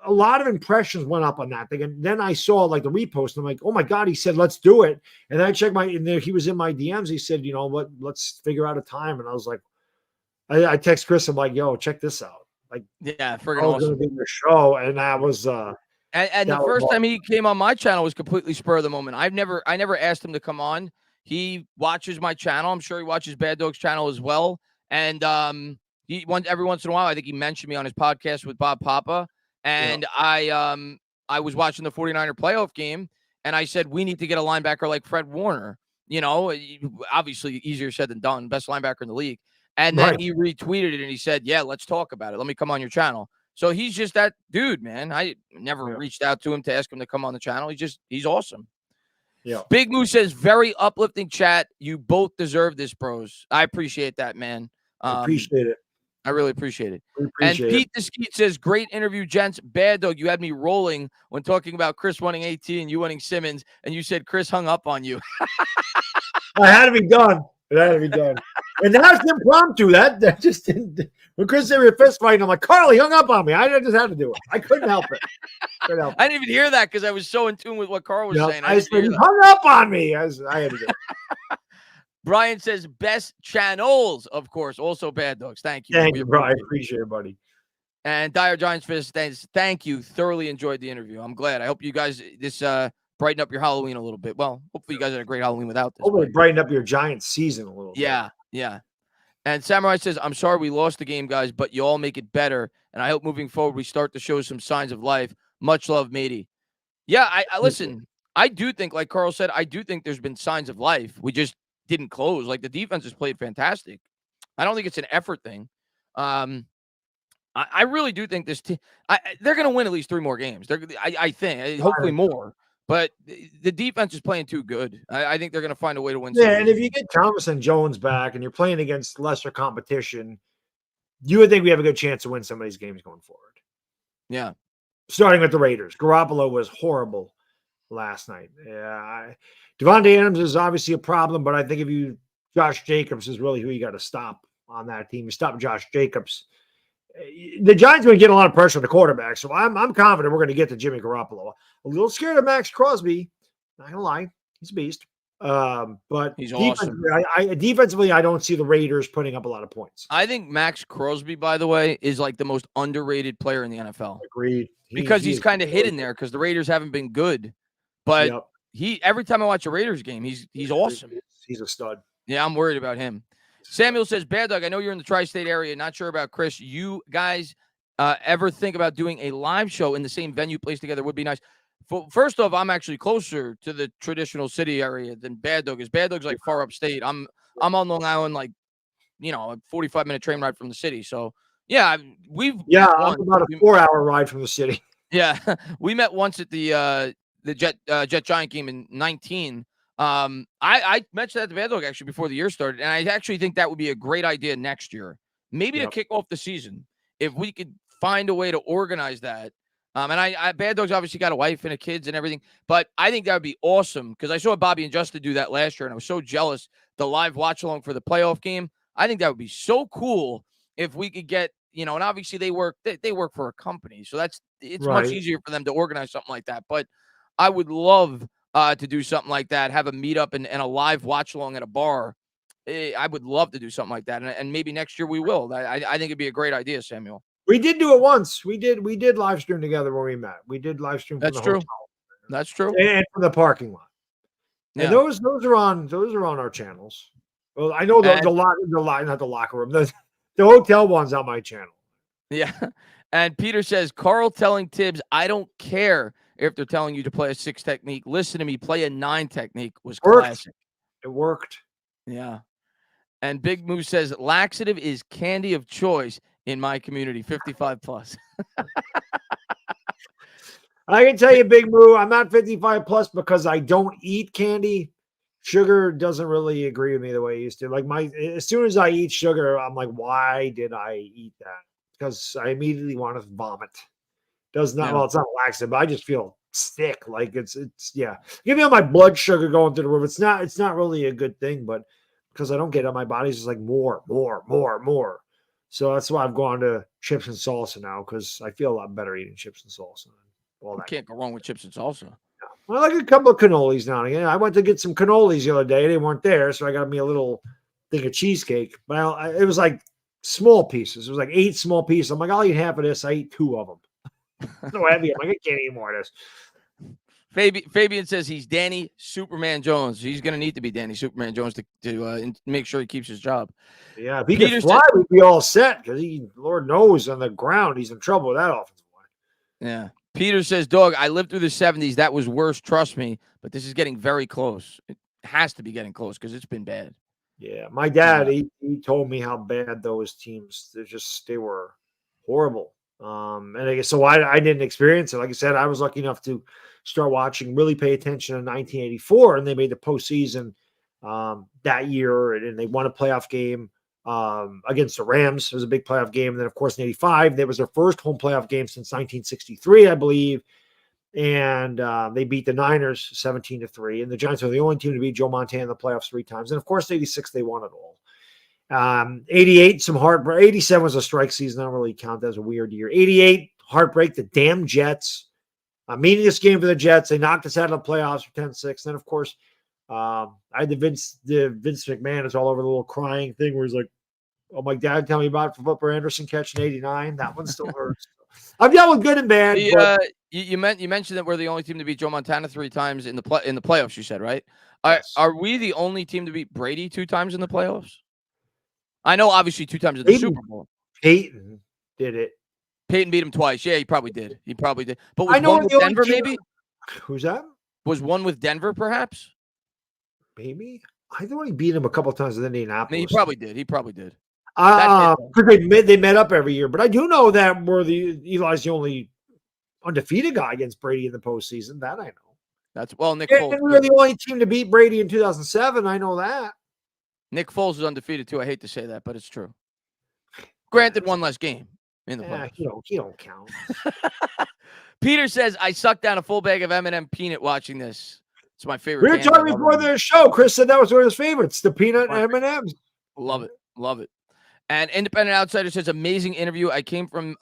B: a lot of impressions went up on that thing. And then I saw the repost. And I'm like, oh my God, he said, let's do it. And I checked he was in my DMs. He said, you know what, let's figure out a time. And I was like, I text Chris. I'm like, yo, check this out.
A: Yeah, friggin' awesome.
B: Going to be your show. And that was,
A: and the first time he came on my channel was completely spur of the moment. I never asked him to come on. He watches my channel. I'm sure he watches Bad Dog's channel as well. And every once in a while, I think he mentioned me on his podcast with Bob Papa. And I was watching the 49er playoff game, and I said, we need to get a linebacker like Fred Warner. Obviously easier said than done. Best linebacker in the league. And then he retweeted it, and he said, yeah, let's talk about it. Let me come on your channel. So he's just that dude, man. I never reached out to him to ask him to come on the channel. He's awesome.
B: Yeah.
A: Big Moose says, very uplifting chat. You both deserve this, bros. I appreciate that, man.
B: I appreciate it.
A: I really appreciate it. Pete the Skeet says, great interview, gents. Bad Dog, you had me rolling when talking about Chris wanting AT and you wanting Simmons, and you said Chris hung up on you.
B: It had to be done. And that's impromptu. That just didn't. When Chris said we were fist fighting, I'm like, Carl, he hung up on me. I just had to do it. I couldn't help it.
A: I didn't even hear that because I was so in tune with what Carl was saying.
B: I said, he hung up on me. I had to do it.
A: Brian says, best channels, of course. Also, Bad Dogs. Thank you.
B: Thank you, bro. I appreciate it, buddy.
A: And Dire Giants Fist, thank you. Thoroughly enjoyed the interview. I'm glad. I hope you guys brighten up your Halloween a little bit. Well, hopefully you guys had a great Halloween without this.
B: Hopefully brighten up your Giants season a little bit.
A: Yeah. And Samurai says, I'm sorry we lost the game, guys, but you all make it better. And I hope moving forward we start to show some signs of life. Much love, matey. Yeah, I listen. I do think, like Carl said, I do think there's been signs of life. We just didn't close. Like the defense has played fantastic. I don't think it's an effort thing. I really do think this team. They're going to win at least 3 more games. I think, hopefully more. But the defense is playing too good. I think they're going to find a way to win.
B: Yeah, and if you get Thomas and Jones back, and you're playing against lesser competition, you would think we have a good chance to win some of these games going forward.
A: Yeah.
B: Starting with the Raiders. Garoppolo was horrible last night. Yeah, Devontae Adams is obviously a problem, but I think Josh Jacobs is really who you got to stop on that team. You stop Josh Jacobs. The Giants are going to get a lot of pressure on the quarterback, so I'm confident we're going to get to Jimmy Garoppolo. A little scared of Max Crosby. Not going to lie. He's a beast. But
A: he's awesome.
B: Defensively, I don't see the Raiders putting up a lot of points.
A: I think Max Crosby, by the way, is like the most underrated player in the NFL.
B: Agreed.
A: Because he's kind of hidden there because the Raiders haven't been good. But every time I watch a Raiders game, he's awesome.
B: He's a stud.
A: Yeah, I'm worried about him. Samuel says, Bad Dog, I know you're in the tri-state area. Not sure about Chris. You guys ever think about doing a live show in the same venue placed together would be nice. First off, I'm actually closer to the traditional city area than Baddog is. Baddog's like far upstate. I'm on Long Island, like, you know, a 45-minute train ride from the city. So yeah,
B: I'm about a 4-hour ride from the city.
A: Yeah, we met once at the Jet Giant game in 19. I mentioned that to Baddog actually before the year started, and I actually think that would be a great idea next year, maybe to kick off the season if we could find a way to organize that. And Bad Dog's obviously got a wife and a kids and everything, but I think that would be awesome because I saw Bobby and Justin do that last year, and I was so jealous. The live watch along for the playoff game, I think that would be so cool if we could get, you know, and obviously they work for a company, so it's much easier for them to organize something like that. But I would love to do something like that, have a meetup and a live watch along at a bar. I would love to do something like that, and maybe next year we will. I think it'd be a great idea, Samuel.
B: We did do it once. We did live stream together when we met. We did live stream.
A: That's true. That's true.
B: And from the parking lot. Yeah. And those are on our channels. Well, I know not the locker room. The hotel one's on my channel.
A: Yeah. And Peter says, Carl telling Tibbs, I don't care if they're telling you to play a 6 technique. Listen to me, play a 9 technique was classic.
B: It worked.
A: Yeah. And Big Moo says, laxative is candy of choice in my community, 55 plus.
B: I can tell you, Big Moo, I'm not 55 plus because I don't eat candy. Sugar doesn't really agree with me the way it used to. Like as soon as I eat sugar, I'm like, why did I eat that? Because I immediately want to vomit. Well, it's not laxative, but I just feel sick. Like it's give me all my blood sugar going through the roof. It's not really a good thing, but because I don't get it, my body's just like more. So that's why I've gone to chips and salsa now because I feel a lot better eating chips and salsa.
A: You can't go wrong with chips and salsa.
B: Yeah. Well, I like a couple of cannolis now and again. I went to get some cannolis the other day. They weren't there, so I got me a little thing of cheesecake. Well, it was like small pieces. It was like 8 small pieces. I'm like, I'll eat half of this. I ate 2 of them. So heavy. I'm like, I can't eat more of this.
A: Fabian says he's Danny Superman Jones. He's going to need to be Danny Superman Jones to make sure he keeps his job.
B: Yeah, if he could fly, we'd be all set because Lord knows, on the ground, he's in trouble with that offensive line.
A: Yeah. Peter says, Dog, I lived through the 70s. That was worse, trust me. But this is getting very close. It has to be getting close because it's been bad.
B: Yeah, my dad, he told me how bad those teams, they were horrible. And so I didn't experience it. Like I said, I was lucky enough to start watching, really pay attention in 1984, and they made the postseason that year, and they won a playoff game against the Rams. It was a big playoff game. And then, of course, in 85, that was their first home playoff game since 1963, I believe. And they beat the Niners 17-3. And the Giants were the only team to beat Joe Montana in the playoffs 3 times. And, of course, 86, they won it all. 88, some heartbreak. 87 was a strike season. I don't really count that as a weird year. 88, heartbreak. The damn Jets. Meaningless game for the Jets. They knocked us out of the playoffs for 10-6. Then, of course, I had the Vince McMahon is all over the little crying thing where he's like, oh, my dad tell me about it for Flipper Anderson catch in 89. That one still hurts. I've dealt with good and bad.
A: You mentioned that we're the only team to beat Joe Montana 3 times in the playoffs, you said, right?
B: Yes.
A: Are we the only team to beat Brady 2 times in the playoffs? I know, obviously, 2 times in the Super Bowl.
B: Peyton did it.
A: Peyton beat him twice. Yeah, he probably did. But was
B: I know
A: one with Denver, maybe?
B: Who's that?
A: Was one with Denver, perhaps?
B: Maybe. I thought he beat him a couple times with Indianapolis.
A: He probably did.
B: Because they met up every year. But I do know that Eli's the only undefeated guy against Brady in the postseason. That I know.
A: Nick Foles.
B: And we were the only team to beat Brady in 2007. I know that.
A: Nick Foles is undefeated too. I hate to say that, but it's true. Granted, one less game in the playoffs.
B: He don't count.
A: Peter says, I sucked down a full bag of M&M peanut watching this. It's my favorite.
B: We were talking before the show. Chris said that was one of his favorites, the peanut M&Ms.
A: Love it. And Independent Outsider says, amazing interview. I came from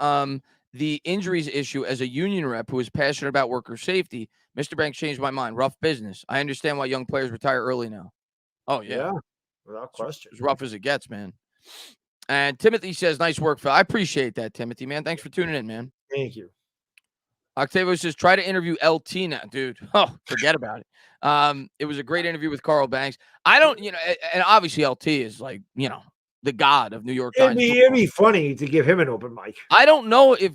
A: the injuries issue as a union rep who is passionate about worker safety. Mr. Banks changed my mind. Rough business. I understand why young players retire early now. Oh, yeah.
B: Without question.
A: As rough as it gets, man. And Timothy says, nice work, Phil. I appreciate that, Timothy, man. Thanks for tuning in, man.
B: Thank you.
A: Octavio says, try to interview LT now, dude. Oh, forget about it. It was a great interview with Carl Banks. I don't, and obviously LT is like, the god of New York
B: It'd
A: Giants.
B: it'd be funny to give him an open mic.
A: I don't know if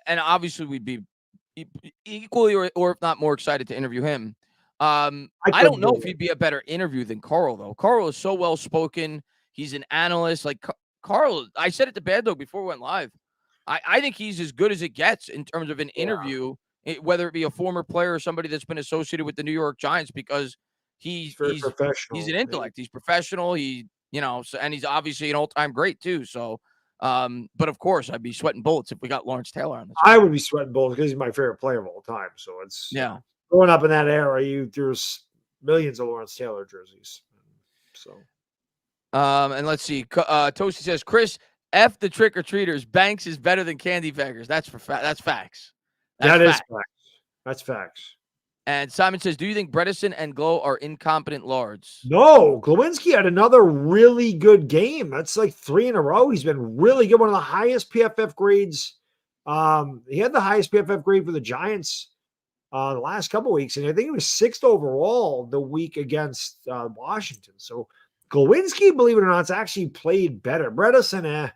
A: and obviously we'd be equally or if not more excited to interview him. I don't know if he'd be a better interview than Carl, though. Carl is so well spoken. He's an analyst. Like Carl, I said it to Baddog before we went live. I think he's as good as it gets in terms of an interview, whether it be a former player or somebody that's been associated with the New York Giants, because he's
B: professional.
A: He's an intellect. He's professional. And he's obviously an all-time great too. So, but of course, I'd be sweating bullets if we got Lawrence Taylor on this.
B: I would be sweating bullets because he's my favorite player of all time. So it's growing up in that era. There's millions of Lawrence Taylor jerseys. So,
A: and let's see. Toasty says, Chris, F the trick or treaters. Banks is better than candy beggars. That's facts.
B: That's facts.
A: And Simon says, do you think Bredesen and Glow are incompetent lards?
B: No, Glowinski had another really good game. That's like 3 in a row. He's been really good. One of the highest PFF grades. He had the highest PFF grade for the Giants the last couple of weeks, and I think he was 6th overall the week against Washington. So Glowinski, believe it or not, has actually played better. Bredesen,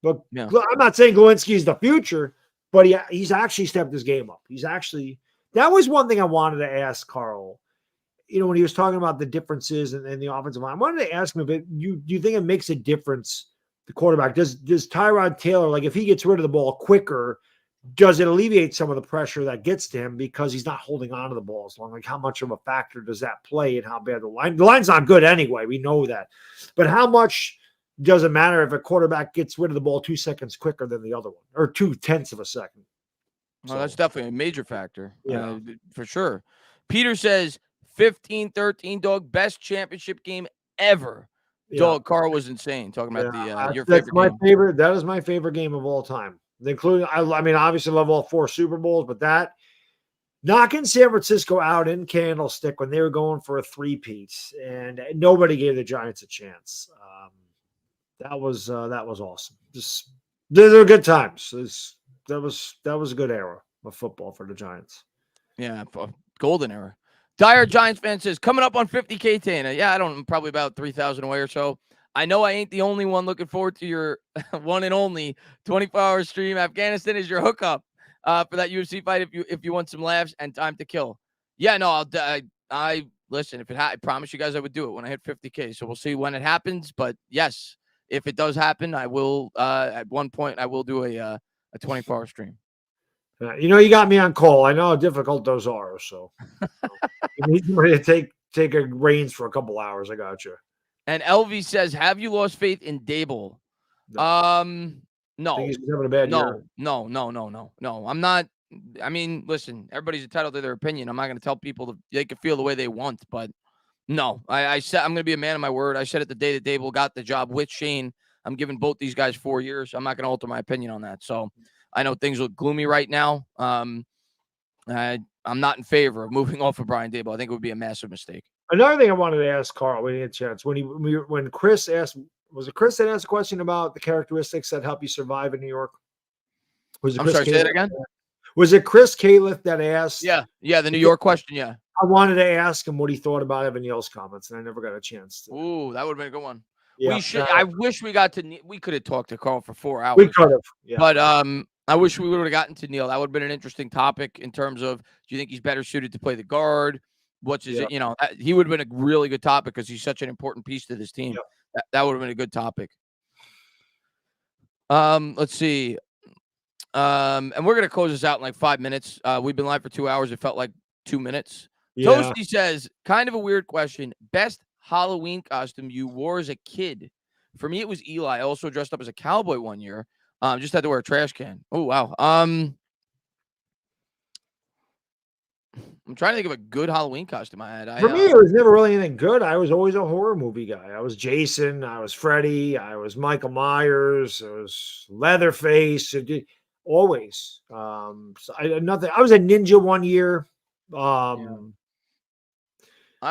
B: but I'm not saying Glowinski is the future, but he's actually stepped his game up. That was one thing I wanted to ask Carl. When he was talking about the differences in the offensive line, I wanted to ask him, do you think it makes a difference, the quarterback? Does Tyrod Taylor, like if he gets rid of the ball quicker, does it alleviate some of the pressure that gets to him because he's not holding on to the ball as long? Like how much of a factor does that play and how bad the line's not good anyway. We know that. But how much does it matter if a quarterback gets rid of the ball 2 seconds quicker than the other one, or 0.2 of a second?
A: Well, that's definitely a major factor.
B: Yeah,
A: for sure. Peter says 15-13 dog, best championship game ever. Yeah. Dog, Carl was insane talking about your favorite game.
B: That is my favorite game of all time. Including, I mean, obviously love all 4 Super Bowls, but that knocking San Francisco out in Candlestick when they were going for a 3-peat and nobody gave the Giants a chance. That was awesome. They're good times. That was a good era of football for the Giants.
A: Yeah, golden era. Dire Giants fan says, coming up on 50K, Tana. Yeah, I'm probably about 3,000 away or so. I know I ain't the only one looking forward to your one and only 24-hour stream. Afghanistan is your hookup for that UFC fight if you want some laughs and time to kill. Yeah, no, I listen. I promise you guys I would do it when I hit 50K. So we'll see when it happens. But yes, if it does happen, I will. At one point, I will do a 24-hour stream.
B: You got me on call. I know how difficult those are. So you need somebody to take a reins for a couple hours. I got you.
A: And LV says, have you lost faith in Dable? No.
B: He's having a bad year.
A: No. I'm not. I mean, listen, everybody's entitled to their opinion. I'm not going to tell people they can feel the way they want, but no. I said I'm going to be a man of my word. I said it the day that Dable got the job with Shane. I'm giving both these guys 4 years. I'm not going to alter my opinion on that. So I know things look gloomy right now. I'm not in favor of moving off of Brian Dable. I think it would be a massive mistake.
B: Another thing I wanted to ask Carl when he had a chance, when Chris asked, was it Chris that asked a question about the characteristics that help you survive in New York?
A: I'm sorry, say that again?
B: Was it Chris Califf that asked?
A: Yeah, the New York question, yeah.
B: I wanted to ask him what he thought about Evan Neal's comments, and I never got a chance to.
A: Ooh, that would have been a good one.
B: Yeah,
A: we should. I wish we could have talked to Carl for 4 hours.
B: We could have, yeah.
A: But I wish we would have gotten to Neal. That would have been an interesting topic in terms of, do you think he's better suited to play the guard? What's his, he would have been a really good topic because he's such an important piece to this team. Yep. That would have been a good topic. Let's see. And we're going to close this out in like 5 minutes. We've been live for 2 hours. It felt like 2 minutes. Yeah. Toasty says, kind of a weird question. Best Halloween costume you wore as a kid? For me, it was Eli. I also dressed up as a cowboy one year. Just had to wear a trash can. Oh, wow. I'm trying to think of a good Halloween costume I had.
B: For me, it was never really anything good. I was always a horror movie guy. I was Jason. I was Freddy. I was Michael Myers. I was Leatherface. Always. So I was a ninja one year.
A: I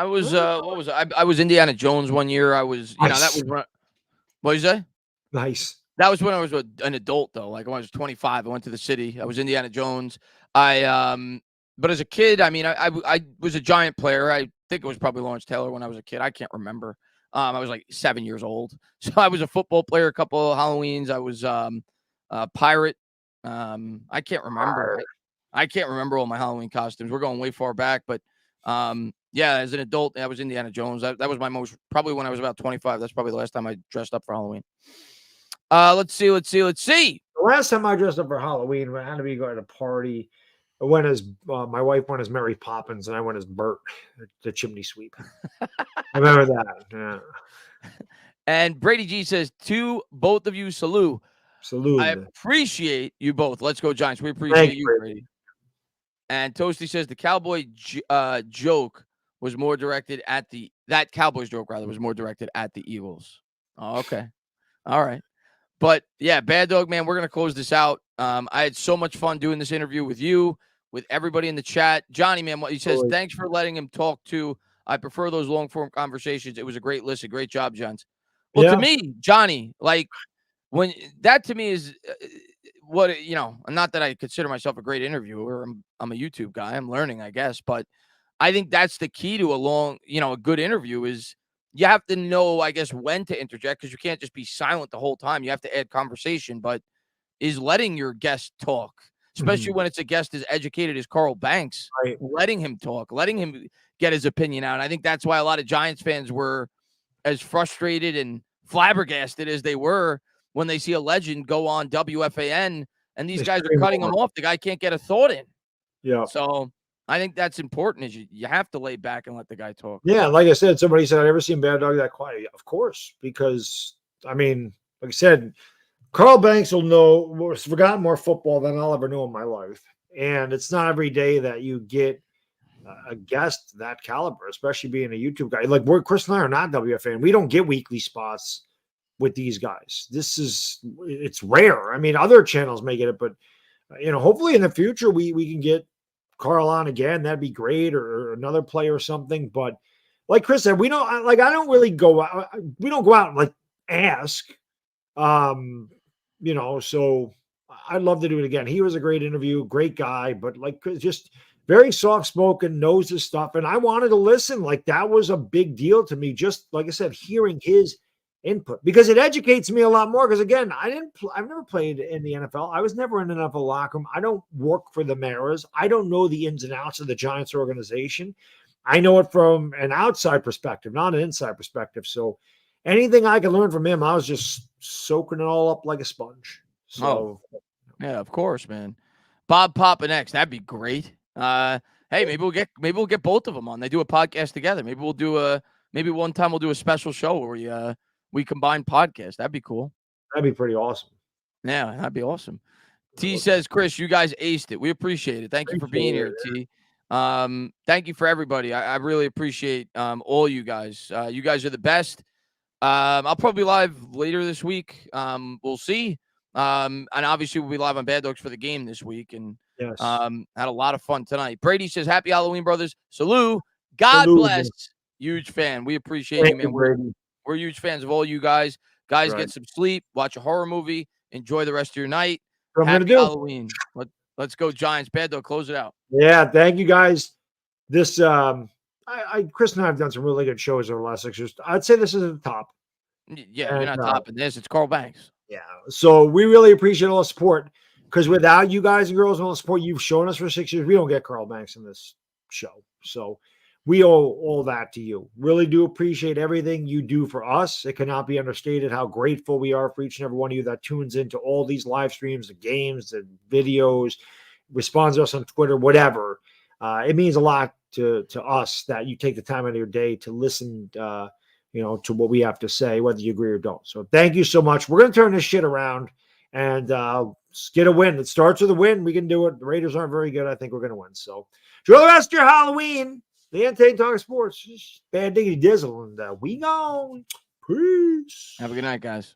A: was what was I was Indiana Jones one year. I was that was what did you say?
B: Nice.
A: That was when I was an adult though. Like when I was 25, I went to the city. I was Indiana Jones. But as a kid, I mean, I was a Giant player. I think it was probably Lawrence Taylor when I was a kid. I can't remember. I was like 7 years old. So I was a football player a couple of Halloweens. I was a pirate. I can't remember. I can't remember all my Halloween costumes. We're going way far back, but yeah, as an adult, I was Indiana Jones. That was my most, probably when I was about 25. That's probably the last time I dressed up for Halloween. Let's see.
B: The last time I dressed up for Halloween, I had to be going to a party. I went as my wife went as Mary Poppins, and I went as Bert, the chimney sweep. I remember that. Yeah.
A: And Brady G says, to both of you, salute.
B: Salute.
A: I appreciate you both. Let's go, Giants. We appreciate you, Brady. And Toasty says the Cowboy joke was more directed at that Cowboys joke was more directed at the Eagles. Oh, okay. All right. But yeah, Bad Dog, man, we're going to close this out. I had so much fun doing this interview with you, with everybody in the chat. Johnny, man, what he says, thanks for letting him talk too. I prefer those long form conversations. It was a great listen. Great job, Johns. Well, to me, Johnny, like when that to me is what, not that I consider myself a great interviewer. I'm a YouTube guy. I'm learning, I guess. But I think that's the key to a good interview is you have to know, I guess, when to interject because you can't just be silent the whole time. You have to add conversation, but is letting your guest talk, especially when it's a guest as educated as Carl Banks, letting him talk, letting him get his opinion out. And I think that's why a lot of Giants fans were as frustrated and flabbergasted as they were when they see a legend go on WFAN and these guys are cutting him off. The guy can't get a thought in.
B: Yeah.
A: So I think that's important is you have to lay back and let the guy talk.
B: Yeah, like I said, somebody said, I've never seen Bad Dog that quiet. Of course, because, I mean, like I said, Carl Banks will know, has forgotten more football than I'll ever know in my life. And it's not every day that you get a guest that caliber, especially being a YouTube guy. Like Chris and I are not WFAN. We don't get weekly spots with these guys. It's rare. I mean, other channels may get it, but, hopefully in the future we can get Carl on again. That'd be great, or another player or something. But like Chris said, I don't really go out. We don't go out and like ask, so I'd love to do it again. He was a great interview, great guy, but like just very soft spoken, knows his stuff. And I wanted to listen. Like that was a big deal to me. Just like I said, hearing his input, because it educates me a lot more. Because again, I've never played in the NFL. I was never in an NFL locker room. I don't work for the Maras. I don't know the ins and outs of the Giants organization. I know it from an outside perspective, not an inside perspective. So anything I can learn from him, I was just soaking it all up like a sponge. So
A: yeah, of course, man. Bob Papa next. That'd be great. Hey, maybe we'll get both of them on. They do a podcast together. Maybe one time we'll do a special show where we combine podcasts. That'd be cool.
B: That'd be pretty awesome.
A: Yeah, that'd be awesome. T says, Chris, you guys aced it. We appreciate it. Thank you for being here, T. Thank you for everybody. I really appreciate all you guys. You guys are the best. I'll probably be live later this week. We'll see. And obviously we'll be live on Bad Dogs for the game this week. And
B: yes.
A: Had a lot of fun tonight. Brady says, happy Halloween, brothers. Salute. God bless. Huge fan. We appreciate you, man. We're huge fans of all you guys. Guys, get some sleep. Watch a horror movie. Enjoy the rest of your night. Happy Halloween. Let's go, Giants. Bad Dog, close it out.
B: Yeah, thank you, guys. This, Chris and I have done some really good shows over the last 6 years. I'd say this is at the top.
A: Yeah, you're not topping this. It's Carl Banks.
B: Yeah. So we really appreciate all the support, because without you guys and girls and all the support you've shown us for 6 years, we don't get Carl Banks in this show. So we owe all that to you. Really do appreciate everything you do for us. It cannot be understated how grateful we are for each and every one of you that tunes into all these live streams, the games, the videos, responds to us on Twitter, whatever. It means a lot to us that you take the time out of your day to listen, to what we have to say, whether you agree or don't. So thank you so much. We're going to turn this shit around and get a win. It starts with a win. We can do it. The Raiders aren't very good. I think we're going to win. So enjoy the rest of your Halloween. The Entertainment Talking Sports. Bad Diggity Dizzle. And we gone. Peace.
A: Have a good night, guys.